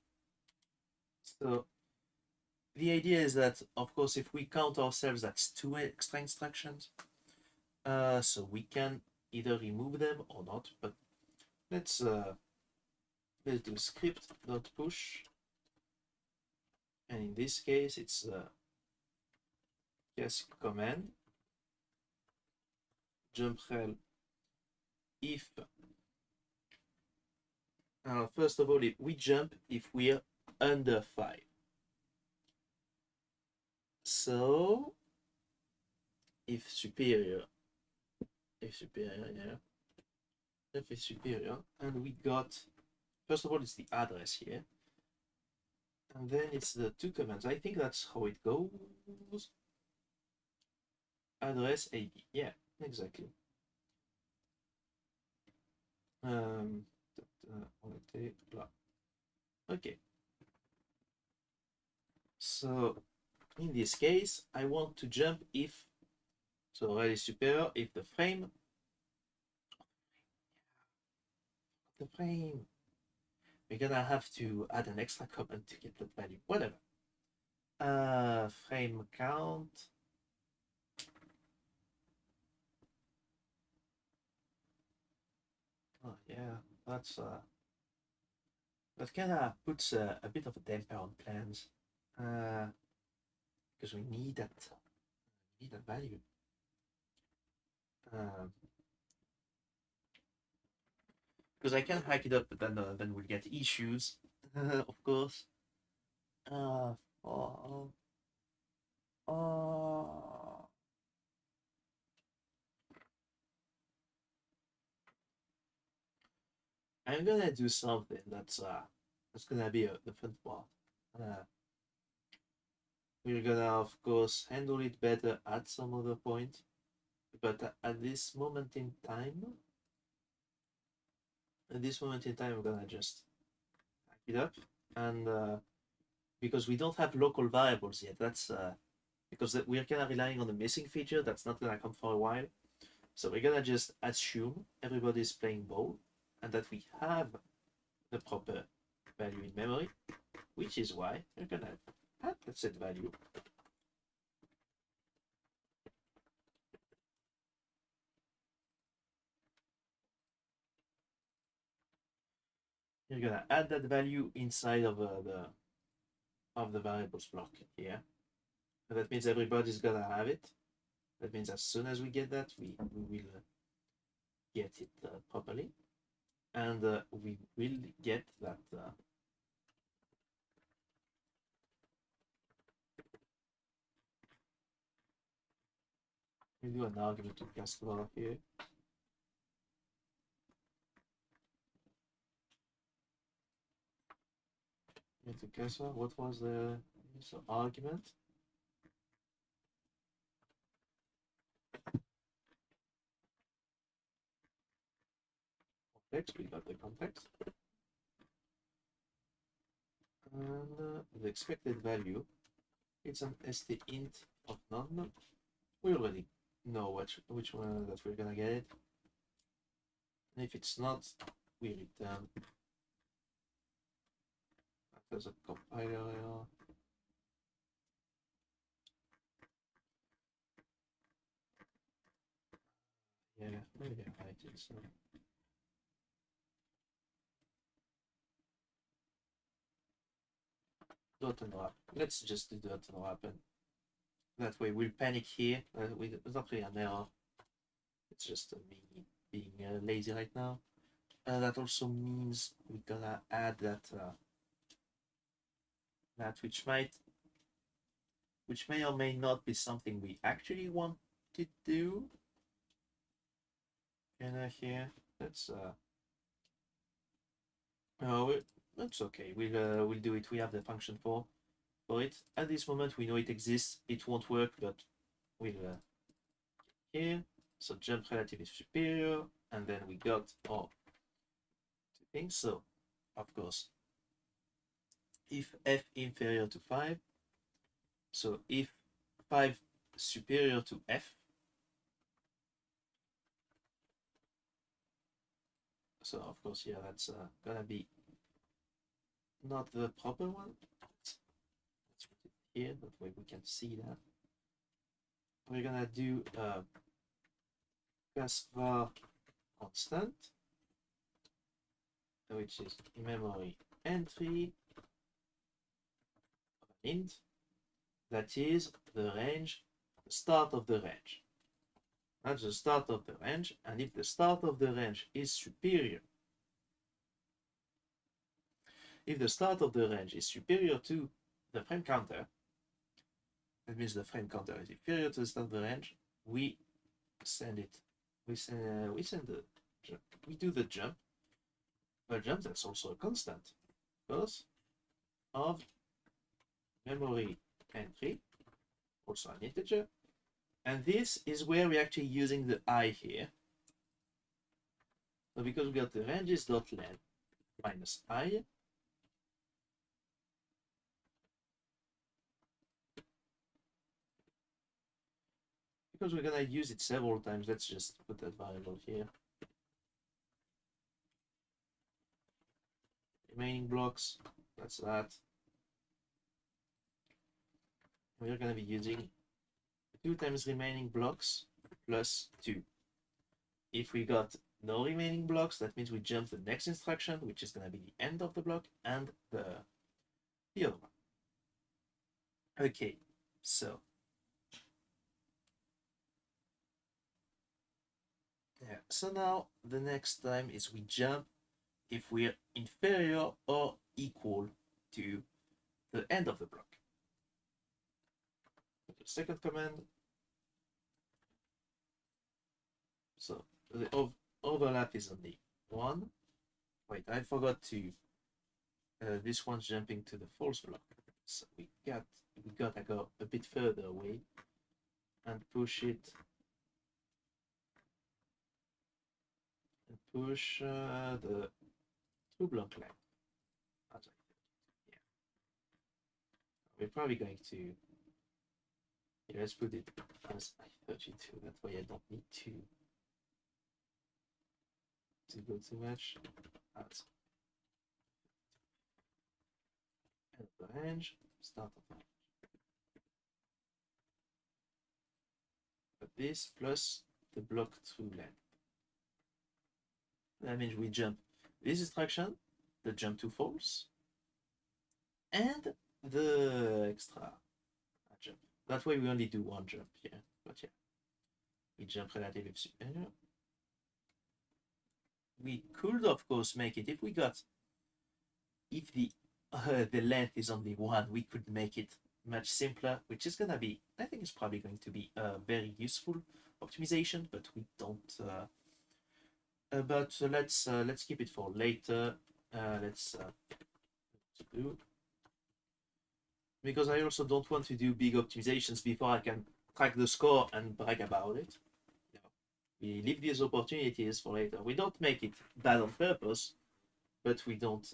So the idea is that, of course, if we count ourselves, that's 2 extra instructions. So we can either remove them or not, but let's do script.push, and in this case it's yes command jump rel if first of all if we jump if we're under 5. So if superior, yeah, if is superior, and we got, first of all, it's the address here, and then it's the 2 commands. I think that's how it goes. Address AB, yeah, exactly. Workday, blah. Okay. So in this case, I want to jump if, so already superior, if the frame, we're gonna have to add an extra comment to get that value, whatever. Frame count. Oh yeah, that kind of puts a bit of a damper on plans, because we need that value. Because I can hack it up, but then we'll get issues, of course. Oh, oh. I'm gonna do something that's gonna be the fun part. Uh, we're gonna of course handle it better at some other point, but at this moment in time, I'm gonna just hack it up, and because we don't have local variables yet, that's because we're kind of relying on the missing feature that's not gonna come for a while. So we're gonna just assume everybody's playing ball and that we have the proper value in memory, which is why we're gonna add the set value. You're gonna add that value inside of the variables block here. And that means everybody's gonna have it. That means as soon as we get that, we will get it properly, and we will get that. We do an argument to Castagne here. To Castagne, what was the argument? Context, we got the context. And the expected value, it's an stint of none. We already know which one that we're gonna get it. And if it's not, we return. There's a compiler error. Yeah, maybe I write it so. Dot unwrap. Let's just do dot unwrap, and that way we'll panic here. It's not really an error. It's just me being lazy right now. That also means we're gonna add that which may or may not be something we actually want to do. And here, that's oh, that's okay. We'll do it. We have the function for it. At this moment, we know it exists. It won't work, but we'll here. So jump relative is superior, and then we got our two things. So, of course, if f inferior to 5, so if 5 superior to f, so of course, yeah, that's gonna be not the proper one. Let's put it here, that way we can see that. We're gonna do var constant, which is memory entry of an int, that is the range, the start of the range. That's the start of the range, and if the start of the range is superior, if the start of the range is superior to the frame counter, that means the frame counter is inferior to the start of the range, we send it, we do the jump, a jump that's also a constant, because of memory entry, also an integer, and this is where we're actually using the I here. So because we got the ranges.len minus I, because we're gonna use it several times, let's just put that variable here. Remaining blocks, that's that. We're gonna be using 2 times remaining blocks plus 2. If we got no remaining blocks, that means we jump the next instruction, which is gonna be the end of the block and the other one. Okay, so yeah, so now the next time is we jump if we're inferior or equal to the end of the block. The second command. So the overlap is only 1. Wait, I forgot to. This one's jumping to the false block. So we gotta go a bit further away and push it and push the 2 block length. Yeah. We're probably going to. Yeah, let's put it as I32. That way I don't need to go too much. As end of the range, start of the range. But this plus the block through length. That means we jump this instruction, the jump to false, and the extra jump. That way we only do 1 jump here, but yeah. We jump relatively superior. We could of course make it if the length is only 1, we could make it much simpler, which is gonna be, I think it's probably going to be a very useful optimization, but we don't. But let's keep it for later. Let's do, because I also don't want to do big optimizations before I can track the score and brag about it. We leave these opportunities for later. We don't make it bad on purpose, but we don't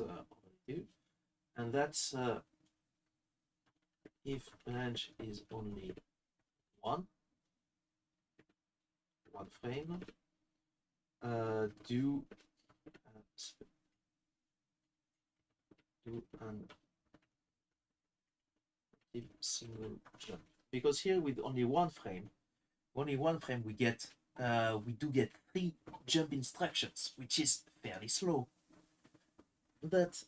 do. And that's if range is only one frame, do an single jump, because here with only one frame we get we do get 3 jump instructions, which is fairly slow. But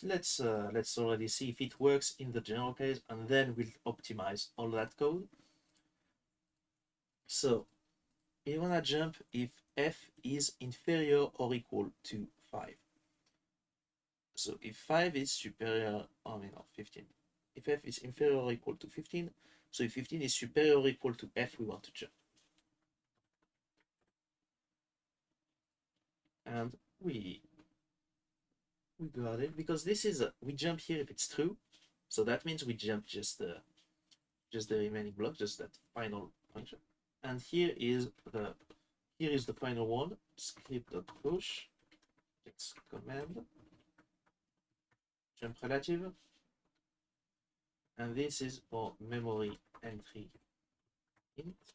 let's already see if it works in the general case, and then we'll optimize all that code. So you wanna jump if f is inferior or equal to 5. So if 5 is superior, 15. If f is inferior or equal to 15, so if 15 is superior or equal to f, we want to jump. And we got it, because this is we jump here if it's true, so that means we jump just the remaining block, just that final function. And here is the final one. Script.push, it's command jump relative, and this is for memory entry int,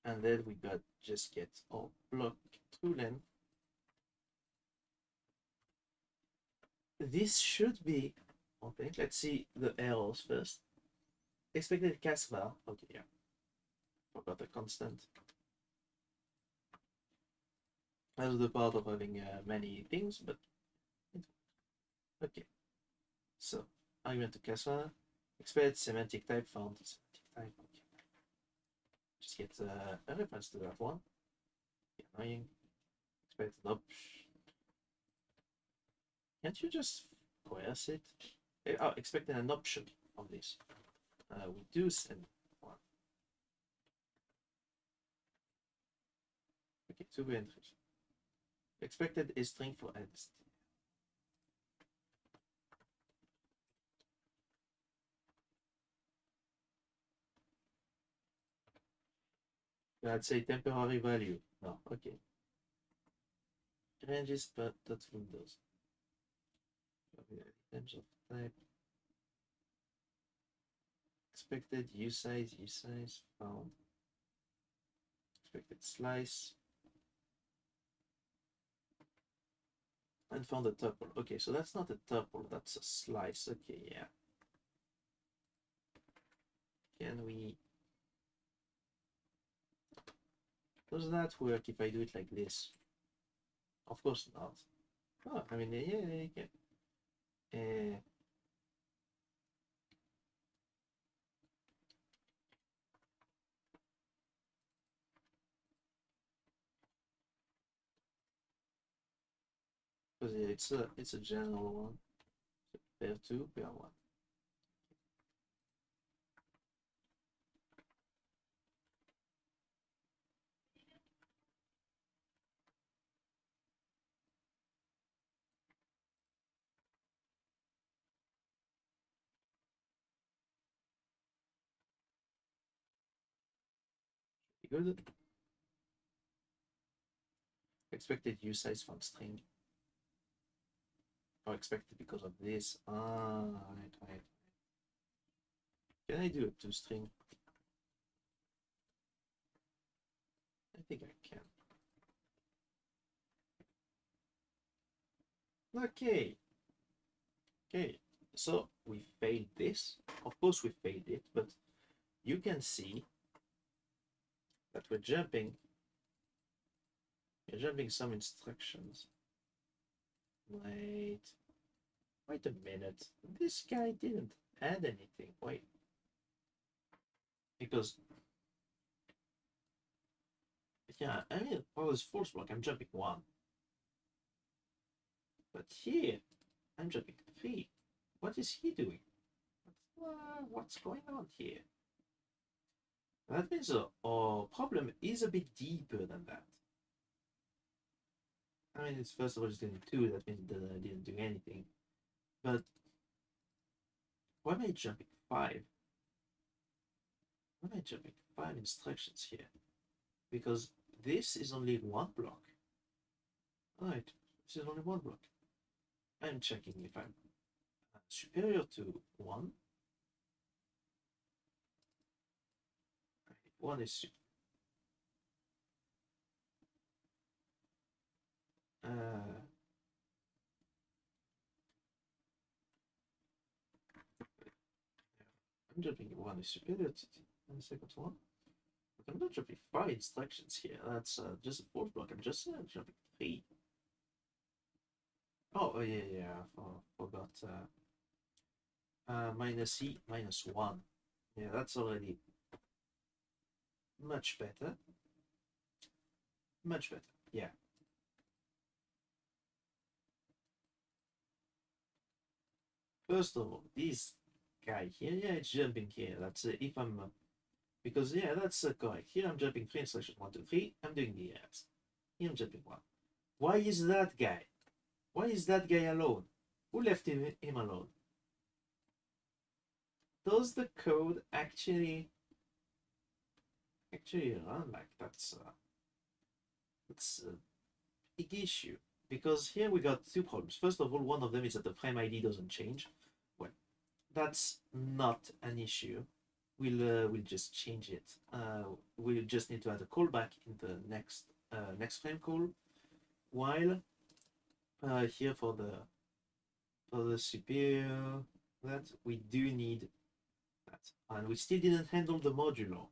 and then we just get our block through length. This should be okay. Let's see the errors first. Expected cast var. Okay, yeah. Forgot the constant. That's the part of having many things, but okay. So argument to cast var. Expect semantic type found. Semantic type. Okay. Just get a reference to that one. Annoying. Expect an option. Can't you just coerce it? Oh, expecting an option on this. We do send one. Okay, 2 entries. Expected is string for ends. I'd say temporary value. No, okay. Ranges but dot windows. Range of type. expected u size found, expected slice, and found a tuple. Okay, so that's not a tuple, that's a slice. Okay, yeah. Can we... Does that work if I do it like this? Of course not. Oh, I mean, yeah, you can. Because yeah, it's a general one. Pair 2, pair 1. Good. Expected use size from string. Or expected because of this. Ah, right. Can I do a to string? I think I can. Okay. Okay. So we failed this. Of course we failed it, but you can see that we're jumping some instructions. Wait a minute. This guy didn't add anything. Wait. Because, yeah, I mean, for this force block, I'm jumping 1. But here, I'm jumping 3. What is he doing? What's going on here? That means our problem is a bit deeper than that. I mean, it's first of all, it's doing 2. That means that I didn't do anything. But why am I jumping 5? Why am I jumping 5 instructions here? Because this is only 1 block. Alright, this is only 1 block. I'm checking if I'm superior to 1. 1 is I'm jumping 1 is superior to the second one. But I'm not jumping 5 instructions here. That's just a 4th block. I'm just jumping 3. Oh yeah, I forgot. Minus E, minus 1. Yeah, that's already much better. Much better, yeah. First of all, this guy here, yeah, it's jumping here. That's if I'm... because, yeah, that's correct. Here I'm jumping 3 instructions. 1, 2, 3. I'm doing the errors. Here I'm jumping 1. Why is that guy? Why is that guy alone? Who left him alone? Does the code actually run like that's a big issue, because here we got 2 problems. First of all, one of them is that the frame ID doesn't change. Well, that's not an issue. We'll just change it. We'll just need to add a callback in the next frame call. While here for the superior, that we do need that, and we still didn't handle the modulo.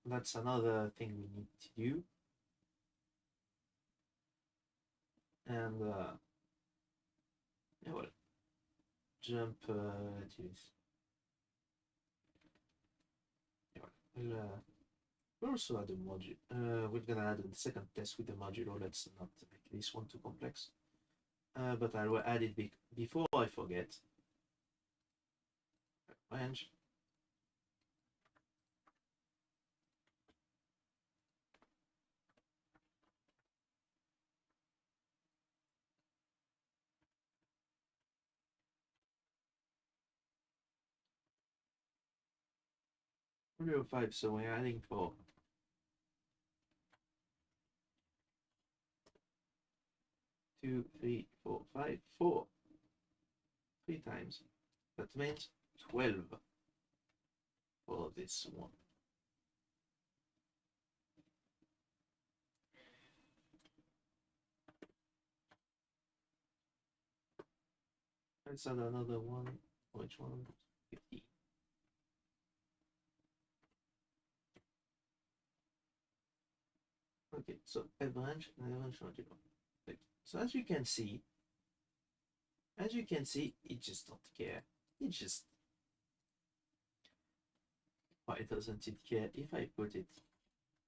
That's another thing we need to do. And yeah, well, jump geez. Yeah, well, we'll also add a module. We're gonna add a second test with the modulo. Let's not make this one too complex. But I'll add it before I forget. Range. Real 5, so we're adding for 2, 3, 4, 5, 4. 3 times. That means 12 for this one. Let's add another one. Which one? 15. Okay, so a branch and a branch. So as you can see, it just don't care. It just, why doesn't it care if I put it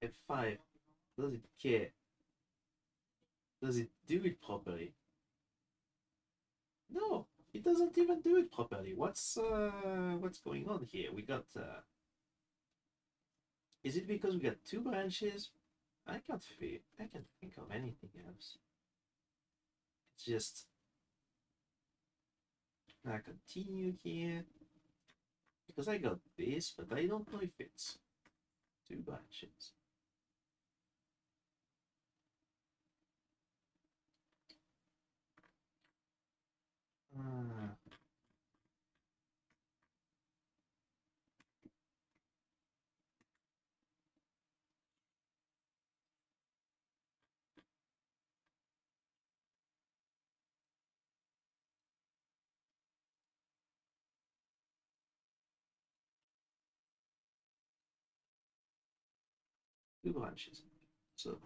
F5? Does it care? Does it do it properly? No, it doesn't even do it properly. What's going on here? We got is it because we got two branches? I can't think of anything else. It's just I continue here because I got this, but I don't know if it's two branches. Ah. Two branches. So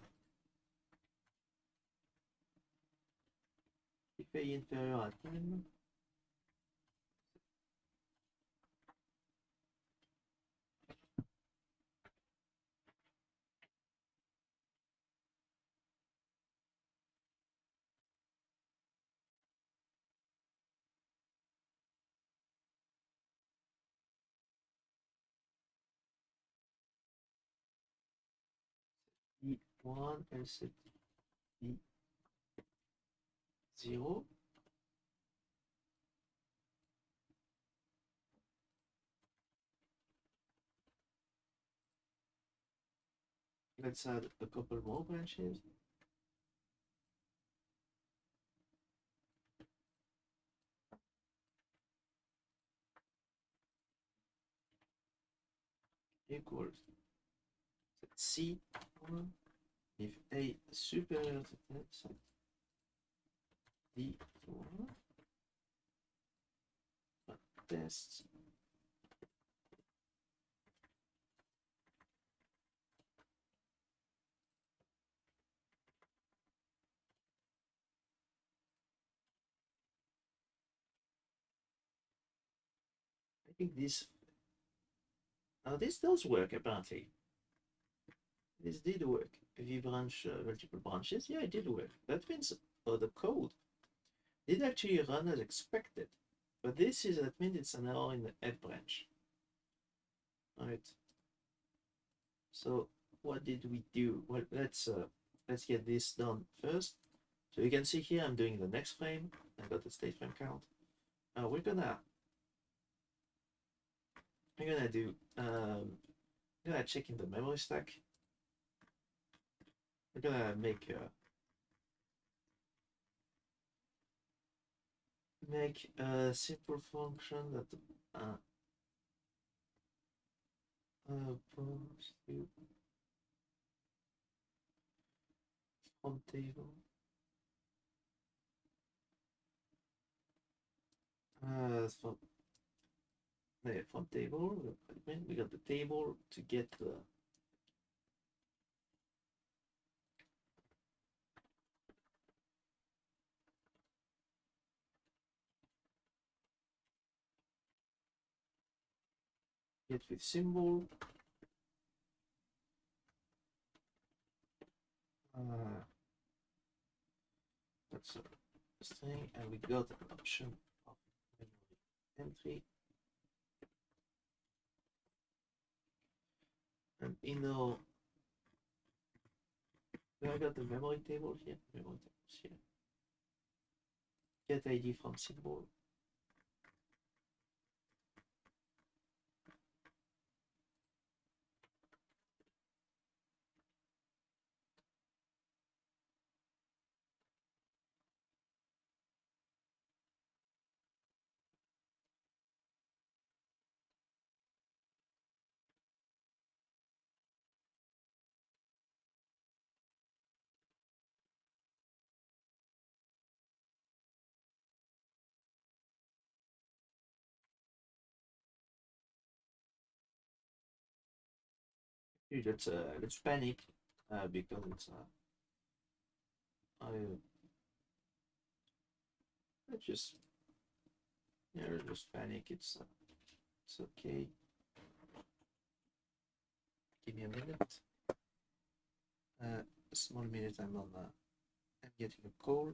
if A inferior at 10, D1 and set D0. Let's add a couple more branches. Equals C1 if A superior to 10, so D1 test. I think this this does work apparently. This did work. V branch multiple branches. Yeah, it did work. That means the code did actually run as expected. But that means it's an error in the F branch. Alright. So what did we do? Well, let's get this done first. So you can see here I'm doing the next frame. I got the state frame count. We're gonna do we're gonna check in the memory stack. We're gonna make a simple function that from table. From table. We got the table to get the get with symbol. That's a string, and we got an option of memory entry. And in our I got the memory table here. Memory tables here. Get ID from symbol. let's panic because it's I let's just just panic. It's okay. Give me a minute. A small minute. I'm getting a call.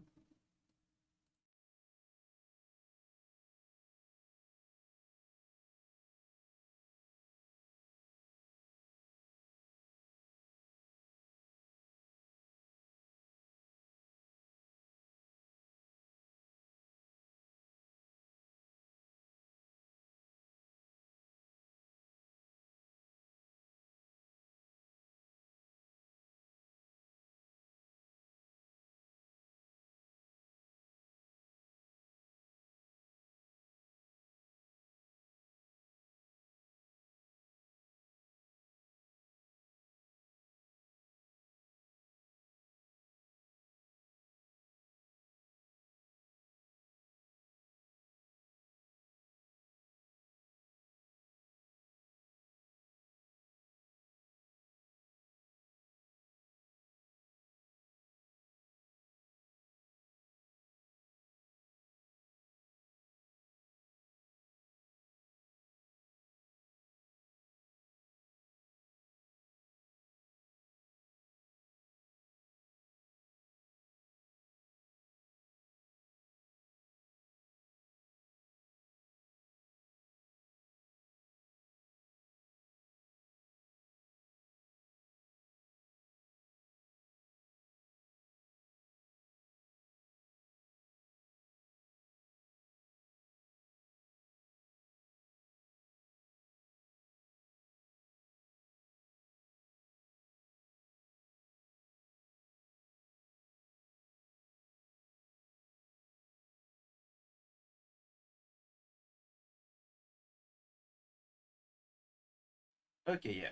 Okay,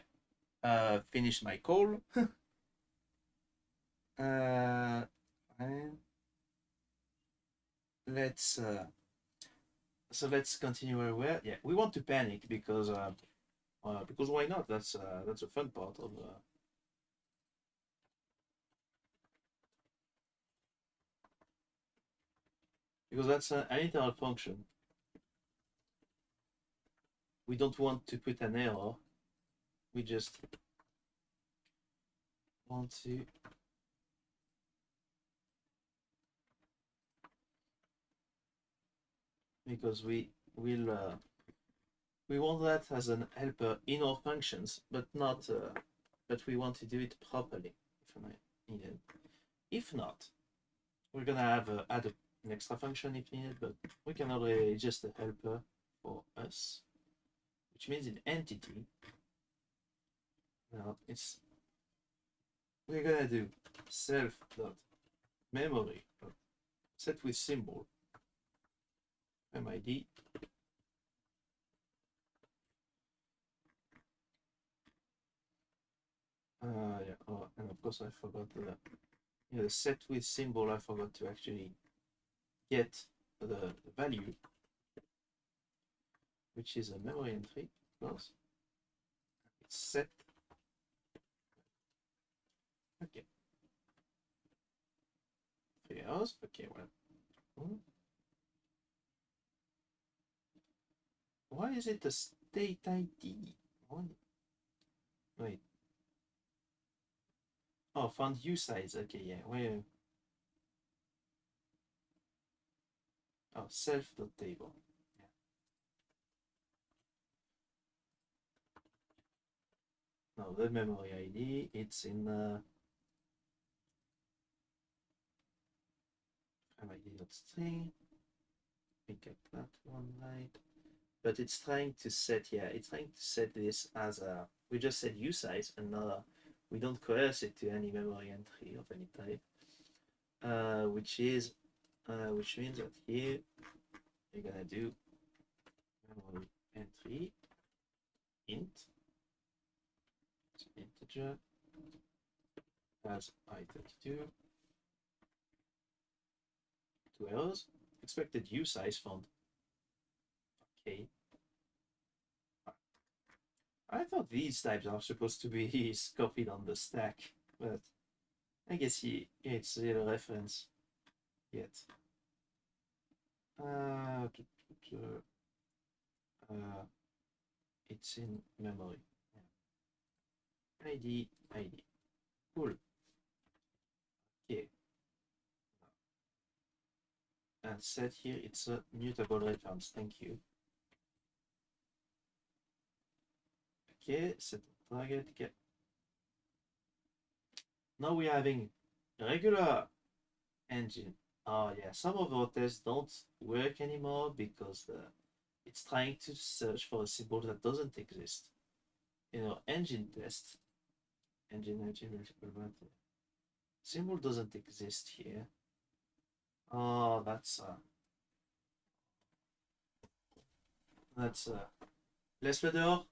yeah. Finish my call. And let's let's continue where we're. Yeah, we want to panic because why not? That's a fun part of because that's an internal function. We don't want to put an error. We just want to because we want that as an helper in our functions, but not but we want to do it properly if needed. If not, we're gonna have add an extra function if needed, but we can already just a helper for us, which means in entity. Now we're gonna do self dot memory set with symbol mid. Yeah. Oh, and of course I forgot the set with symbol. I forgot to actually get the value, which is a memory entry, of course. It's set. Okay. 3 hours. Okay. Well. Why is it a state ID? Wait. Oh, found use size. Okay, yeah. Where? Oh, self.table. Yeah. No, the memory ID. It's in MID.string. Pick up that one right. But it's trying to set, yeah, it's trying to set this as a. We just said use size, and we don't coerce it to any memory entry of any type. Which means that here you're gonna do memory entry int, it's an integer as I32, 2 errors, expected use size found. Okay. I thought these types are supposed to be copied on the stack, but I guess it's a little reference yet. Uh, uh, it's in memory. Yeah. ID. Cool. Okay. And set here it's a mutable reference. Thank you. Okay, set target. Okay. Now we're having regular engine. Oh yeah, some of our tests don't work anymore because it's trying to search for a symbol that doesn't exist. You know, engine test, engine multiple button. Symbol doesn't exist here. Oh, laisse le dehors.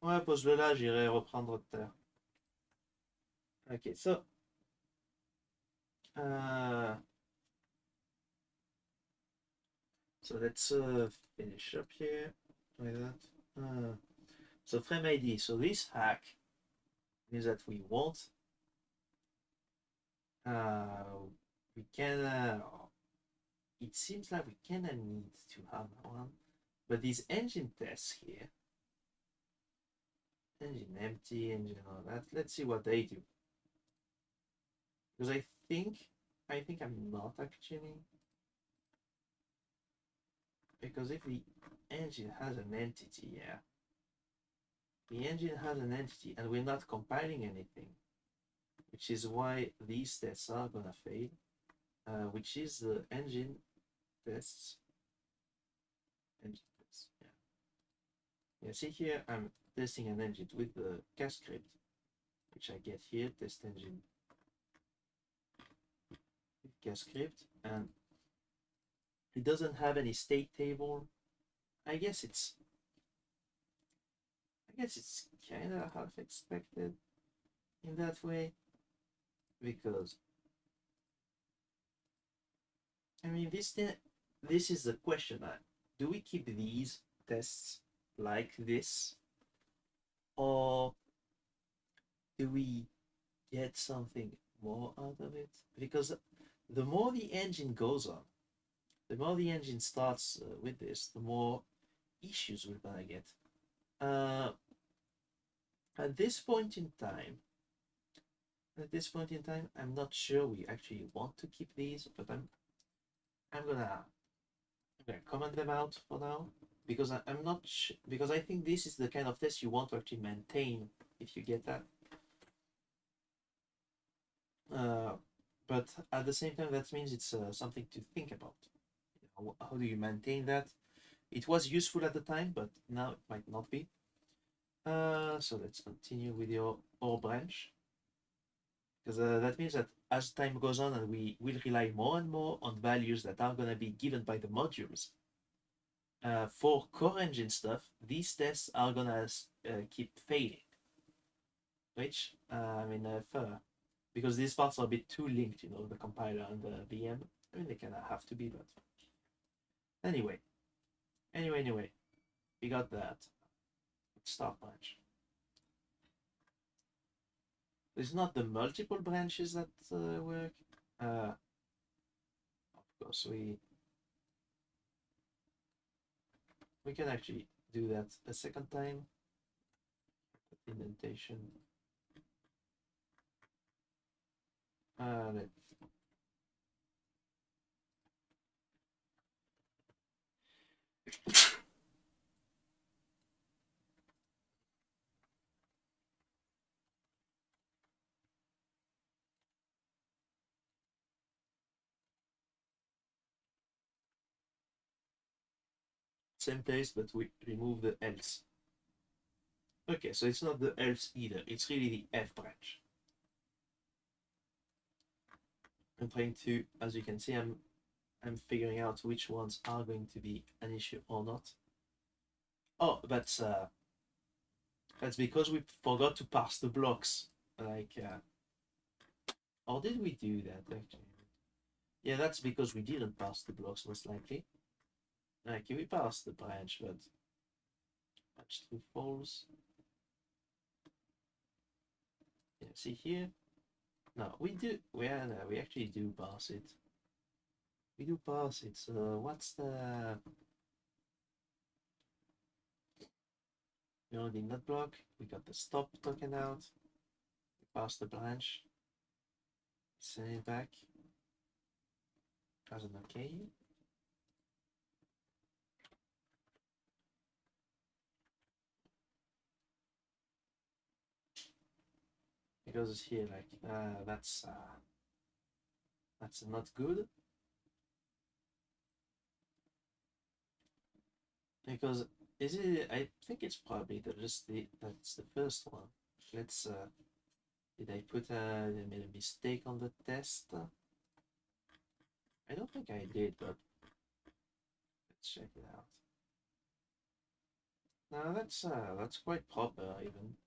Ouais, pose-le là, j'irai reprendre tout à l'heure. Ok, uh, so let's finish up here like that. So frame ID. So this hack means that we won't. We can. It seems like we kinda need to have one, but these engine tests here, engine empty, engine all that. Let's see what they do. Because I think I'm not actually. Because if the engine has an entity, yeah, the engine has an entity, and we're not compiling anything, which is why these tests are gonna fail. Which is the engine tests. Engine tests, yeah. Yeah, see here, I'm testing an engine with the cast script, which I get here, test engine cast script, and it doesn't have any state table. I guess it's kind of half expected in that way, because I mean this is the question. Do we keep these tests like this, or do we get something more out of it? Because the more the engine goes on, the more the engine starts with this, the more issues we're gonna get. Uh, at this point in time, I'm not sure we actually want to keep these, but I'm gonna comment them out for now because I'm not because I think this is the kind of test you want to actually maintain if you get that. But at the same time, that means it's something to think about. You know, how do you maintain that? It was useful at the time, but now it might not be. So let's continue with your OR branch. Because that means that as time goes on and we will rely more and more on values that are going to be given by the modules, for core engine stuff, these tests are going to keep failing. Which, I mean, because these parts are a bit too linked, you know, the compiler and the VM. I mean, they kind of have to be, but anyway. Anyway, we got that. Start branch. It's not the multiple branches that work. Of course, we can actually do that a second time. Indentation. Let same place, but we remove the else. Okay, so it's not the else either. It's really the F branch. I'm trying to, as you can see, I'm figuring out which ones are going to be an issue or not. Oh, that's because we forgot to parse the blocks. Like, or did we do that actually? Yeah, that's because we didn't parse the blocks most likely. Like, we passed the branch, but Match true false. Yeah, see here. No, we do. We actually do pass it. We do pass it. So what's the? We already not block. We got the stop token out. We pass the branch. Send it back as an okay. Because here like that's not good. Because is it? I think it's probably that's the first one. Let's did I put I made a mistake on the test? I don't think I did, but let's check it out. No, that's quite proper even.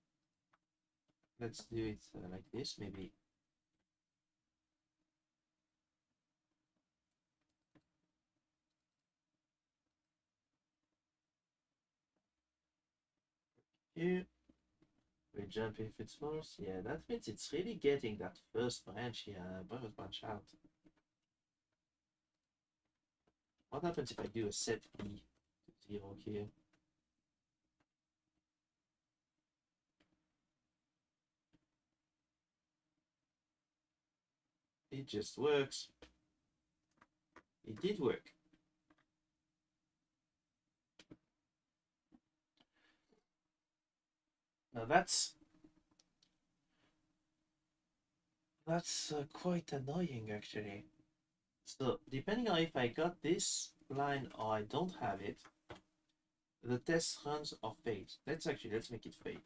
Let's do it like this, maybe. Here we jump if it's false. Yeah, that means it's really getting that first branch here, first branch out. What happens if I do a set B to 0 here? It just works. It did work. Now that's quite annoying actually. So depending on if I got this line or I don't have it, the test runs or fails. Let's make it fail.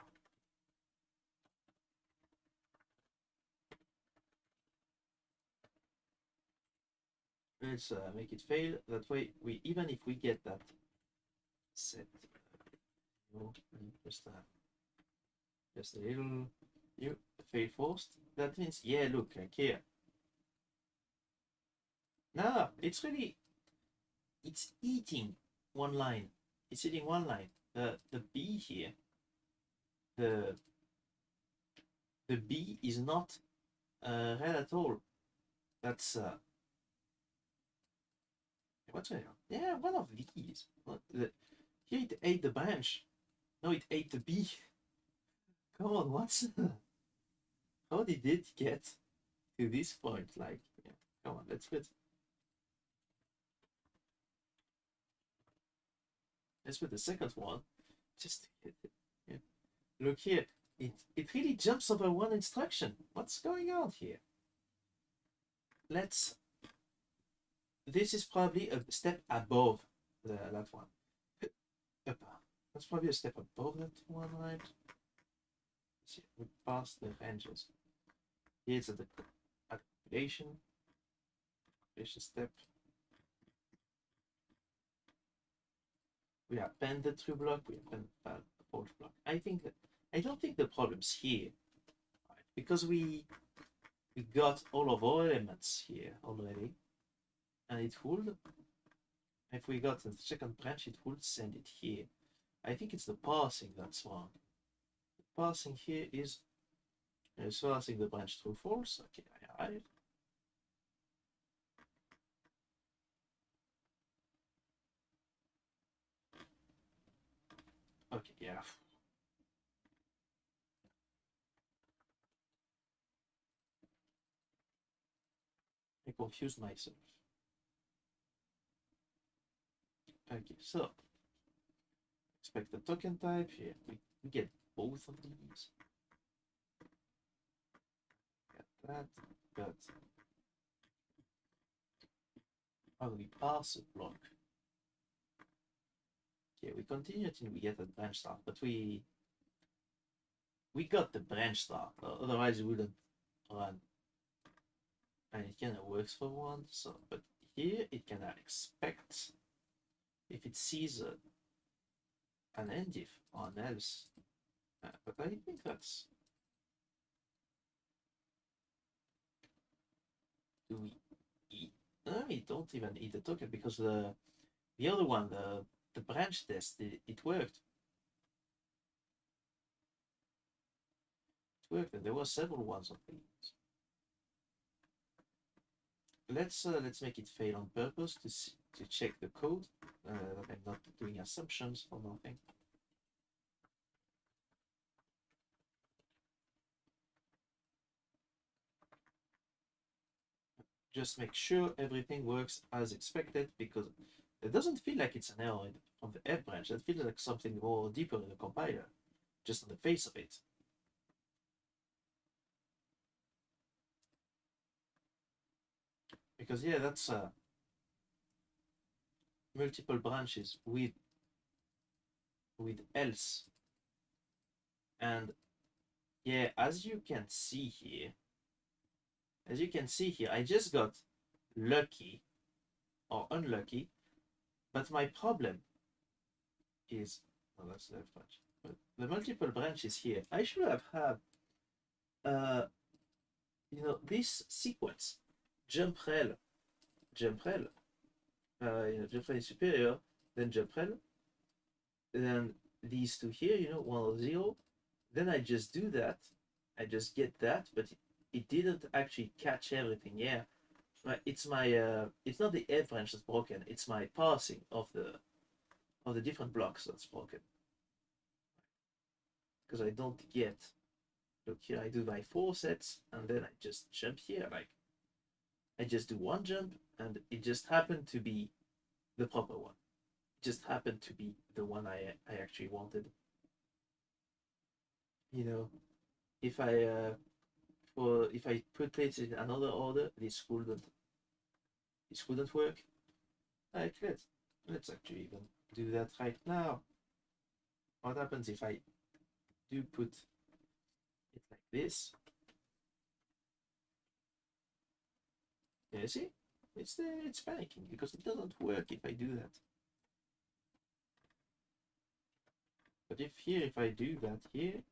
Let's make it fail. That way, even if we get that set, just a little you fail forced. That means yeah, look like here. No, it's eating one line. It's eating one line. The B here, the B is not red at all. That's what's going on? Yeah, one of these. Here it ate the branch. No, it ate the B. Come on, what's how did it get to this point? Like, yeah, come on, let's put the second one. Just to get it. Yeah. Look here. It really jumps over one instruction. What's going on here? Let's. This is probably a step above that one. That's probably a step above that one, right? Let's see, we pass the ranges. Here's the calculation. Step. We append the true block. We append the false block. I don't think the problem's here, right? Because we got all of our elements here already, and it would. If we got the second branch, it would send it here. I think it's the parsing that's wrong. The parsing here is parsing the branch true false. Okay, I have it. Okay, yeah. I confused myself. Okay, so expect the token type here. We get both of these. Got that. Got. How do we pass a block? Okay, we continue until we get a branch start, but we got the branch start. Otherwise, we wouldn't run. And it kind of works for one. So, but here it can expect if it sees an endif or an else. But I think that's. Do we eat? No, we don't even eat the token because the other one, the branch test, it worked. worked, and there were several ones of these. Let's make it fail on purpose to check the code. That I'm not doing assumptions for nothing. Just make sure everything works as expected, because it doesn't feel like it's an error on the F branch. It feels like something more deeper in the compiler, just on the face of it. Because yeah, that's multiple branches with else. And yeah, as you can see here, I just got lucky or unlucky, but my problem is, oh, that's the left branch. But the multiple branches here, I should have had, this sequence, jump rel, jump rel, jump rel is superior, then jump rel, then these two here, 1 or 0, then I just do that, I just get that, but it didn't actually catch everything. Yeah, it's not the F branch that's broken, it's my parsing of the different blocks that's broken. Because I don't get, look here, I do my 4 sets, and then I just jump here, like, I just do one jump, and it just happened to be the proper one. It just happened to be the one I actually wanted. If I put it in another order, this wouldn't work. Like, let's actually even do that right now. What happens if I do put it like this? Yeah, see, it's panicking because it doesn't work if I do that. But if I do that here,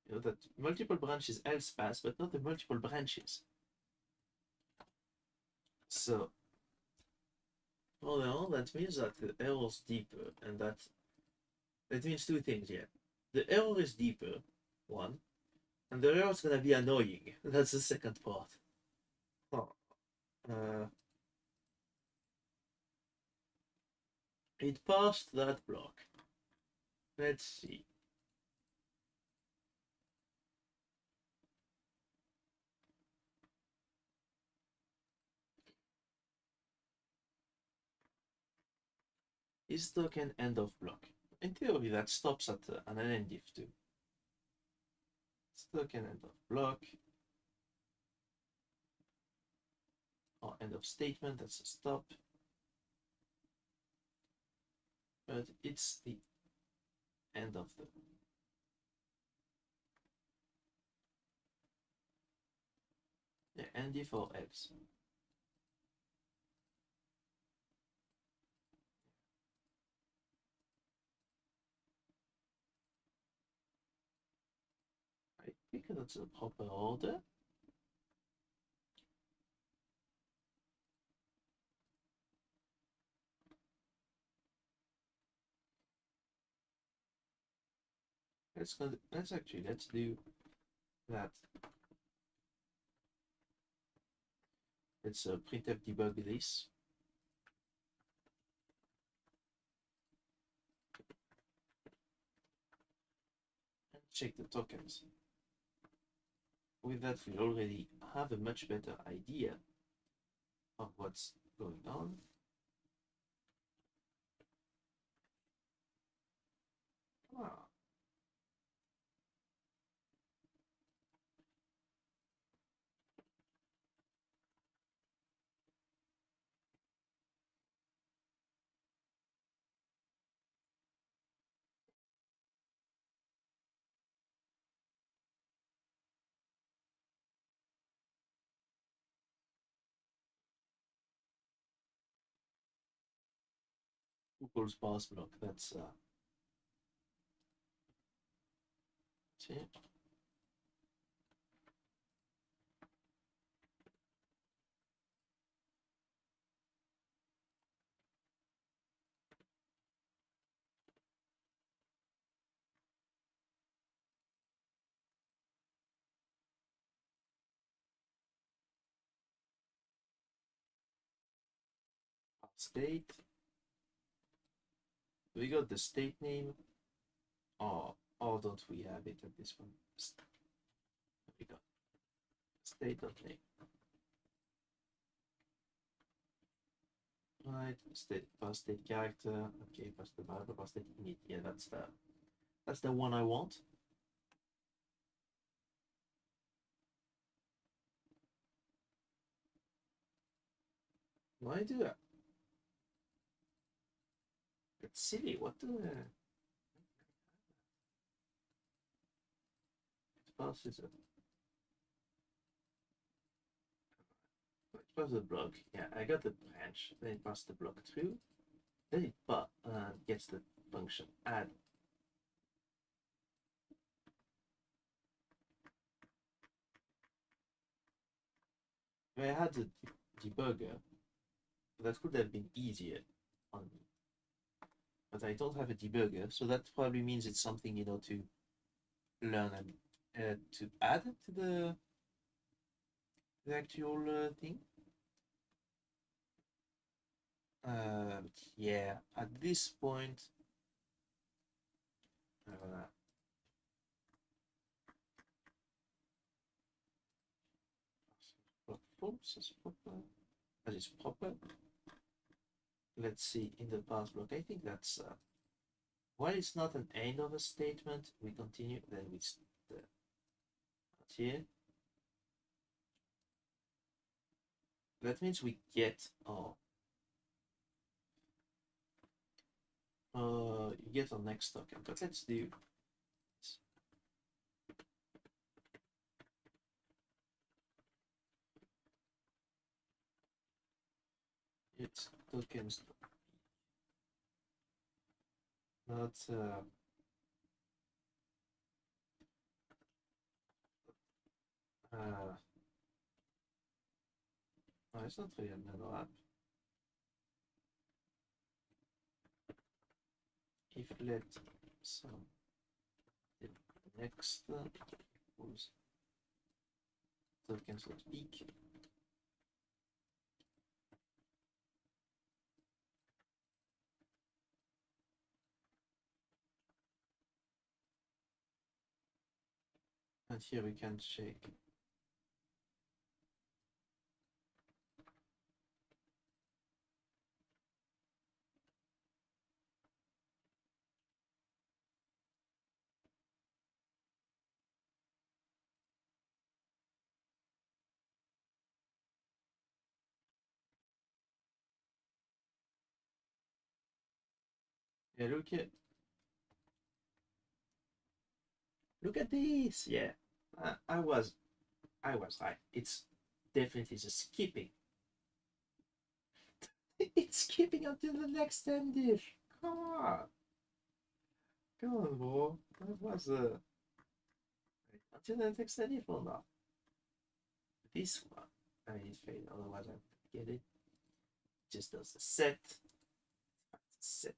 that multiple branches else pass, but not the multiple branches. So all in all, that means that the error is deeper, and that means two things here. The error is deeper, one, and the error is gonna be annoying. That's the second part. It passed that block. Let's see. Is token end of block? In theory, that stops at an end if too. Is token end of block or end of statement? That's a stop. But it's the end of the end if or else. I think that's a proper order. Let's do that. Let's printf debug this. And check the tokens. With that, we already have a much better idea of what's going on. Ah. Equals pass block. That's it. State. We got the state name. Or don't we have it at this one? We got state.name. Right, state pass state character. Okay, pass the variable, pass state init. Yeah, that's the one I want. Why do that? It's silly. What the? It passes it. It passes the block. Yeah, I got the branch. Then it passes the block through. Then it gets the function add. If I had the debugger, that would have been easier on me. But I don't have a debugger, so that probably means it's something, you know, to learn and to add to the actual thing. Yeah, at this point, false is proper. That is proper. Let's see in the pass block. I think that's while it's not an end of a statement, we continue. Then we here. That means we get you get our next token. But let's do this. It's tokens not no, it's not really another app. If let some the next equals tokens.peak. And here we can check. Yeah, look at this. Yeah, I was right. It's definitely just skipping. It's skipping until the next end diff. Come on, bro. That was until the next end diff or not? This one. I mean, fail. Otherwise, I would get it. Just does the set. Set.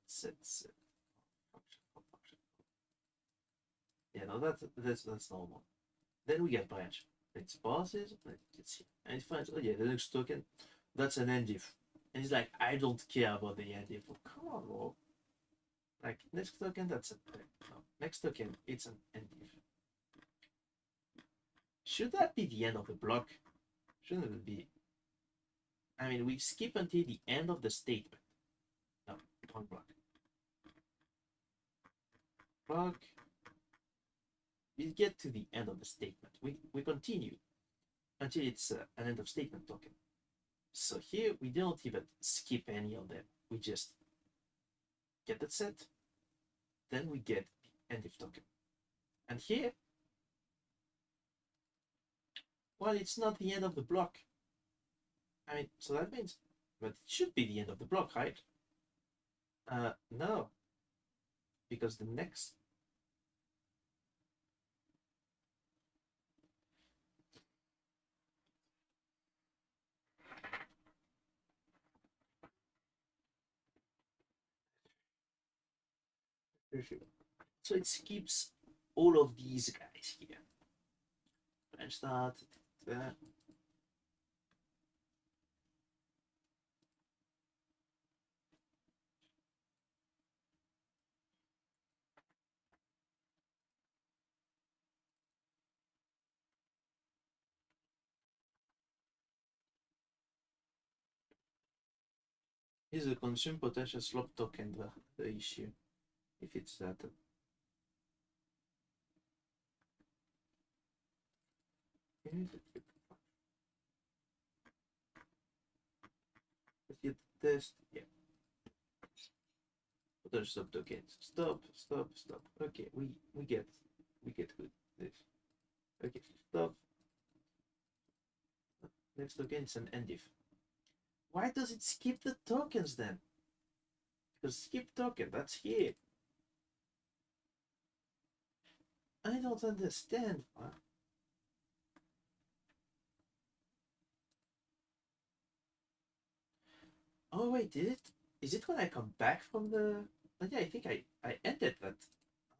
Function. Yeah, no, that's normal. Then we get branch. It's passes, let's see. And it finds, oh yeah, the next token, that's an endif. And it's like, I don't care about the endif. Oh, come on, bro. Like, next token, that's a no. Next token, it's an endif. Should that be the end of the block? Shouldn't it be? I mean, we skip until the end of the statement. No, wrong block. Block. We get to the end of the statement. We continue until it's an end of statement token. So here we don't even skip any of them. We just get that set, then we get the endif token. And here, well, it's not the end of the block. I mean, so that means, but it should be the end of the block, right? No, because the next. So it skips all of these guys here. Branch start, Is the consume potential slop token the issue? If it's that. Let's get the test. Yeah. Potential slop token. Stop, stop, stop. Okay, we get good this. Okay, stop. Next token is an end if. Why does it skip the tokens then? Because skip token, that's here. I don't understand. Oh wait, is it when I come back from the oh, yeah, I think I ended that.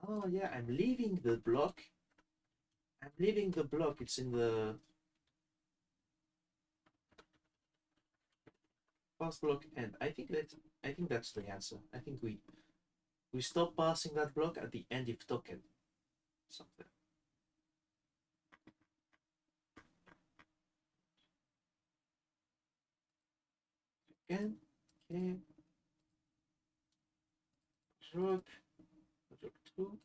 Oh yeah, I'm leaving the block. I'm leaving the block. It's in the pass block end. I think that's the answer. I think we stop passing that block at the end if token. Something. Again. Okay. Rook. Rook 2.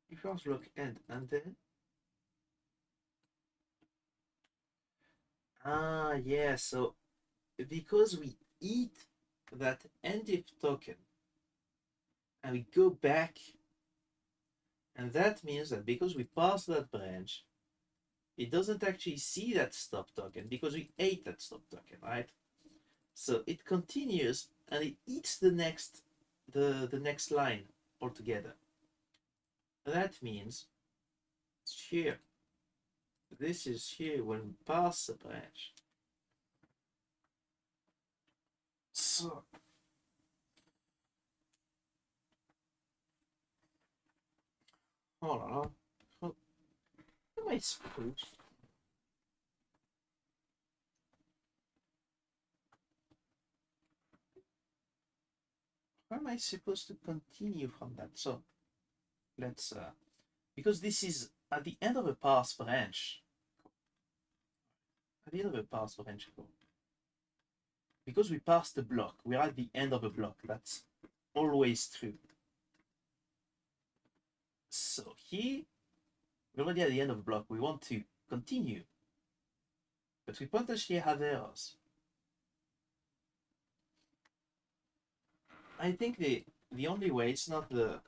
You first block end and then yeah, so because we eat that end if token and we go back, and that means that because we pass that branch, it doesn't actually see that stop token because we ate that stop token, right? So it continues and it eats the next line altogether. That means here. This is here when we pass the branch. So hold on. How am I supposed? How am I supposed to continue from that? So let's because this is at the end of a pass branch. At the end of a pass branch code. Because we passed the block, we're at the end of a block. That's always true. So here, we're already at the end of a block. We want to continue, but we potentially have errors. I think the only way, it's not the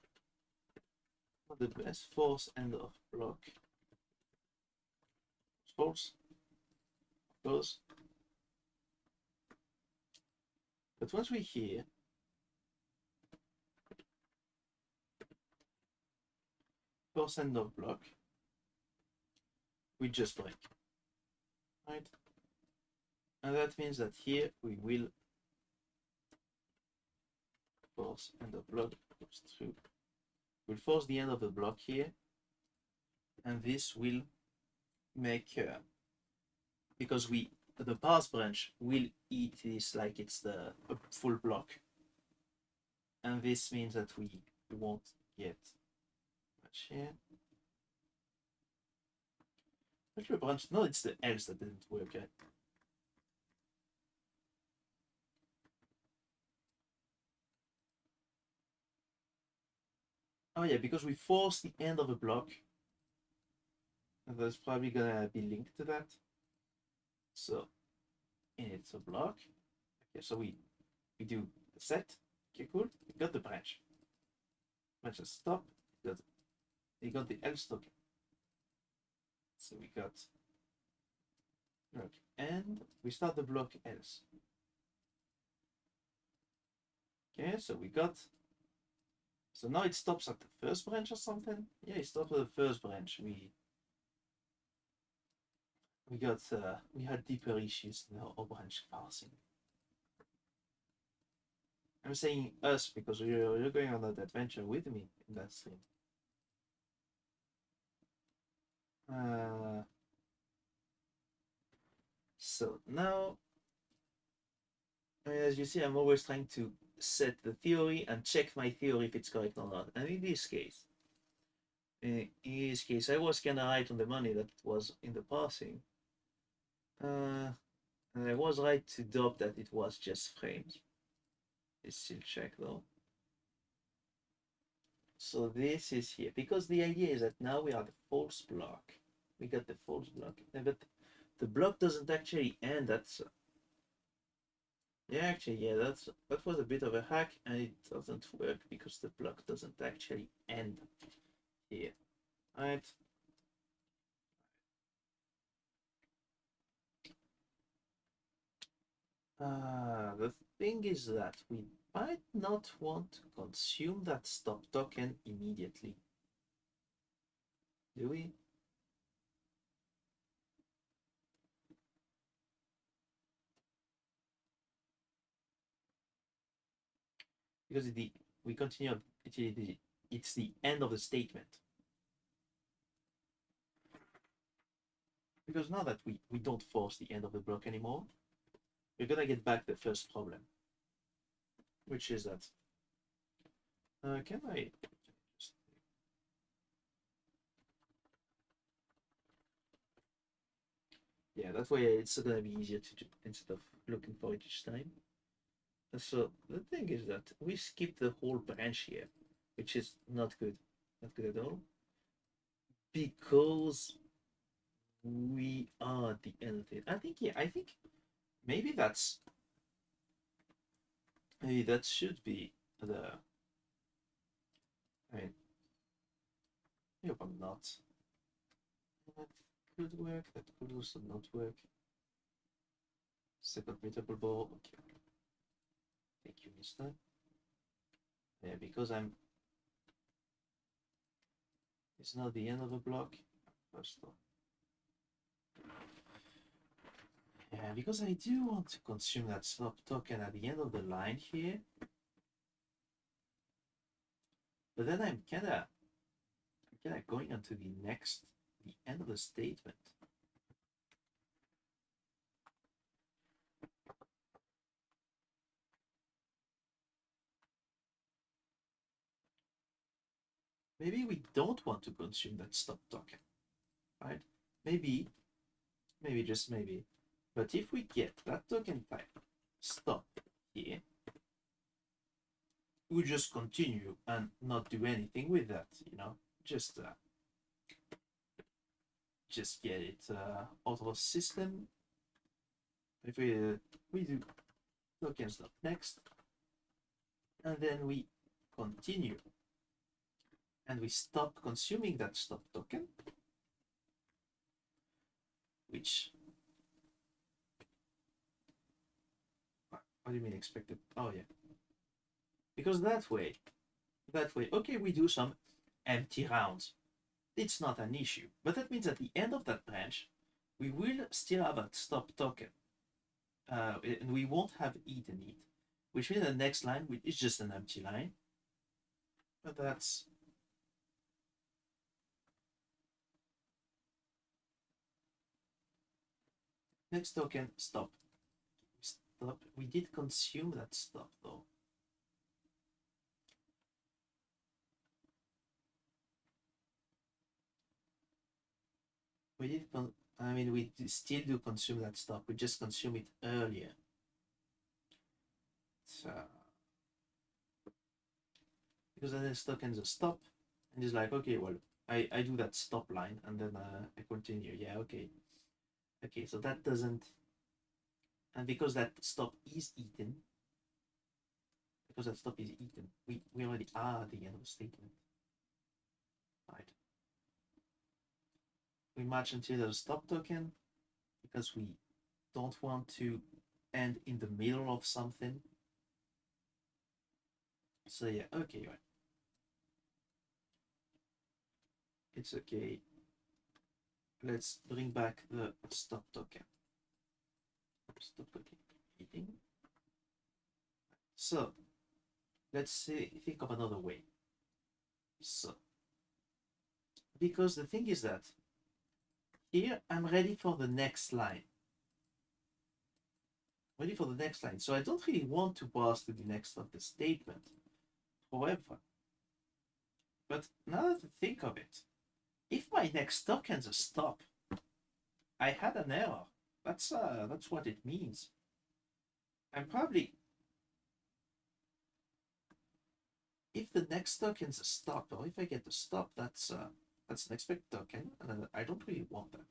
best force end of block. Force goes. But once we hear force end of block, we just break. Right? And that means that here we will force end of block goes through. We'll force the end of the block here, and this will make because the pass branch will eat this like it's the full block, and this means that we won't get much here. Actually, branch. No, it's the else that didn't work. Right? Oh yeah, because we force the end of a block, and that's probably gonna be linked to that. So, it's a block. Okay, so we do the set. Okay, cool. We got the branch. Branch has stop. We got the else token. So we got block and we start the block else. Okay, so we got. So now it stops at the first branch or something. Yeah, it stops at the first branch. We had deeper issues in our branch parsing. I'm saying us because you're going on that adventure with me in that stream. So now, as you see, I'm always trying to set the theory and check my theory if it's correct or not. And in this case, I was kind of right on the money that was in the parsing. And I was right to doubt that it was just frames. Let's still check though. So this is here, because the idea is that now we are the false block. We got the false block, but the block doesn't actually end. That's yeah, actually, yeah, that was a bit of a hack, and it doesn't work because the block doesn't actually end here. Right. The thing is that we might not want to consume that stop token immediately, do we? Because we continue, it's the end of the statement. Because now that we don't force the end of the block anymore, we're gonna get back the first problem, which is that can I just yeah, that way it's gonna be easier to do instead of looking for it each time. So the thing is that we skip the whole branch here, which is not good, not good at all, because we are at the end of it. I think yeah, I think maybe that's maybe that should be the. I mean, I hope I'm not. That could work. That could also not work. Second mutable ball. Okay. Thank you, Mister. Yeah, because I'm. It's not the end of the block. First off. Yeah, because I do want to consume that stop token at the end of the line here. But then I'm kinda going on to the end of the statement. Maybe we don't want to consume that stop token, right? Maybe, just maybe. But if we get that token type stop here, we just continue and not do anything with that, just get it out of the system. If we do token stop next, and then we continue, and we stop consuming that stop token, which what do you mean expected? Oh yeah, because that way, okay, we do some empty rounds. It's not an issue, but that means at the end of that branch, we will still have a stop token, and we won't have eaten it, which means the next line is just an empty line. But that's next token stop. Stop. We did consume that stop though. We did. I mean, we still do consume that stop. We just consume it earlier. So because then the token's a stop, and it's like, okay, well, I do that stop line, and then I continue. Yeah, okay, okay. So that doesn't, and because that stop is eaten, we already are at the end of the statement, right? We match until there's a stop token because we don't want to end in the middle of something. So yeah, okay, right. It's okay. Let's bring back the stop token. Stop token eating. So let's see, think of another way. So because the thing is that here I'm ready for the next line. Ready for the next line. So I don't really want to pass to the next of the statement. However, but now that I think of it, if my next token's a stop, I had an error That's what it means. And probably if the next token's a stop, or if I get a stop, that's an expected token, and I don't really want that.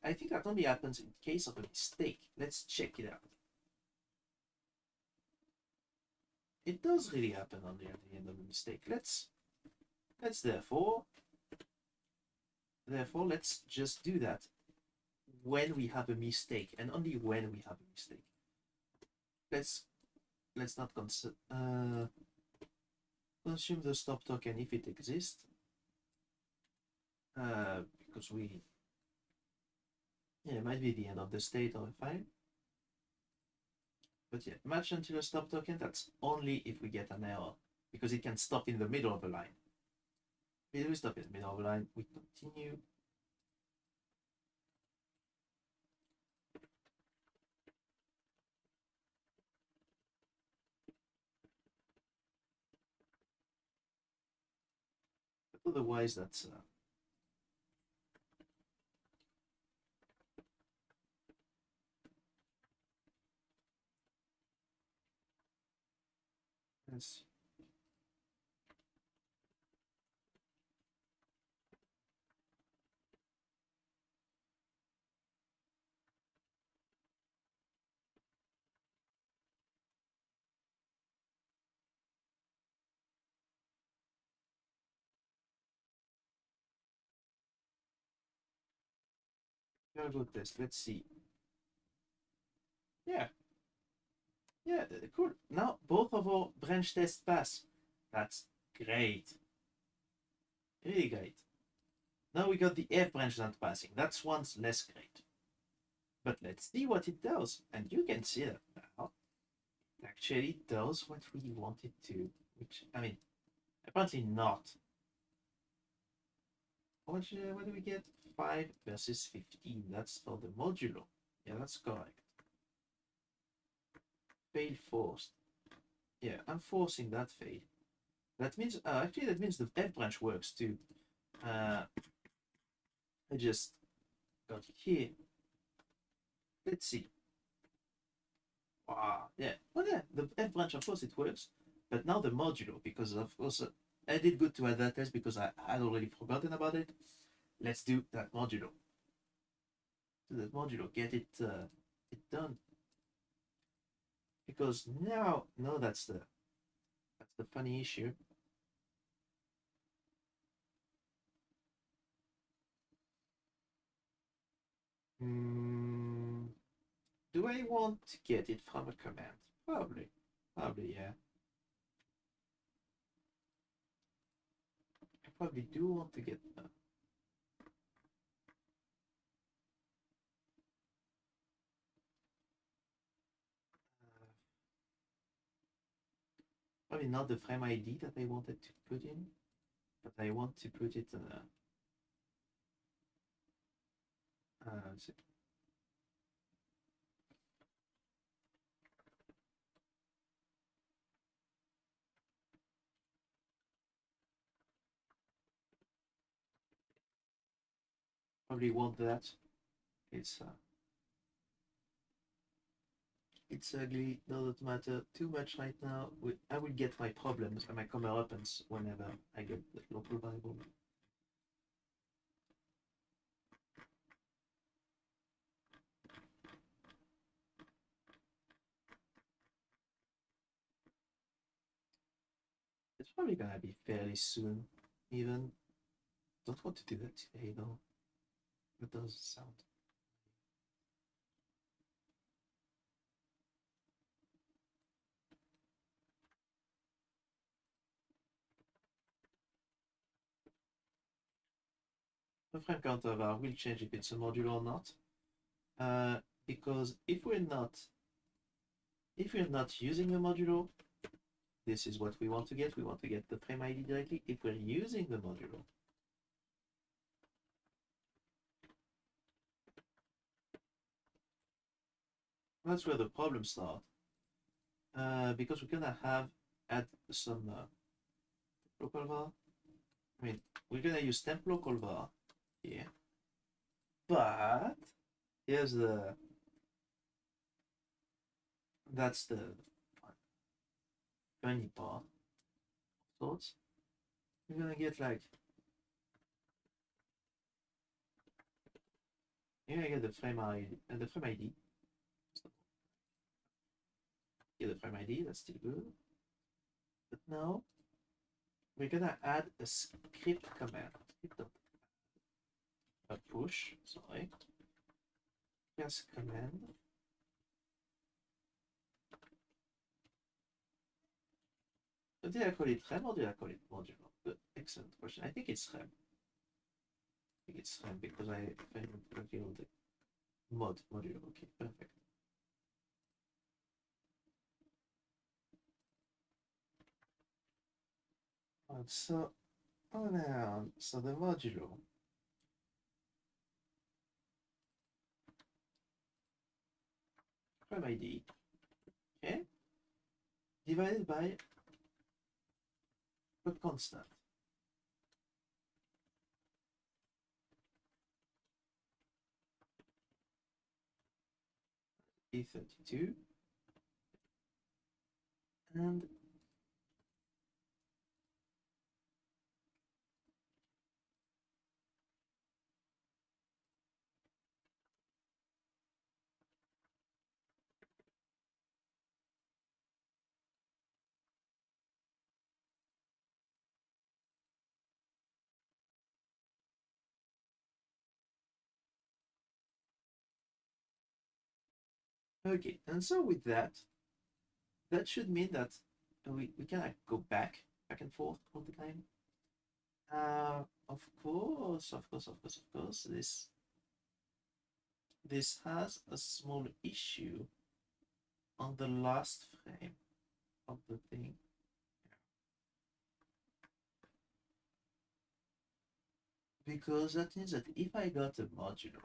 I think that only happens in case of a mistake. Let's check it out. It does really happen only at the end of a mistake. Let's therefore let's just do that when we have a mistake, and only when we have a mistake. Let's not consume the stop token if it exists, because it might be the end of the state of a file. But yeah, match until a stop token, that's only if we get an error, because it can stop in the middle of a line. If we stop in the middle of a line, we continue. But otherwise, that's yes. Go test. Let's see. Yeah, yeah, cool. Now both of our branch tests pass. That's great. Really great. Now we got the F branch not passing. That's one's less great. But let's see what it does. And you can see that now. It actually does what we want it to. Which, I mean, apparently not. What do we get? 5 versus 15. That's for the modulo. Yeah, that's correct. Fail forced. Yeah, I'm forcing that fail. That means, actually, that means the F branch works too. I just got here. Let's see. Wow, yeah. Well, yeah, the F branch, of course, it works. But now the modulo, because of course, I did good to add that test because I had already forgotten about it. Let's do that modulo. Do that modulo, get it done. Because now, no, that's the funny issue. Do I want to get it from a command? Probably, yeah. I probably do want to get that. Probably not the frame ID that I wanted to put in, but I want to put it let's see. Probably want that. It's ugly, doesn't matter too much right now. I will get my problems and my comeuppance whenever I get the local variable. It's probably gonna be fairly soon, even. Don't want to do that today though. It does sound. The frame counter var will change if it's a module or not. Because if we're not using the modulo, this is what we want to get. We want to get the frame ID directly. If we're using the modulo, that's where the problems start. Because we're gonna add some local var. I mean, we're gonna use temp local var here, but here's the that's the funny part. Thoughts. You're gonna get like you're gonna get the frame ID and the frame ID. So, get the frame ID. That's still good. But now we're gonna add a script command. A push. Sorry. Yes, command. Did I call it rem or did I call it modulo? Good, excellent question. I think it's rem. I think it's rem because I revealed the modulo. Okay, perfect. Right, so now, so the modulo frame ID, okay, divided by a constant. E32 and okay, and so with that, that should mean that we can like, go back and forth all the time. Of course, this has a small issue on the last frame of the thing. Because that means that if I got a modulo,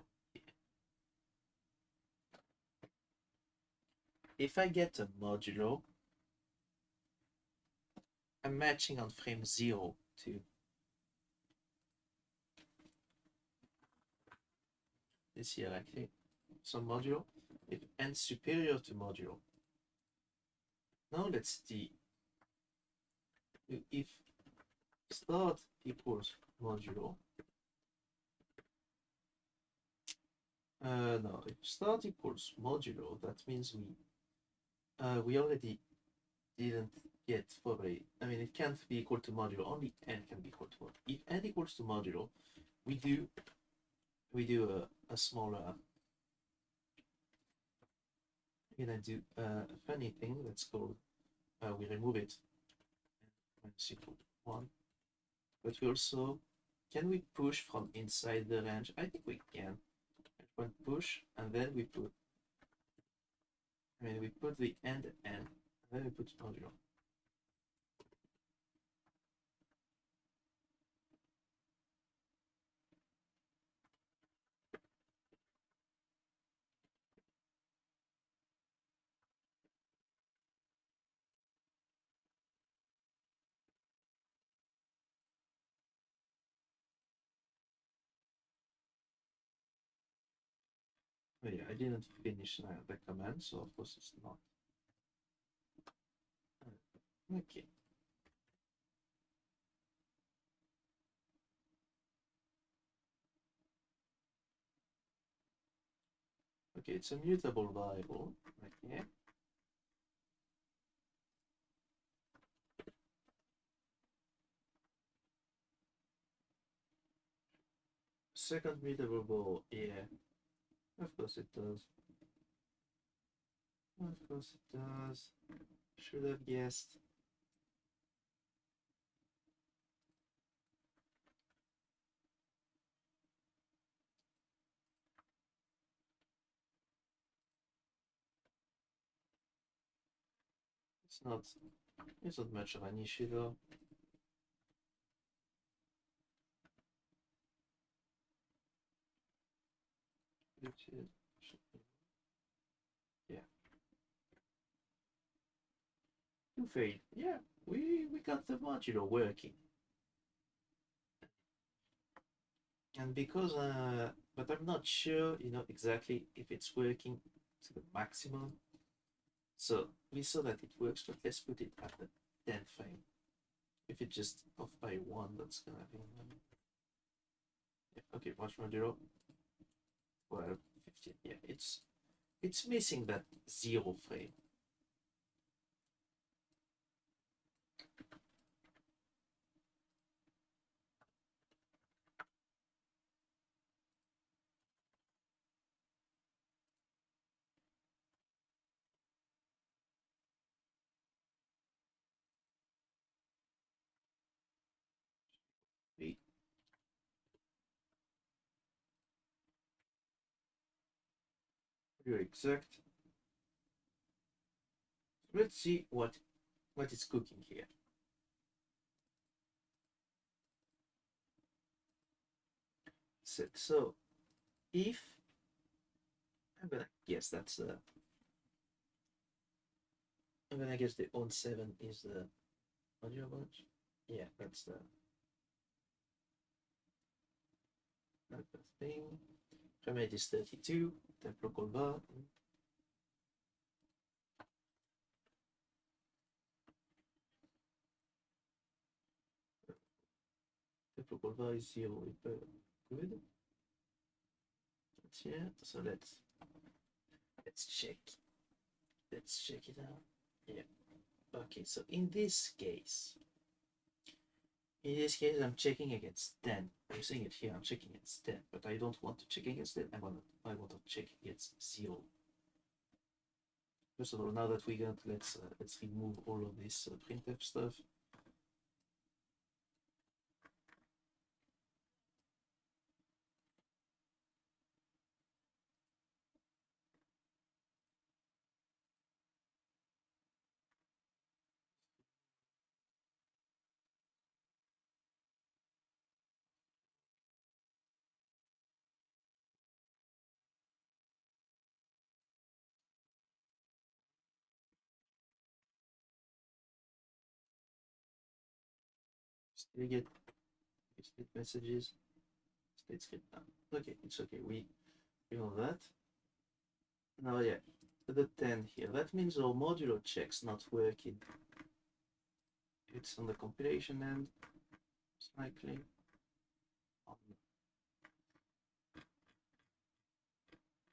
if I get a modulo, I'm matching on frame 0 to this here, actually. So modulo, if n superior to modulo. Now let's see if start equals modulo. No, if start equals modulo, that means we already didn't get probably. I mean, it can't be equal to modulo. Only n can be equal to modulo. If n equals to modulo, we do a smaller. We're gonna do a funny thing that's called we remove it and it's equal to 1. But we also can we push from inside the range? I think we can. One push and then we put. I mean, we put the end n and then we put modulo. Oh yeah, I didn't finish the command, so of course it's not. Okay. Okay, it's a mutable variable. Okay. Second mutable, yeah. Of course it does. Of course it does. Should have guessed. It's not much of an issue though. Which is, yeah. You failed. Yeah, we got the modulo working. And because but I'm not sure, exactly if it's working to the maximum. So we saw that it works, but let's put it at the 10th frame. If it's just off by 1, that's gonna be yeah, okay, watch modulo. Well, 15. Yeah, it's missing that 0 frame. Wait, you're exact. Let's see what is cooking here. So if I'm gonna guess that's I'm gonna guess the on 7 is the audio bunch. Yeah, that's the thing. Frame is 32. Temp local bar. Temp local bar is 0. Good. That's here. So let's check. Let's check it out. Yeah. Okay. So in this case, I'm checking against 10. I'm saying it here. I'm checking against 10, but I don't want to check against 10. I want to check against 0. First of all, now that we got, let's remove all of this printf stuff. Still get state messages, state script now. Okay, it's okay. We know that. Now, yeah, the 10 here. That means our modulo check's not working. It's on the compilation end, likely.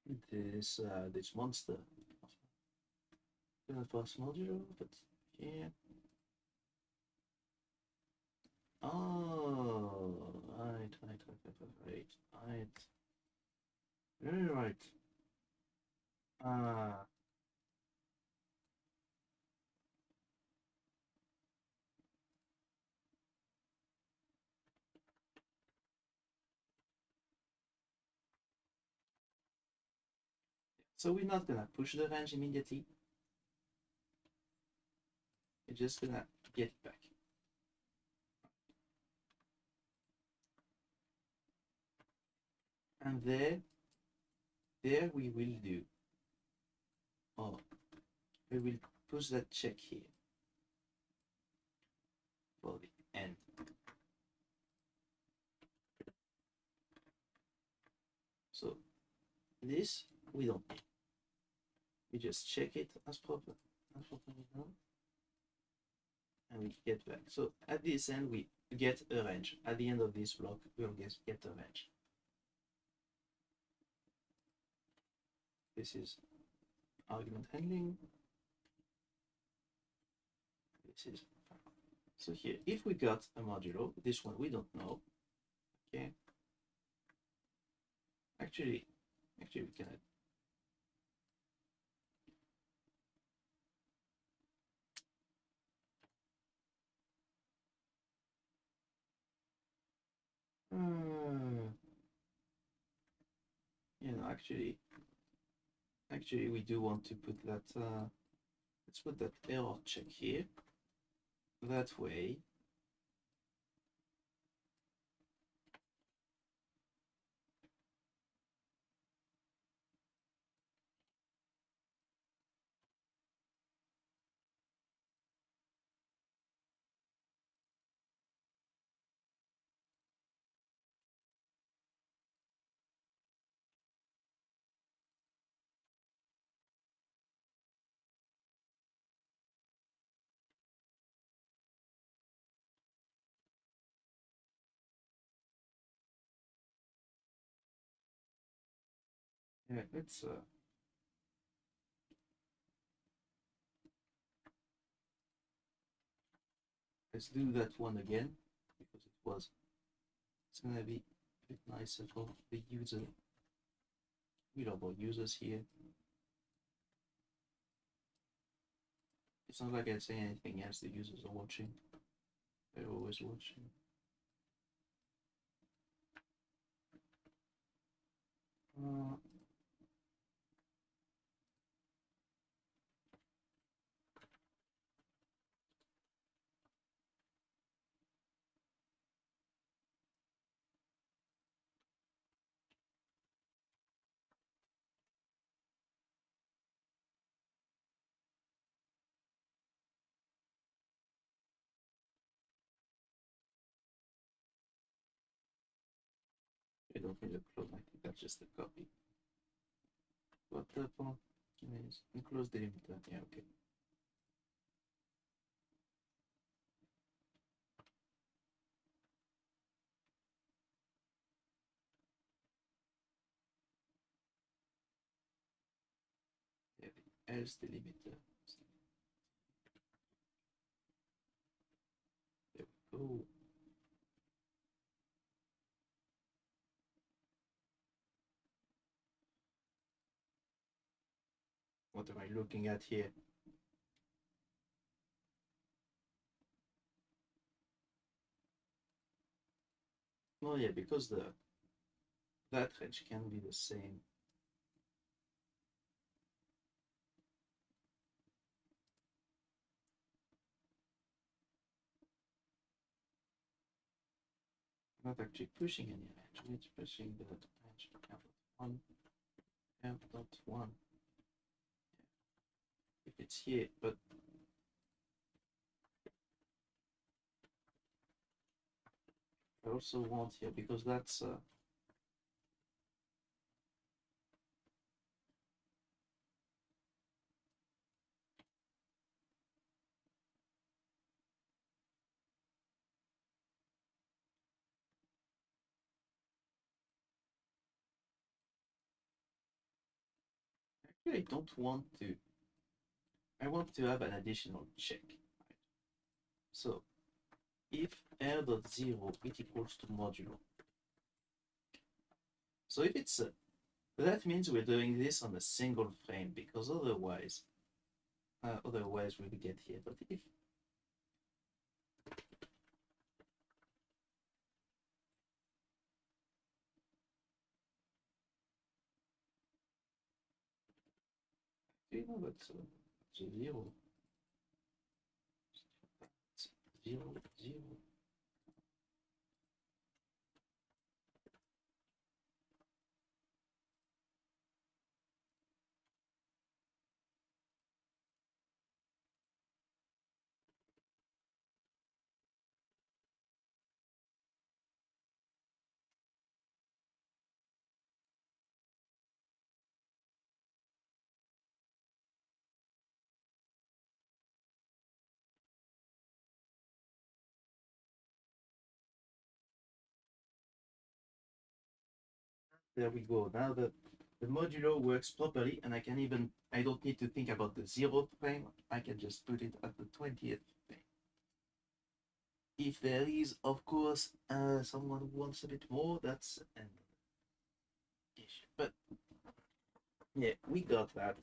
On this monster. Gonna pass modulo, but yeah. Oh, right. Very right. Ah, so we're not gonna push the range immediately. We're just gonna get it back. And there we will do. Oh, we will push that check here for the end. So this we don't need. We just check it as properly done, and we get back. So at this end we get a range. At the end of this block, we'll get a range. This is argument handling. This is so here. If we got a modulo, this one we don't know. Okay. Actually, we can. Actually, we do want to put that. Let's put that error check here. That way, Yeah, let's do that one again because it's gonna be a bit nicer for the user. We don't want users here. It's not like I say anything else. The users are watching. They're always watching. Uh, I don't need a clone. I think that's just a copy. What the fuck is enclose delimiter? Yeah, okay. Yeah, the else delimiter. There we go. What am I looking at here? Oh yeah, because that range can be the same. Not actually pushing any range. It's pushing the range m.1, m.1. If it's here, but I also want here because that's actually I don't want to. I want to have an additional check. Right? So if r.0 it equals to modulo. So if it's that means we're doing this on a single frame because otherwise we'll get here. But if you know that's a 0, it's 0, 0. There we go. Now the modulo works properly, and I don't need to think about the 0th frame. I can just put it at the 20th frame. If there is, of course, someone who wants a bit more, that's an issue. But yeah, we got that.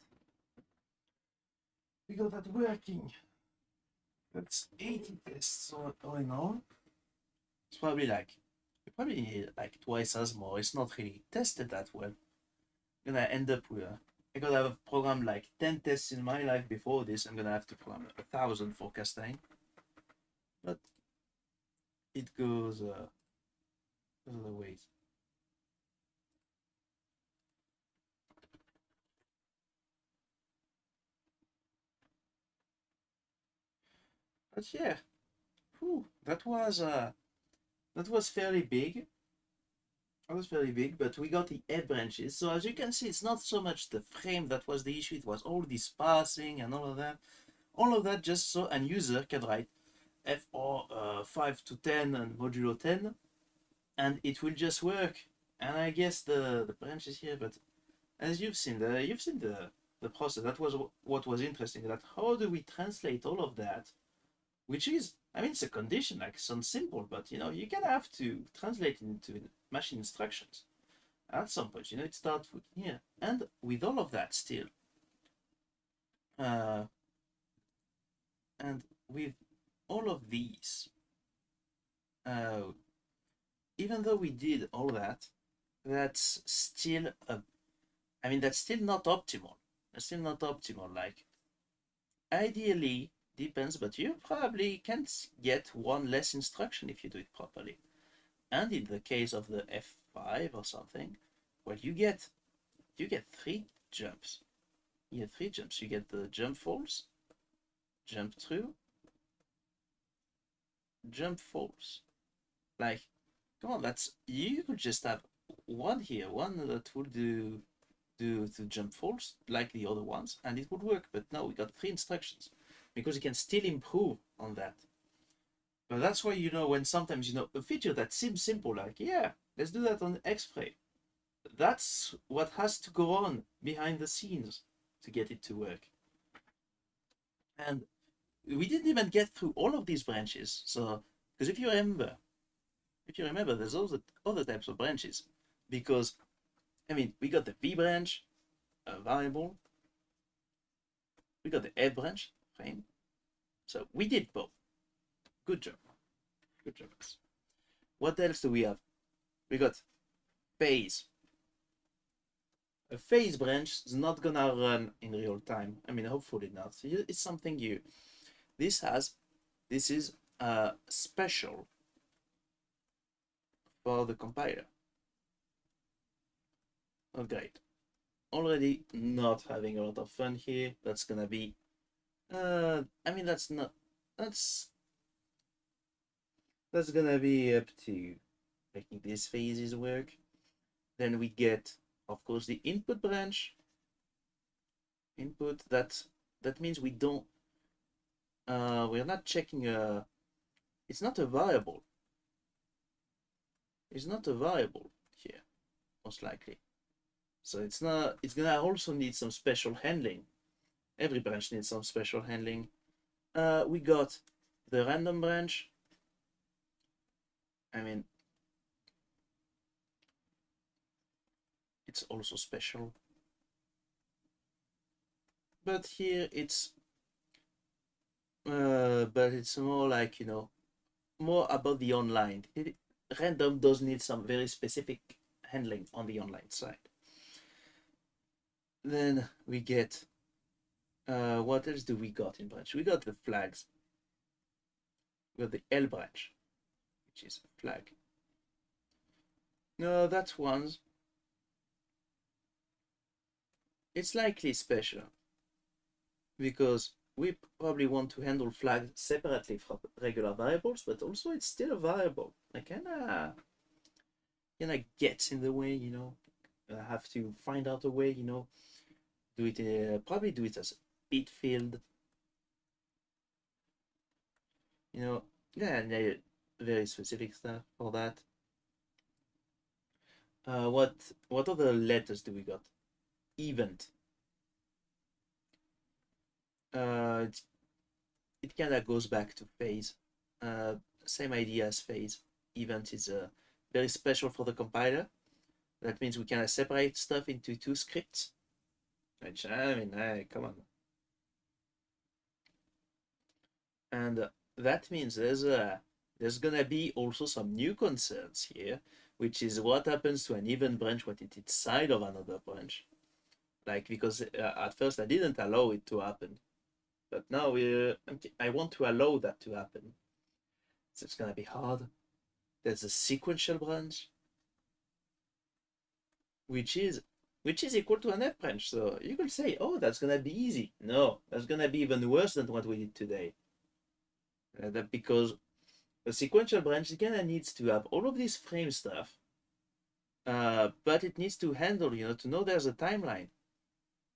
We got that working. That's 80 tests all in all. It's probably you probably need like twice as more. It's not really tested that well. I'm gonna end up with I gotta have programmed like 10 tests in my life before this. I'm gonna have to program 1,000 for Castagne. But it goes other ways. But yeah, whew, that was fairly big. That was fairly big, but we got the head branches. So as you can see, it's not so much the frame that was the issue. It was all this parsing and all of that. All of that just so a user can write FR 5 to 10 and modulo 10, and it will just work. And I guess the branch is here, but as you've seen the process. That was what was interesting. That how do we translate all of that, which is, I mean, it's a condition. Like, it sounds simple, but you can have to translate it into machine instructions at some point. It starts with here, and with all of that still, uh, and with all of these, uh, even though we did all that, that's still that's still not optimal. That's still not optimal. Like, ideally, depends, but you probably can get one less instruction if you do it properly. And in the case of the F5 or something, well, you get three jumps. You get three jumps. You get the jump false, jump true, jump false. Like, come on, you could just have one here, one that will do to jump false like the other ones, and it would work. But no, we got three instructions because you can still improve on that. But that's why, when sometimes, a feature that seems simple, like, yeah, let's do that on X-Frame. That's what has to go on behind the scenes to get it to work. And we didn't even get through all of these branches. So, because if you remember, there's also other types of branches. Because, we got the V branch, a variable. We got the F branch, frame. So we did both. Good job. Good job. What else do we have? We got phase. A phase branch is not gonna run in real time. Hopefully not. It's something this is special for the compiler. Oh, great. Already not having a lot of fun here. That's gonna be, that's gonna be up to making these phases work. Then we get, of course, the input branch. Input, that means we don't, we're not checking it's not a variable. It's not a variable here, most likely. So it's gonna also need some special handling. Every branch needs some special handling. We got the random branch. It's also special. But here it's more like, more about the online. Random does need some very specific handling on the online side. Then we get, what else do we got in branch? We got the flags. We got the L branch, which is a flag. No, that one's, it's likely special because we probably want to handle flags separately from regular variables, but also it's still a variable. It kinda gets in the way, I have to find out a way, do it, probably do it as a bit field, yeah, and very specific stuff for that. What other letters do we got? Event. It kind of goes back to phase. Same idea as phase. Event is very special for the compiler. That means we kind of separate stuff into two scripts. Which, come on. And that means there's gonna be also some new concerns here, which is what happens to an event branch when it's inside of another branch. Like, because at first I didn't allow it to happen, but now I want to allow that to happen. So it's gonna be hard. There's a sequential branch, which is equal to an F branch. So you could say, oh, that's gonna be easy. No, that's gonna be even worse than what we did today. Because a sequential branch again needs to have all of this frame stuff, but it needs to handle, to know there's a timeline,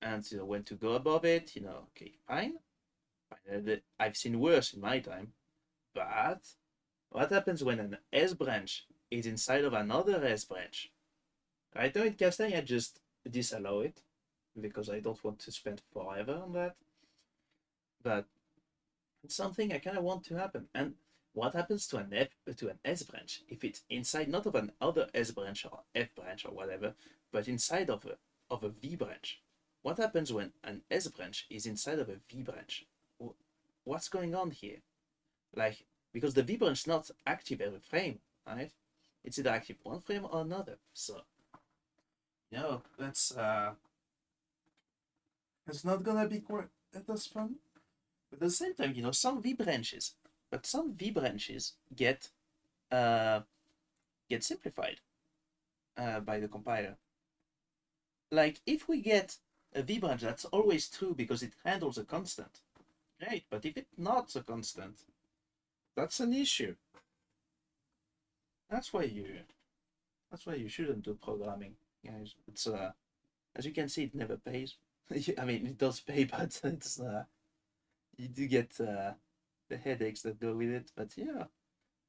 and when to go above it, okay, fine. I've seen worse in my time, but what happens when an S branch is inside of another S branch? Right now in Castagne, I just disallow it because I don't want to spend forever on that. But it's something I kind of want to happen. And what happens to an S branch if it's inside not of an other S branch or F branch or whatever, but inside of a V branch? What happens when an S branch is inside of a V branch? What's going on here? Like, because the V branch is not active every frame, right? It's either active one frame or another. So, that's not gonna be quite that was fun. But at the same time, some V branches uh get simplified by the compiler. Like if we get a V branch that's always true because it handles a constant, great. But if it's not a constant, that's an issue. That's why you that's why you shouldn't do programming, guys. It's as you can see, it never pays. I mean, it does pay, but it's you do get the headaches that go with it. But yeah,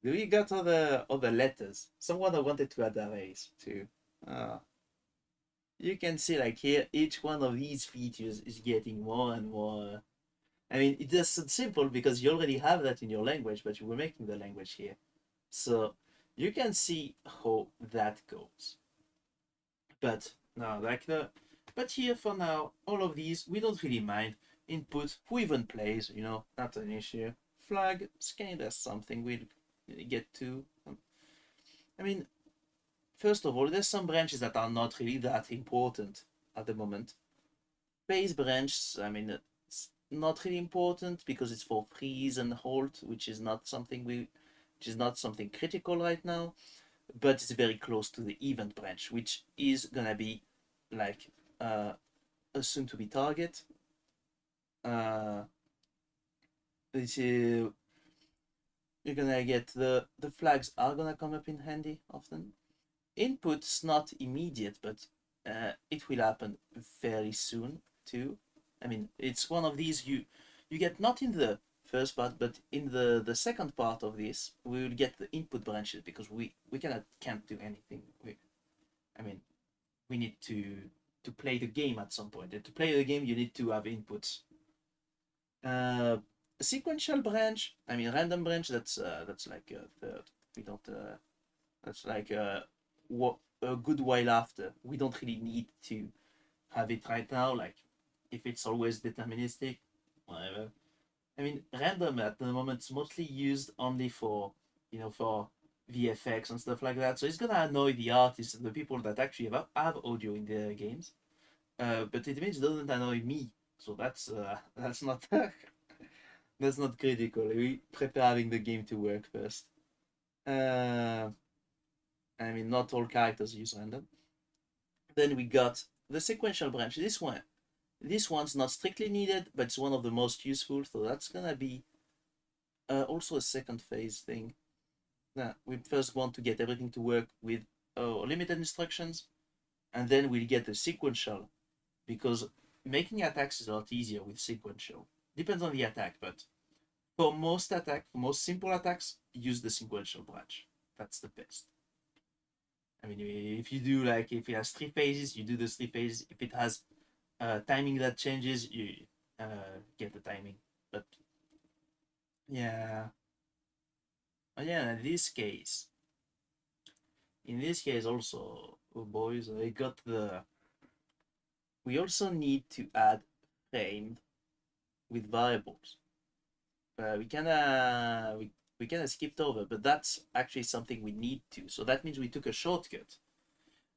we got other letters. Someone wanted to add arrays too. Uh, you can see like here, each one of these features is getting more and more. I mean, it is simple because you already have that in your language, but you were making the language here. So you can see how that goes. But now, but here for now, all of these, we don't really mind. Input, who even plays, not an issue. Flag, scan, that's something we'll get to. I mean, first of all, there's some branches that are not really that important at the moment. Base branch, I mean, it's not really important because it's for freeze and hold, which is not something critical right now, but it's very close to the event branch, which is gonna be like a soon to be target. This is you're gonna get the flags are gonna come up in handy often. Input's not immediate, but it will happen very soon too. I mean, it's one of these you get not in the first part, but in the second part of this, we will get the input branches because we can't do anything. I mean, we need to play the game at some point. And to play the game, you need to have inputs. Sequential branch, I mean random branch. That's like a third. We don't. That's like a good while after. We don't really need to have it right now. Like if it's always deterministic, whatever. I mean, random at the moment is mostly used only for for VFX and stuff like that. So it's gonna annoy the artists and the people that actually have audio in their games. But it means it doesn't annoy me. So that's not that's not critical. We prefer having the game to work first. Uh, I mean, not all characters use random. Then we got the sequential branch. This one's not strictly needed, but it's one of the most useful. So that's gonna be also a second phase thing. Now, we first want to get everything to work with limited instructions, and then we'll get the sequential, because making attacks is a lot easier with sequential. Depends on the attack, but for most simple attacks, use the sequential branch. That's the best. I mean, if you do if it has 3 phases, you do the 3 phases. If it has timing that changes, you get the timing. But yeah, yeah. In this case also, oh boys, I got the. We also need to add framed with variables. We kind of skipped over, but that's actually something we need to. So that means we took a shortcut,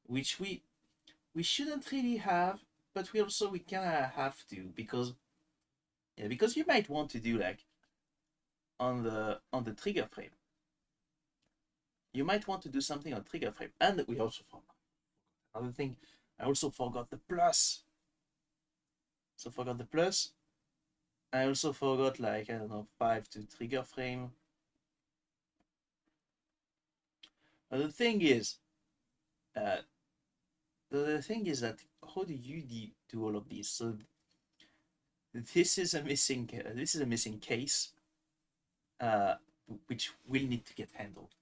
which we shouldn't really have, but we kind of have to because you might want to do like on the trigger frame. You might want to do something on trigger frame, and we also forgot another thing. I also forgot the plus. So forgot the plus. I also forgot I don't know 5 to trigger frame. But the thing is that how do you do all of these? So this is a missing case, which will need to get handled.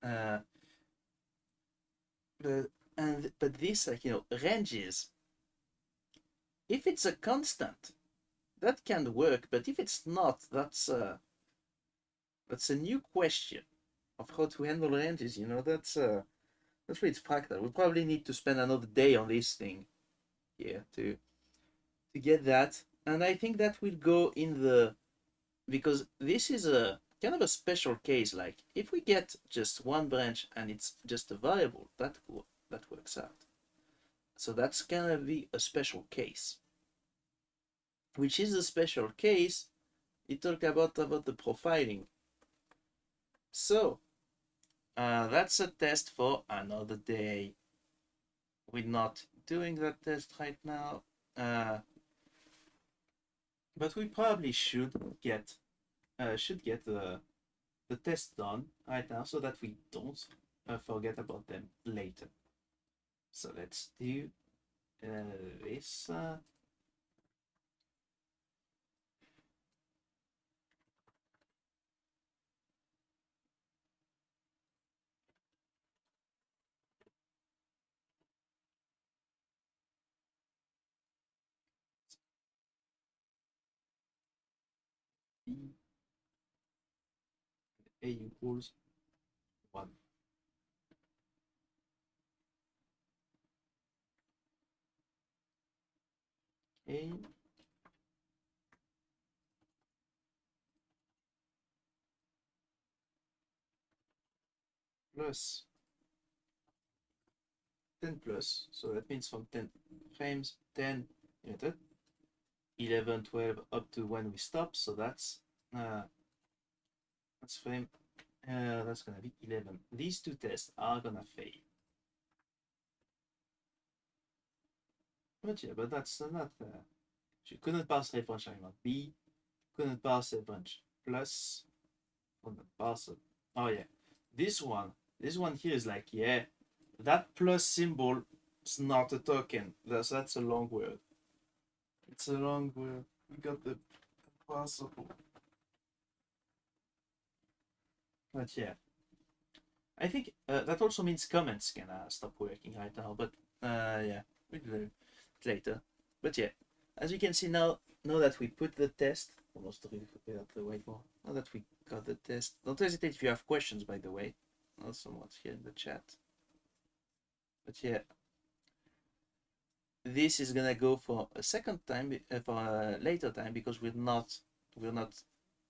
Uh, and but this ranges, if it's a constant, that can work, but if it's not, that's a new question of how to handle ranges. That's really fractal. We probably need to spend another day on this thing here to get that. And I think that will go in the, because this is a kind of a special case. Like if we get just one branch and it's just a variable, that works out. So that's gonna be a special case. Which is a special case. You talk about the profiling. So that's a test for another day. We're not doing that test right now, but we probably should get the test done right now so that we don't forget about them later. So let's do this. A equals 1. A plus 10 plus, so that means from 10 frames, 10 limited, 11, 12 up to when we stop, so that's frame, that's gonna be 11. These two tests are gonna fail. But yeah, but that's not, je couldn't pass a branch element B, couldn't pass a branch plus, couldn't pass it. Oh yeah, this one here is like, yeah, that plus symbol is not a token. That's a long word. It's a long word. We got the possible. But yeah, I think that also means comments can stop working right now. But yeah, we'll do it later. But yeah, as you can see now that we put the test, almost really prepared the whiteboard. Now that we got the test, don't hesitate if you have questions. By the way, not so much here in the chat. But yeah, this is gonna go for a second time, for a later time, because we're not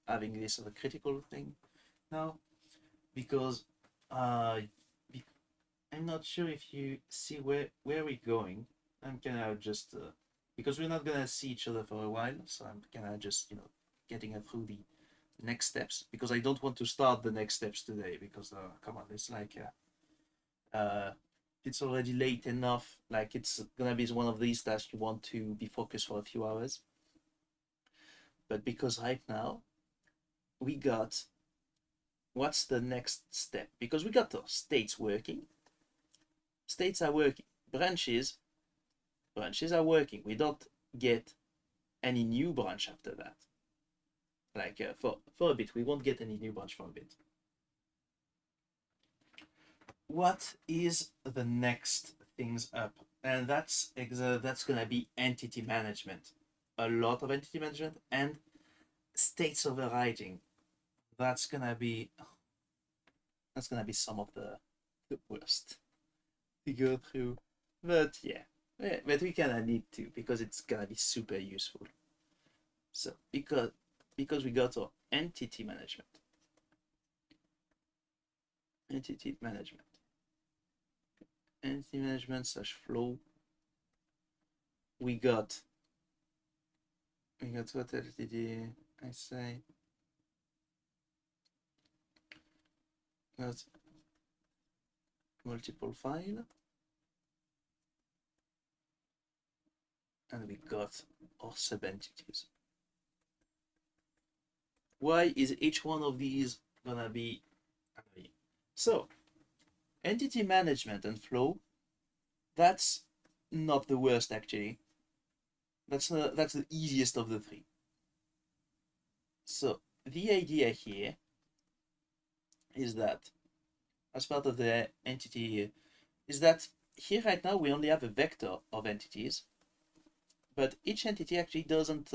having this as a critical thing now, because I'm not sure if you see where we're going. I'm kind of just because we're not gonna see each other for a while, so I'm kind of just getting through the next steps, because I don't want to start the next steps today, because come on, it's like it's already late enough. Like it's gonna be one of these tasks you want to be focused for a few hours. But because right now we got, what's the next step? Because we got the states working. States are working. Branches are working. We don't get any new branch after that. Like for a bit, we won't get any new branch for a bit. What is the next things up? And that's gonna be entity management. A lot of entity management and states overriding. That's gonna be some of the worst to go through. But yeah, but we kind of need to, because it's gonna be super useful. So because we got our entity management, entity management slash flow. We got what did I say? Got multiple file, and we got our sub-entities. Why is each one of these gonna be annoying? So, entity management and flow, that's not the worst actually. That's the easiest of the three. So the idea here is that, as part of the entity, is that here right now we only have a vector of entities, but each entity actually doesn't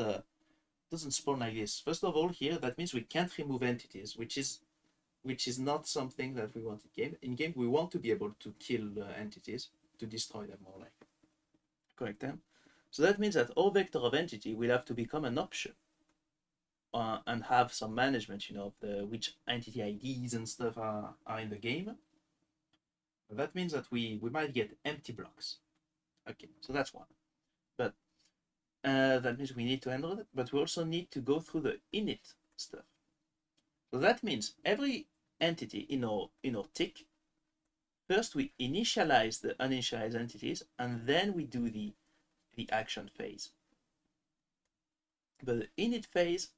spawn like this. First of all, here that means we can't remove entities, which is not something that we want in game. In game, we want to be able to kill entities, to destroy them or like correct them. So that means that all vector of entity will have to become an option and have some management, of which entity IDs and stuff are in the game. That means that we might get empty blocks. Okay, so that's one. But that means we need to handle it, but we also need to go through the init stuff. So that means every entity in our tick, first we initialize the uninitialized entities, and then we do the action phase. But the init phase,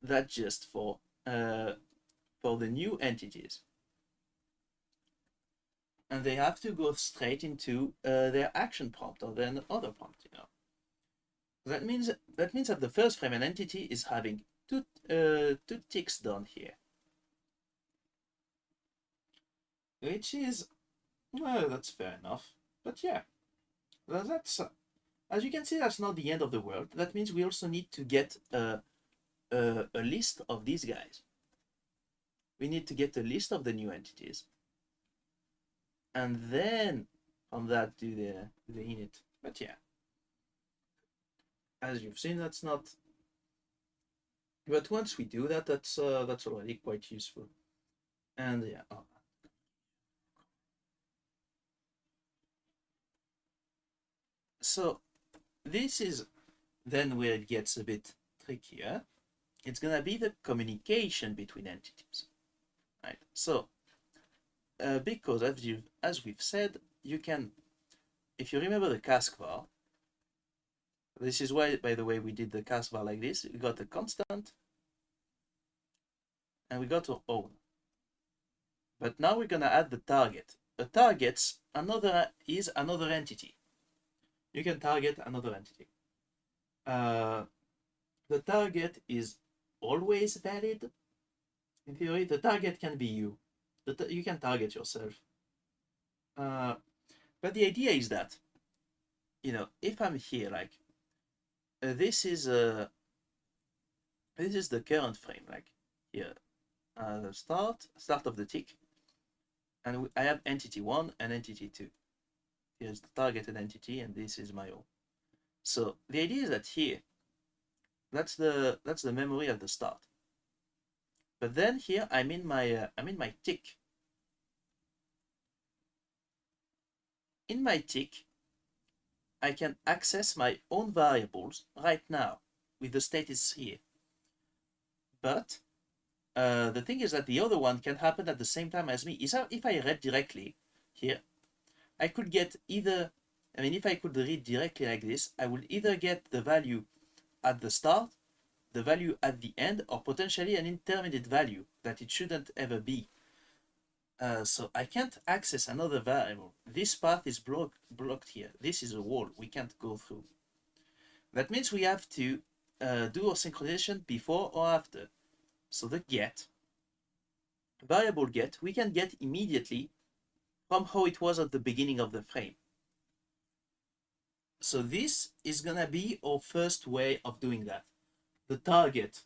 that's just for the new entities, and they have to go straight into their action prompt or then other prompt. That means that the first frame an entity is having two ticks down here, which is, well, that's fair enough. But yeah, that's as you can see, that's not the end of the world. That means we also need to get a list of these guys. We need to get a list of the new entities, and then from that do the init. But yeah, as you've seen, that's not. But once we do that, that's already quite useful. And yeah. Oh. So this is then where it gets a bit trickier. It's gonna be the communication between entities, right? So because as we've said, you can, if you remember the cask var, this is why, by the way, we did the cask var like this. We got a constant, and we got our own. But now we're gonna add the target. A target's another entity. You can target another entity. The target is always valid. In theory, the target can be you. You can target yourself. But the idea is that, if I'm here, like, this is the current frame, like here, the start of the tick, and I have entity 1 and entity 2. Here's the targeted entity, and this is my own. So the idea is that here, that's the memory at the start. But then here I'm in my tick. In my tick, I can access my own variables right now with the status here. But the thing is that the other one can happen at the same time as me. If I read directly here, I could get either, if I could read directly like this, I would either get the value at the start, the value at the end, or potentially an intermediate value that it shouldn't ever be. So I can't access another variable. This path is blocked here. This is a wall we can't go through. That means we have to do our synchronization before or after. So the variable get, we can get immediately from how it was at the beginning of the frame. So this is gonna be our first way of doing that. The target,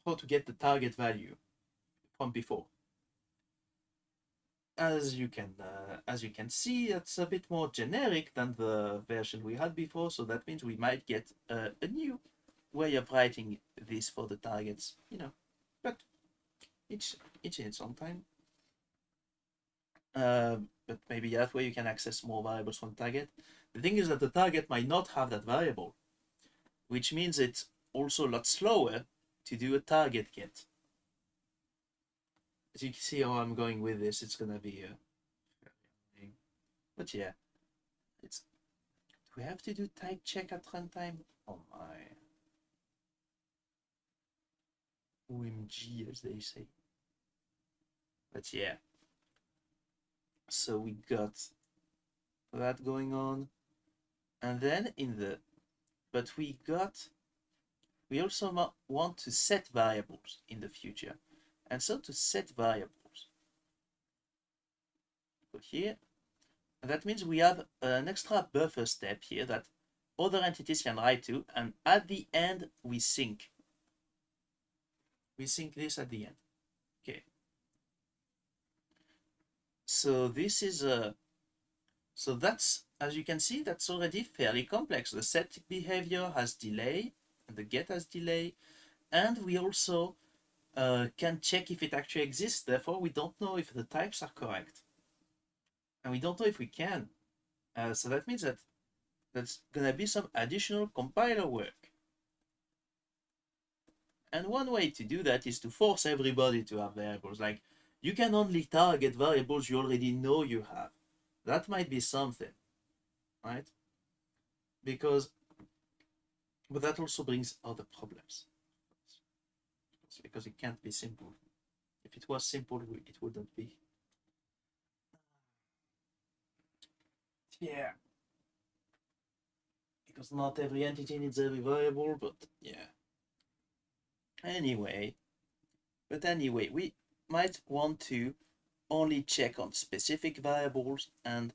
how to get the target value from before. As you can see, it's a bit more generic than the version we had before. So that means we might get a new way of writing this for the targets, but each in its own time. But maybe that way you can access more variables from the target. The thing is that the target might not have that variable, which means it's also a lot slower to do a target get. As you can see how I'm going with this, it's gonna be but yeah, do we have to do type check at runtime? Oh my. OMG, as they say. But yeah. So we got that going on. And then we also want to set variables in the future. And so to set variables, go here, that means we have an extra buffer step here that other entities can write to, and at the end we sync. We sync this at the end. Okay. So this is a so that's, as you can see, that's already fairly complex. The set behavior has delay, and the get has delay, and we also can check if it actually exists. Therefore, we don't know if the types are correct, and we don't know if we can. So that means that that's gonna be some additional compiler work. And one way to do that is to force everybody to have variables. Like, you can only target variables you already know you have. That might be something, right? But that also brings other problems. Because it can't be simple. If it was simple, it wouldn't be. Yeah. Because not every entity needs every variable, but yeah. Anyway, we might want to only check on specific variables and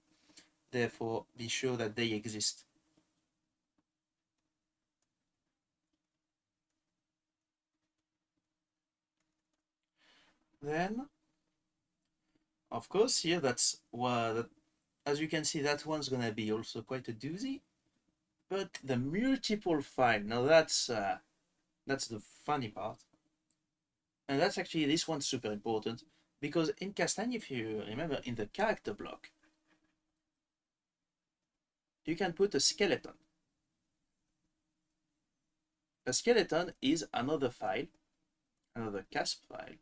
therefore be sure that they exist. Then, of course, here that's what, as you can see, that one's gonna be also quite a doozy. But the multiple file, now that's the funny part. And that's actually, this one's super important, because in Castagne, if you remember, in the character block, you can put a skeleton. A skeleton is another file, another CASP file,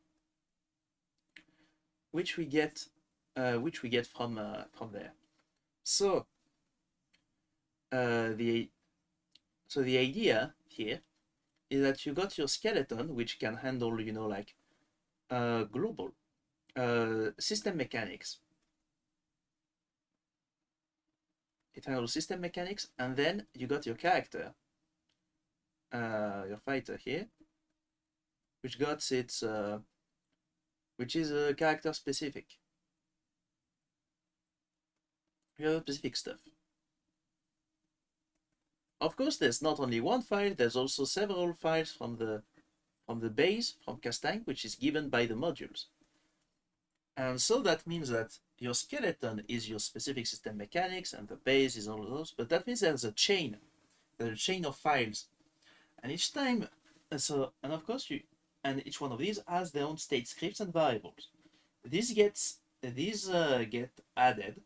which we get from there. So the idea here is that you got your skeleton, which can handle, you know, like global system mechanics. It handles system mechanics, and then you got your character, your fighter here, which got its which is character specific. You have specific stuff. Of course, there's not only one file, there's also several files from the base, from Castagne, which is given by the modules. And so that means that your skeleton is your specific system mechanics, and the base is all of those, but that means there's a chain of files. And each time, and of course each one of these has their own state scripts and variables. These get added,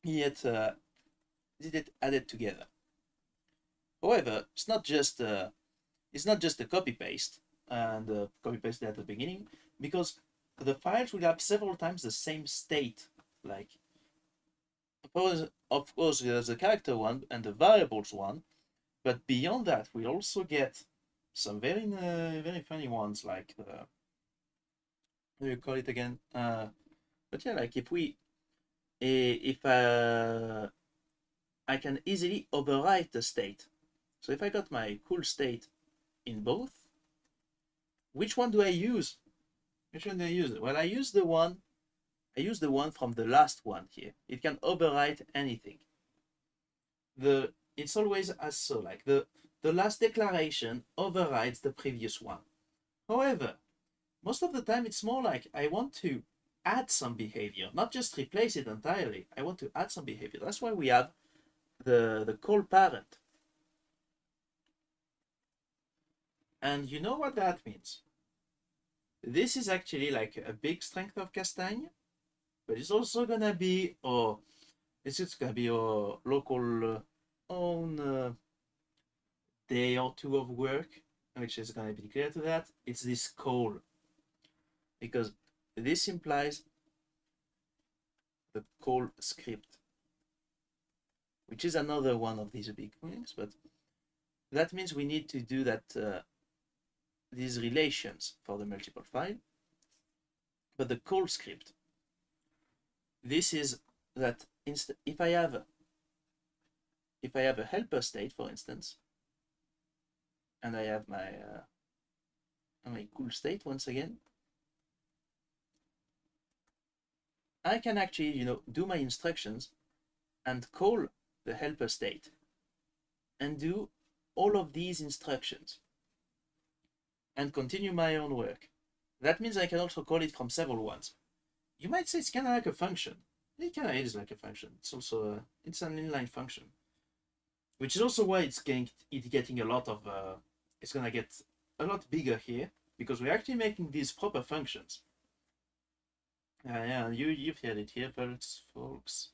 yet they get added together. However, it's not just a copy paste and copy paste at the beginning, because the files will have several times the same state. Like, of course, there's the character one and the variables one, but beyond that, we also get some very very funny ones, like what do you call it again? But yeah, like if I can easily overwrite the state. So if I got my cool state in both, which one do I use? Well, I use the one from the last one here. It can overwrite anything. It's always as so, like the last declaration overrides the previous one. However, most of the time it's more like I want to add some behavior, not just replace it entirely. I want to add some behavior. That's why we have the call parent. And you know what that means? This is actually like a big strength of Castagne, but it's also gonna be our local own day or two of work, which is gonna be clear to that. It's this call, because this implies the call script, which is another one of these big things, but that means we need to do that these relations for the multiple file. But the call script, this is that if I have a helper state, for instance, and I have my cool state once again, I can actually, do my instructions and call the helper state and do all of these instructions and continue my own work. That means I can also call it from several ones. You might say it's kind of like a function. It kind of is like a function. It's also it's an inline function, which is also why it's getting a lot of it's gonna get a lot bigger here because we're actually making these proper functions. Yeah, you've heard it here, folks.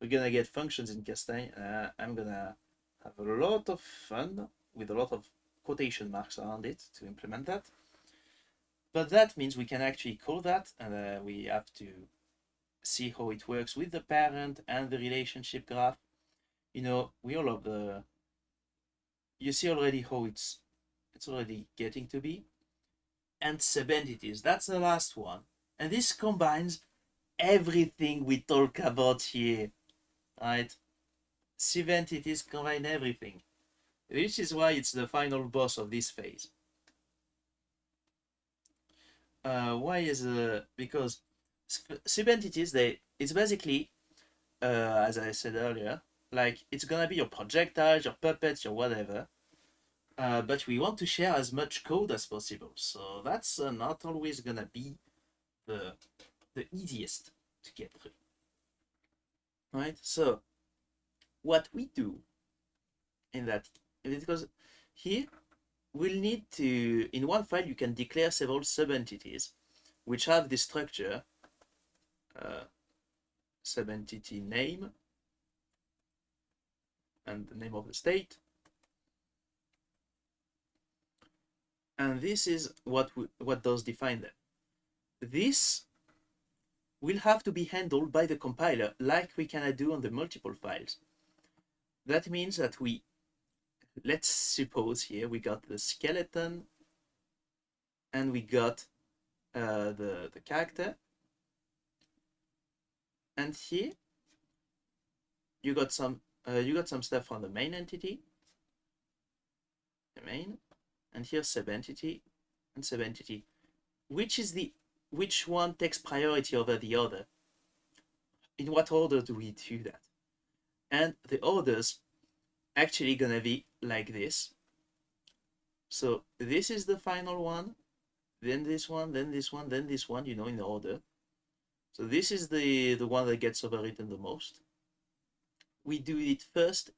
We're gonna get functions in Castagne. I'm gonna have a lot of fun with a lot of quotation marks around it to implement that. But that means we can actually call that, and we have to see how it works with the parent and the relationship graph. We all have the. You see already how it's already getting to be, and subentities. That's the last one, and this combines everything we talk about here, right? Subentities combine everything, which is why it's the final boss of this phase. Why is because subentities it's basically as I said earlier, like it's gonna be your projectiles, your puppets, your whatever. But we want to share as much code as possible, so that's not always gonna be the easiest to get through. Right? So what we do in that, because here we'll need to, in one file you can declare several subentities which have the structure subentity name and the name of the state, and this is what does define them. This will have to be handled by the compiler like we can do on the multiple files. That means that let's suppose here we got the skeleton and we got the character, and here you got some stuff from the main entity, the main, and here subentity and subentity. Which one takes priority over the other? In what order do we do that? And the orders actually gonna be like this. So this is the final one, then this one, then this one, then this one, in order. So this is the one that gets overwritten the most. We do it first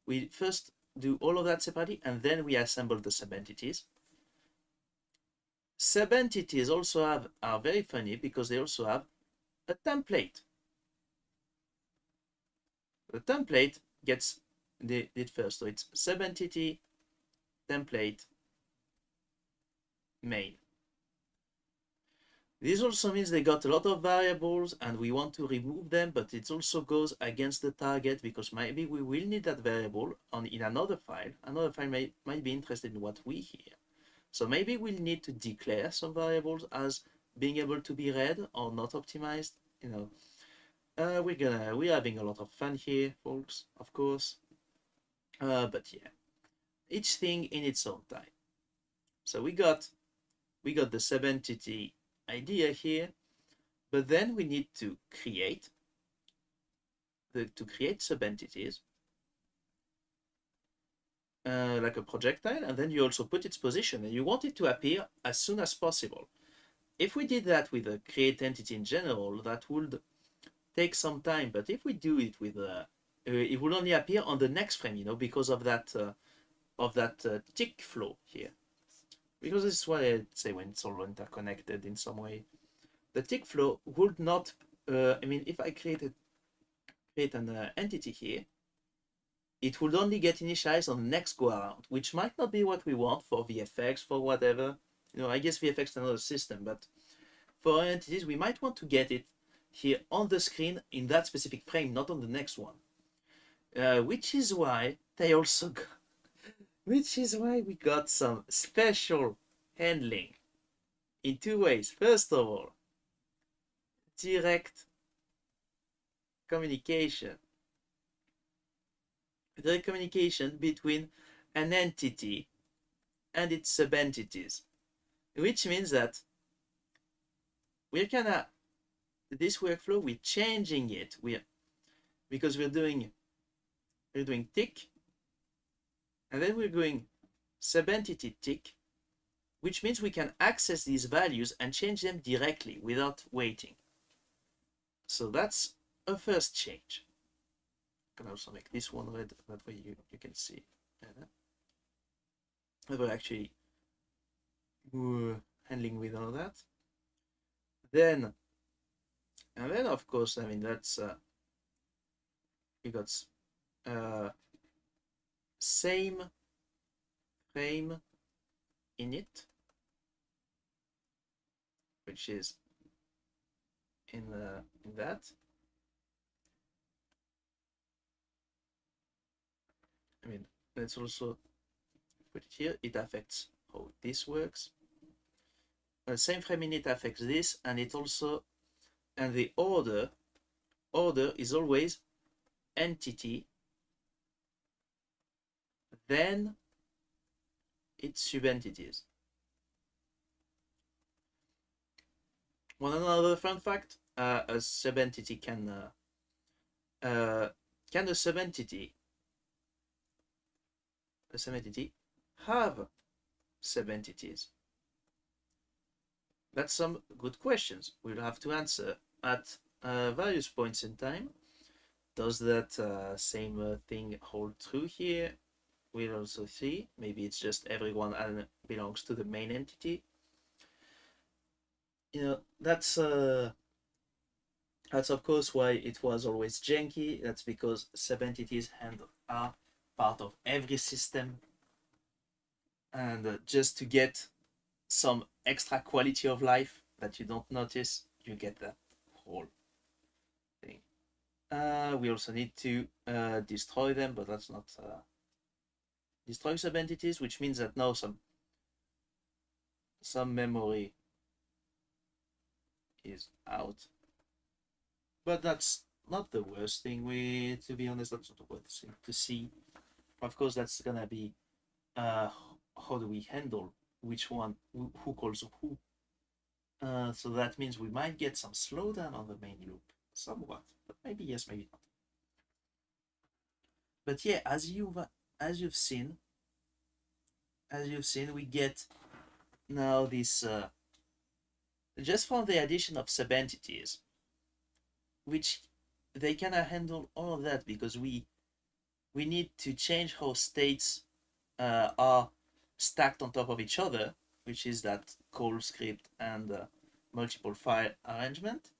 we first do all of that separately, and then we assemble the subentities. Subentities also are very funny because they also have a template. The template gets it first, so it's subentity template main. This also means they got a lot of variables and we want to remove them, but it also goes against the target because maybe we will need that variable in another file. Another file might be interested in what we hear. So maybe we'll need to declare some variables as being able to be read or not optimized. We're having a lot of fun here, folks, of course. But yeah, each thing in its own time. So we got the subentity idea here, but then we need to create subentities like a projectile, and then you also put its position, and you want it to appear as soon as possible. If we did that with a create entity in general, that would take some time, but if we do it with it will only appear on the next frame, because of that tick flow here. Because this is what I say when it's all interconnected in some way. The tick flow would not, if I create an entity here, it would only get initialized on the next go around, which might not be what we want for VFX, for whatever. I guess VFX is another system, but for our entities, we might want to get it here on the screen in that specific frame, not on the next one. Which is why they also got, which is why we got some special handling in two ways. First of all, direct communication between an entity and its subentities, which means that we're gonna this workflow, we're changing it. Because we're doing tick, and then we're going subentity tick, which means we can access these values and change them directly without waiting. So that's a first change. I can also make this one red, that way you can see. We're actually handling with all that. And then of course, I mean, that's we got same frame init, which is in that. I mean, let's also put it here. It affects how this works. Same frame init affects this, and it also, and the order is always entity, then its subentities. Another fun fact: a subentity can a subentity have subentities? That's some good questions we'll have to answer at various points in time. Does that same thing hold true here? We'll also see. Maybe it's just everyone belongs to the main entity. You know, that's of course why it was always janky. That's because subentities are part of every system, and just to get some extra quality of life that you don't notice, you get that whole thing. We also need to destroy them, but that's not destroy subentities, which means that now some memory is out. But that's not the worst thing. To be honest, that's not the worst thing to see. Of course, that's gonna be how do we handle which one, who calls who. So that means we might get some slowdown on the main loop, somewhat, but maybe yes, maybe not. But yeah, as you've seen, we get now this just from the addition of subentities, which they cannot handle all of that because we need to change how states are stacked on top of each other, which is that call script and multiple file arrangement,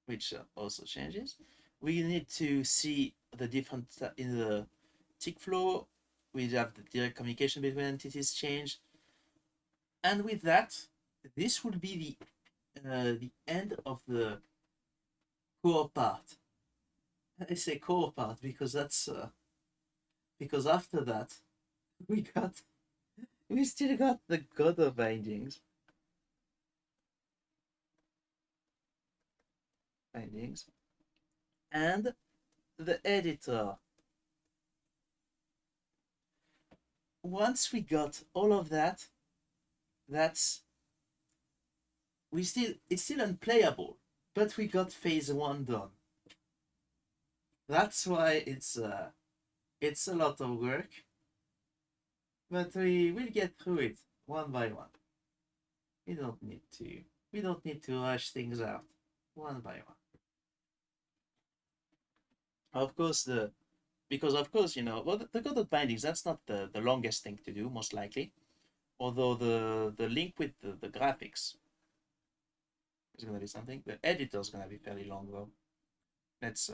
which also changes. We need to see the different in the tick flow. We have the direct communication between entities change, and with that, this will be the end of the core part. I say core part because that's because after that we still got the Godot bindings, and the editor. Once we got all of that, it's still unplayable, but we got phase 1 done. That's why it's a lot of work, but we will get through it one by one. We don't need to rush things out one by one. Of course, because of course, you know, well, the Godot bindings, that's not the longest thing to do, most likely. Although the link with the graphics is gonna be something. The editor is gonna be fairly long though. Let's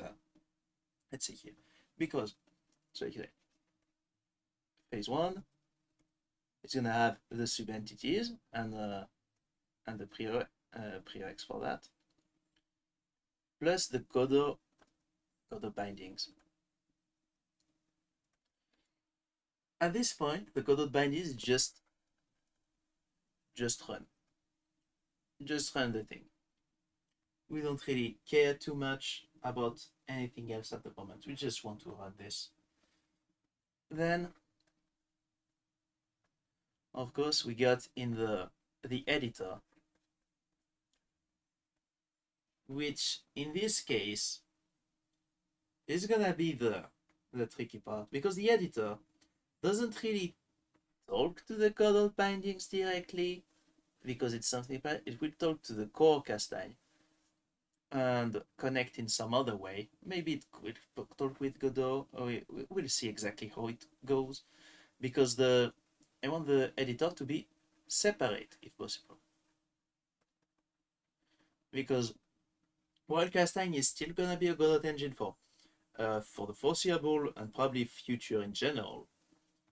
see here. Because so here, phase 1, it's gonna have the subentities and the prereqs for that, plus the Godot bindings. At this point, the Godot bindings just run. Just run the thing. We don't really care too much about anything else at the moment. We just want to run this. Then, of course, we got in the editor which in this case is gonna be the tricky part, because the editor doesn't really talk to the coded bindings directly, because it's something, but it will talk to the core Castagne and connect in some other way. Maybe it could talk with Godot, or we'll see exactly how it goes, because I want the editor to be separate if possible. Because while Castagne is still gonna be a Godot engine for the foreseeable and probably future in general,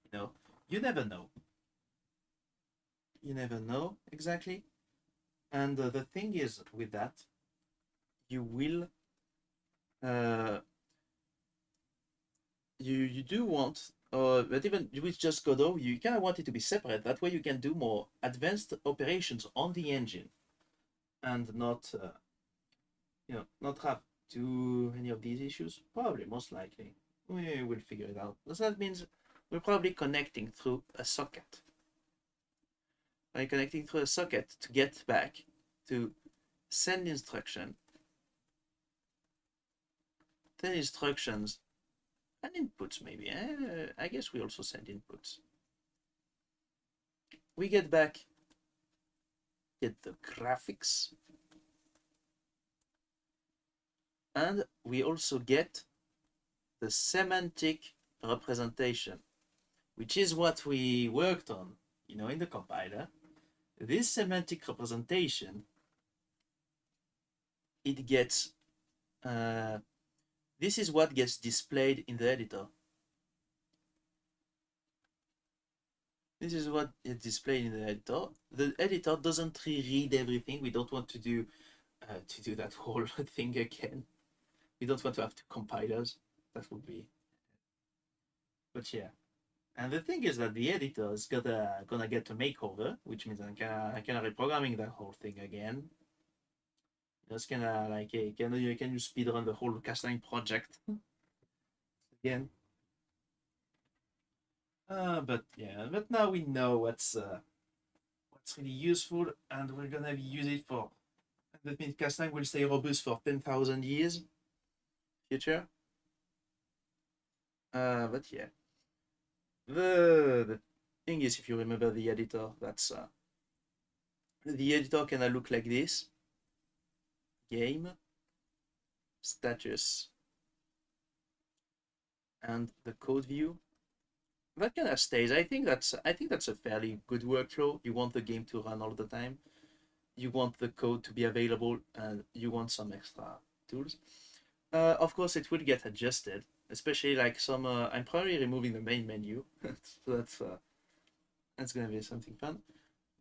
you know, you never know. You never know exactly. And the thing is with that, you will uh, you do want, but even with just Godot, you kind of want it to be separate. That way, you can do more advanced operations on the engine, and not not have too many of these issues. Probably, most likely, we will figure it out. So that means we're probably connecting through a socket. By connecting through a socket to get back to send instruction, send instructions and inputs maybe. I guess we also send inputs. We get back, get the graphics, and we also get the semantic representation, which is what we worked on, in the compiler. This semantic representation, it gets, this is what gets displayed in the editor. This is what is displayed in the editor. The editor doesn't read everything. We don't want to do that whole thing again. We don't want to have two compilers. That would be. But yeah. And the thing is that the editor is gonna get a makeover, which means I'm kinda reprogramming that whole thing again. It's kinda like, hey, can you speedrun the whole Castagne project again? But yeah, but now we know what's really useful, and we're gonna use it for. That means Castagne will stay robust for 10,000 years future. But yeah, the thing is, if you remember the editor, that's the editor can look like this: game, status, and the code view. That kind of stays. I think that's a fairly good workflow. You want the game to run all the time. You want the code to be available, and you want some extra tools. Of course, it will get adjusted, especially like some. I'm probably removing the main menu, so that's gonna be something fun.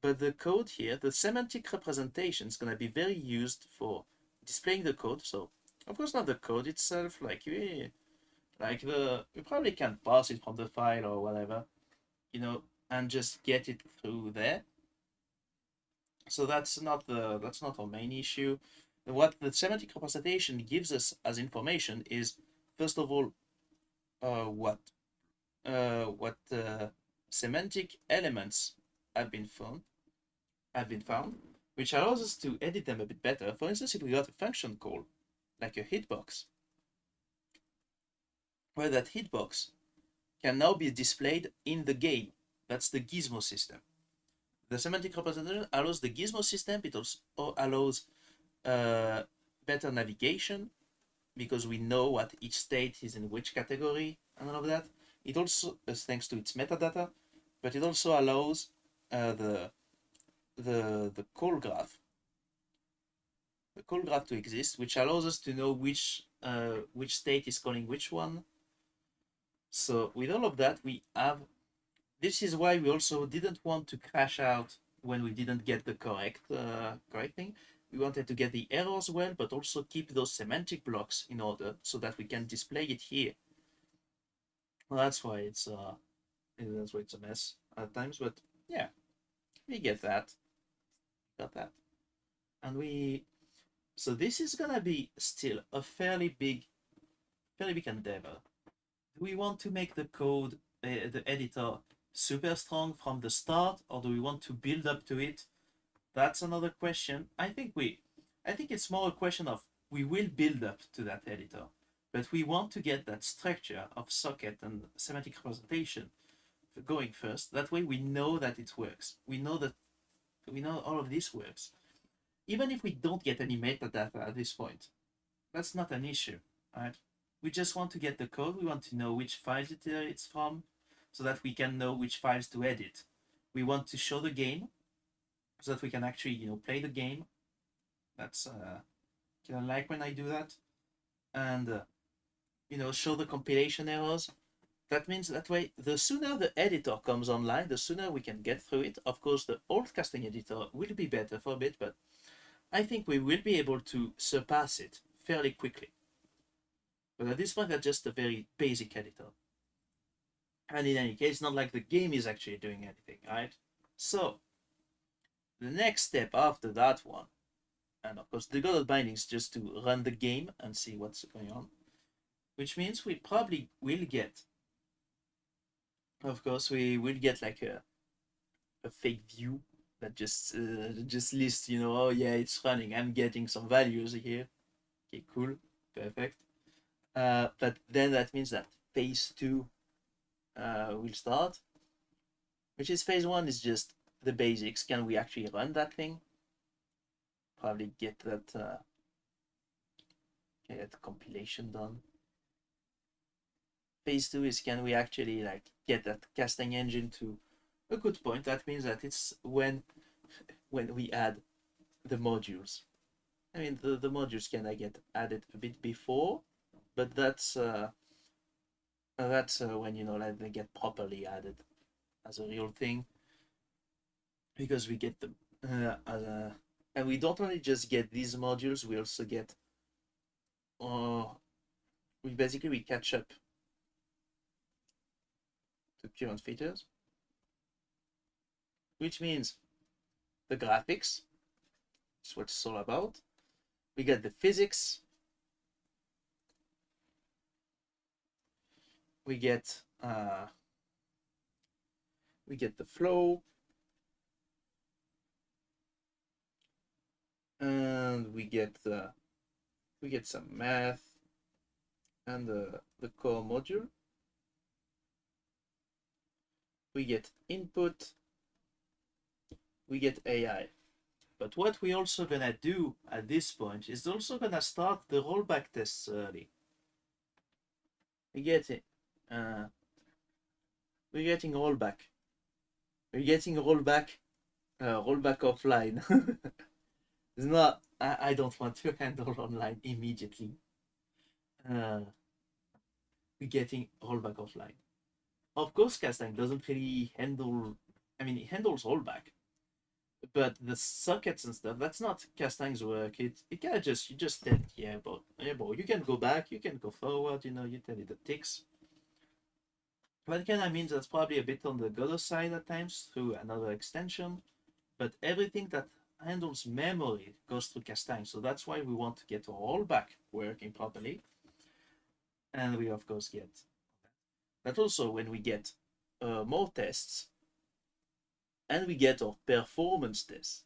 But the code here, the semantic representation is gonna be very used for displaying the code. So, of course, not the code itself. You probably can pass it from the file or whatever, and just get it through there. So that's not our main issue. What the semantic representation gives us as information is, first of all, what semantic elements have been found, which allows us to edit them a bit better. For instance, if we got a function call, like a hitbox, where that hitbox can now be displayed in the game. That's the gizmo system. The semantic representation allows the gizmo system. It also allows better navigation, because we know what each state is in which category and all of that. It also, thanks to its metadata, but it also allows the call graph, to exist, which allows us to know which state is calling which one. So with all of that, we have. This is why we also didn't want to crash out when we didn't get the correct thing. We wanted to get the errors well, but also keep those semantic blocks in order so that we can display it here. Well, that's why it's a mess at times, but yeah, we get that. Got that. And so this is gonna be still a fairly big endeavor. Do we want to make the code, the editor, super strong from the start, or do we want to build up to it? That's another question. I think we I think it's more a question of we will build up to that editor, but we want to get that structure of socket and semantic representation going first. That way we know that it works. We know all of this works. Even if we don't get any metadata at this point, that's not an issue, right? We just want to get the code. We want to know which files it's from, so that we can know which files to edit. We want to show the game, so that we can actually play the game. That's kind of like when I do that, and show the compilation errors. That means that way, the sooner the editor comes online, the sooner we can get through it. Of course, the old Castagne editor will be better for a bit, but I think we will be able to surpass it fairly quickly. But at this point, that's just a very basic editor. And in any case, it's not like the game is actually doing anything, right? So, the next step after that one, and of course, the goal of binding is just to run the game and see what's going on, which means we probably will get, of course, we will get like a fake view that just lists, oh yeah, it's running. I'm getting some values here. Okay, cool, perfect. But then that means that phase 2 will start, which is phase 1 is just the basics. Can we actually run that thing? Probably get that compilation done. Phase 2 is, can we actually get that casting engine to a good point? That means that it's when we add the modules. I mean, the modules can get added a bit before, but that's when they get properly added as a real thing, because we get them and we don't only just get these modules, we also get we catch up to current features, which means the graphics is what it's all about. We get the physics, we get the flow, and we get some math and the core module. We get input, we get AI. But what we also gonna do at this point is also gonna start the rollback tests early. We're getting rollback. We're getting rollback offline. It's not. I don't want to handle online immediately. We're getting rollback offline. Of course, Castagne doesn't really handle. I mean, it handles rollback, but the sockets and stuff, that's not Castagne's work. It kind of just, you just tell it, yeah, bro, you can go back, you can go forward, you tell it the ticks. That kind of means that's probably a bit on the Godot side at times through another extension, but everything that handles memory goes through Castagne, so that's why we want to get our rollback working properly. And we of course get that also when we get more tests, and we get our performance tests,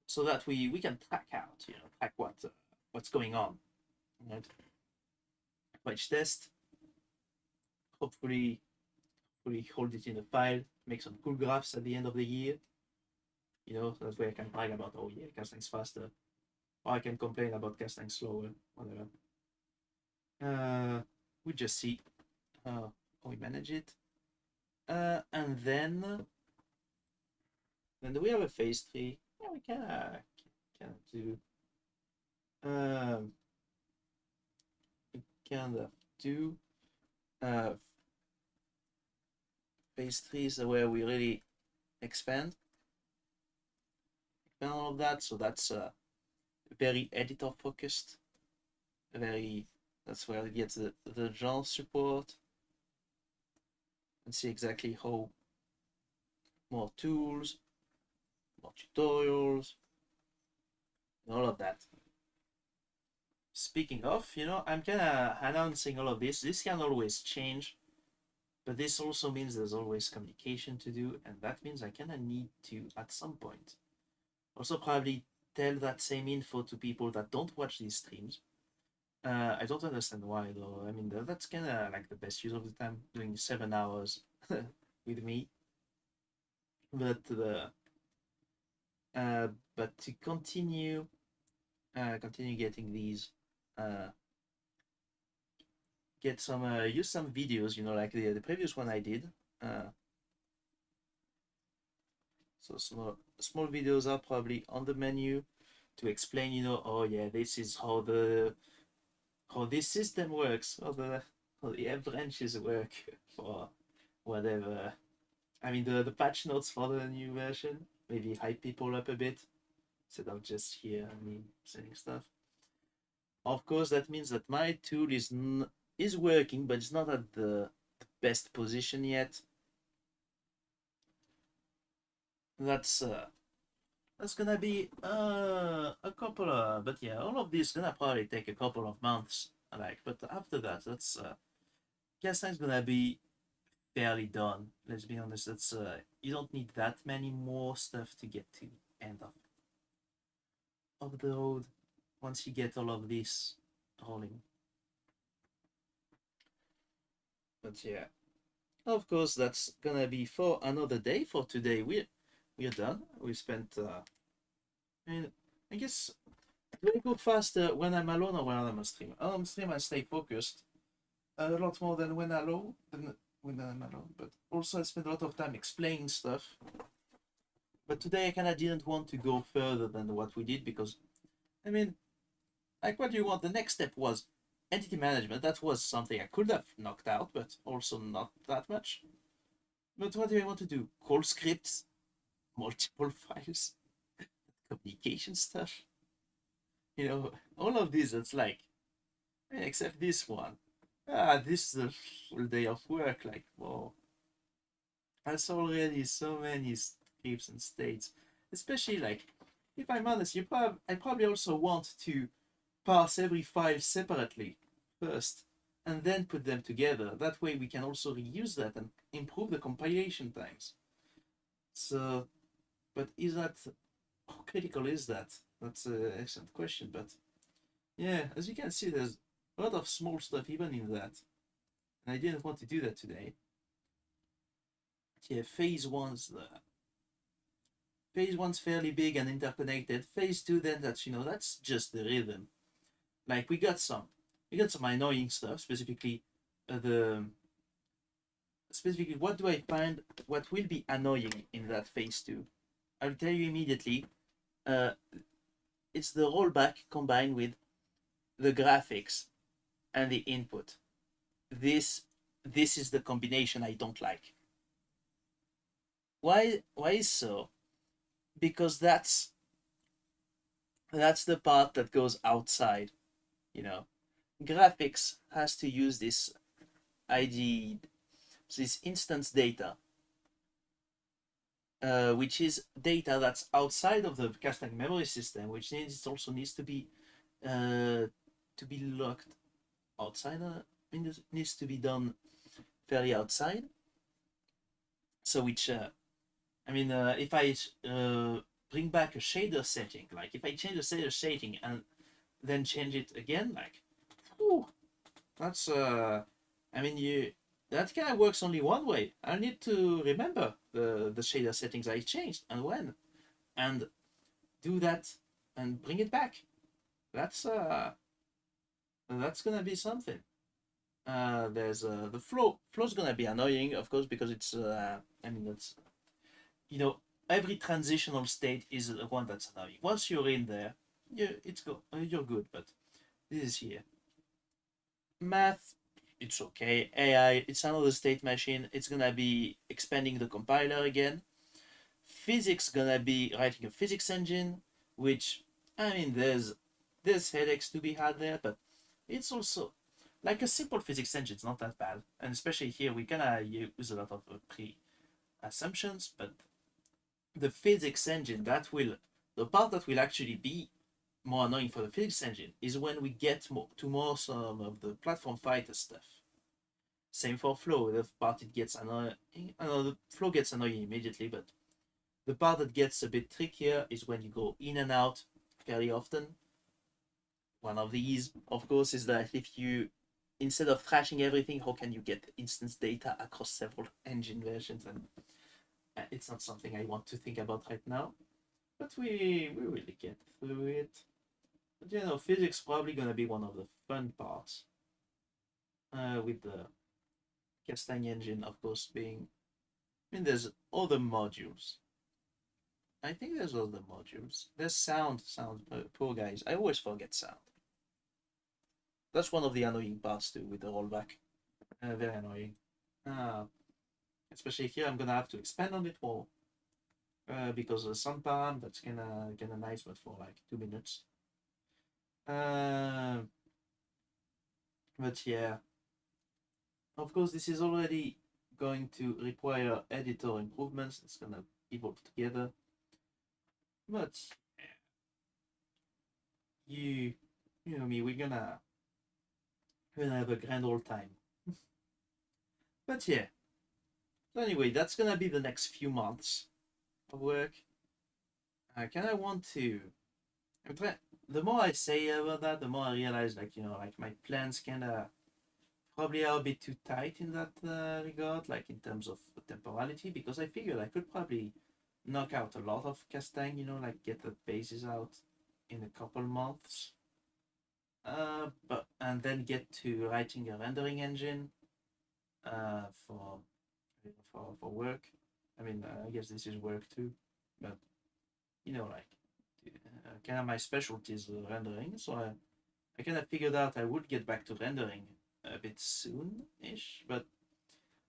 so that we can track out, track what's going on, right? For each test, hopefully hold it in a file, make some cool graphs at the end of the year. That way I can brag about, oh yeah, Castagne's faster, or I can complain about Castagne slower, whatever. We just see how we manage it. And then we have a phase 3. Yeah, we can do. We kind of do. Phase 3 is where we really expand all of that. So that's very editor focused. That's where it gets the genre support. And see exactly how more tools, more tutorials, and all of that. Speaking of, I'm kind of announcing all of this. This can always change, but this also means there's always communication to do, and that means I kind of need to, at some point, Also, probably tell that same info to people that don't watch these streams. I don't understand why though. I mean, that's kind of like the best use of the time, doing 7 hours with me. But uh, but to continue getting these, uh, get some use some videos. Like the previous one I did. Uh, so small videos are probably on the menu to explain. Oh yeah, this is how this system works, how the app branches work for whatever. I mean, the patch notes for the new version, maybe hype people up a bit instead of just here me saying stuff. Of course, that means that my tool is working, but it's not at the best position yet. That's uh, that's gonna be a couple of, but yeah, all of this gonna probably take a couple of months. But after that, Castagne's gonna be fairly done. Let's be honest. That's You don't need that many more stuff to get to the end of the road once you get all of this rolling. But yeah, of course, that's gonna be for another day. For today, we're done. We spent. I mean, I guess do I go faster when I'm alone or when I'm on stream? On stream, I stay focused a lot more than when I'm alone. But also, I spend a lot of time explaining stuff. But today, I kind of didn't want to go further than what we did because, I mean, like what you want. The next step was entity management. That was something I could have knocked out, but also not that much. But what do I want to do? Call scripts, multiple files, communication stuff. All of this. It's like, except this one. This is a full day of work. Like, whoa, that's already so many scripts and states. Especially like, if I'm honest, I probably also want to parse every file separately first and then put them together. That way we can also reuse that and improve the compilation times. So, but how critical is that? That's an excellent question. But yeah, as you can see, there's a lot of small stuff even in that. And I didn't want to do that today. Yeah, phase one's fairly big and interconnected. Phase two, then that's just the rhythm. Like we got some annoying stuff, specifically the specifically what do I find what will be annoying in that phase two. I'll tell you immediately. Uh, it's the rollback combined with the graphics and the input. This this is the combination I don't like. Why is so? Because that's the part that goes outside, you know. Graphics has to use this ID, this instance data, which is data that's outside of the Castagne memory system, which means it also needs to be locked outside. It needs to be done fairly outside. So which if I bring back a shader setting, like if I change the shader setting and then change it again, like, whew, that's you that kind of works only one way. I need to remember the shader settings I changed and when, and do that and bring it back. That's gonna be something. There's the flow's gonna be annoying, of course, because it's that's you know every transitional state is the one that's annoying. Once you're in there, you're good. But this is here. Math, it's okay. AI, it's another state machine. It's gonna be expanding the compiler again. Physics gonna be writing a physics engine, which there's headaches to be had there, but it's also like a simple physics engine. It's not that bad, and especially here we gonna use a lot of pre assumptions, but the physics engine the part that will actually be more annoying for the physics engine is when we get more some of the platform fighter stuff. Same for flow. The part it gets annoying, the flow gets annoying immediately, but The part that gets a bit trickier is when you go in and out fairly often. One of these, of course, is that if you, instead of trashing everything, how can you get instance data across several engine versions? And it's not something I want to think about right now, but we will get through it. But you know, physics probably gonna be one of the fun parts. With the Castagne engine, of course, being. I mean, there's other modules. I think there's other modules. There's sound. Poor guys. I always forget sound. That's one of the annoying parts too with the rollback. Very annoying. Especially here, I'm gonna have to expand on it more. Because some param that's kinda nice, but for like 2 minutes. But yeah, of course, this is already going to require editor improvements. It's gonna evolve together. But you know me, we're gonna have a grand old time. But yeah. So anyway, that's gonna be the next few months of work. Kind of want to. The more I say about that, the more I realize, like, you know, like my plans kind of probably are a bit too tight in that regard, like in terms of temporality, because I figured I could probably knock out a lot of Castagne, you know, like get the bases out in a couple months. But and then get to writing a rendering engine for work. I mean, I guess this is work too, but you know, like kind of my specialty is rendering, so I kind of figured out I would get back to rendering a bit soon-ish, but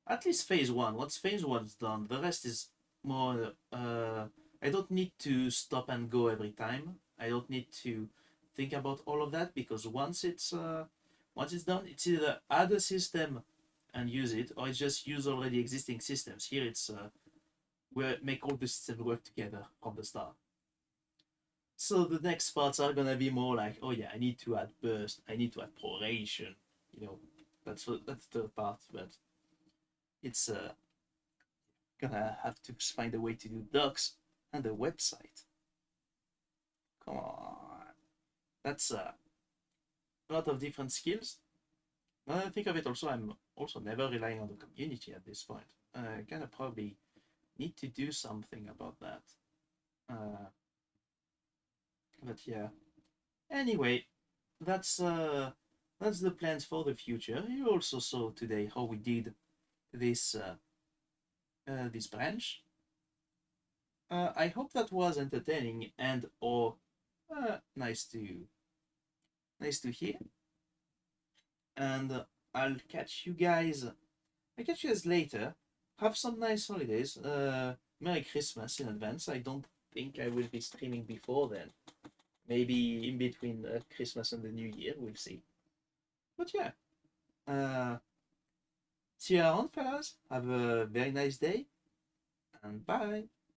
at least phase one. Once phase one's done, the rest is more. I don't need to stop and go every time. I don't need to think about all of that because once it's done, it's either add a system and use it, or it's just use already existing systems. Here it's we make all the systems work together from the start. So the next parts are gonna be more like, oh yeah, I need to add burst, I need to add proration. You know, that's the part, but it's gonna have to find a way to do docs and a website. Come on, that's a lot of different skills. When I think of it, also I'm also never relying on the community at this point. I kind of probably need to do something about that. But yeah. Anyway, that's the plans for the future. You also saw today how we did this branch. I hope that was entertaining and or nice to hear. And I'll catch you guys. I'll catch you guys later. Have some nice holidays. Merry Christmas in advance. I don't think I will be streaming before then. Maybe in between Christmas and the New Year. We'll see. But yeah. See you around, fellas. Have a very nice day. And bye.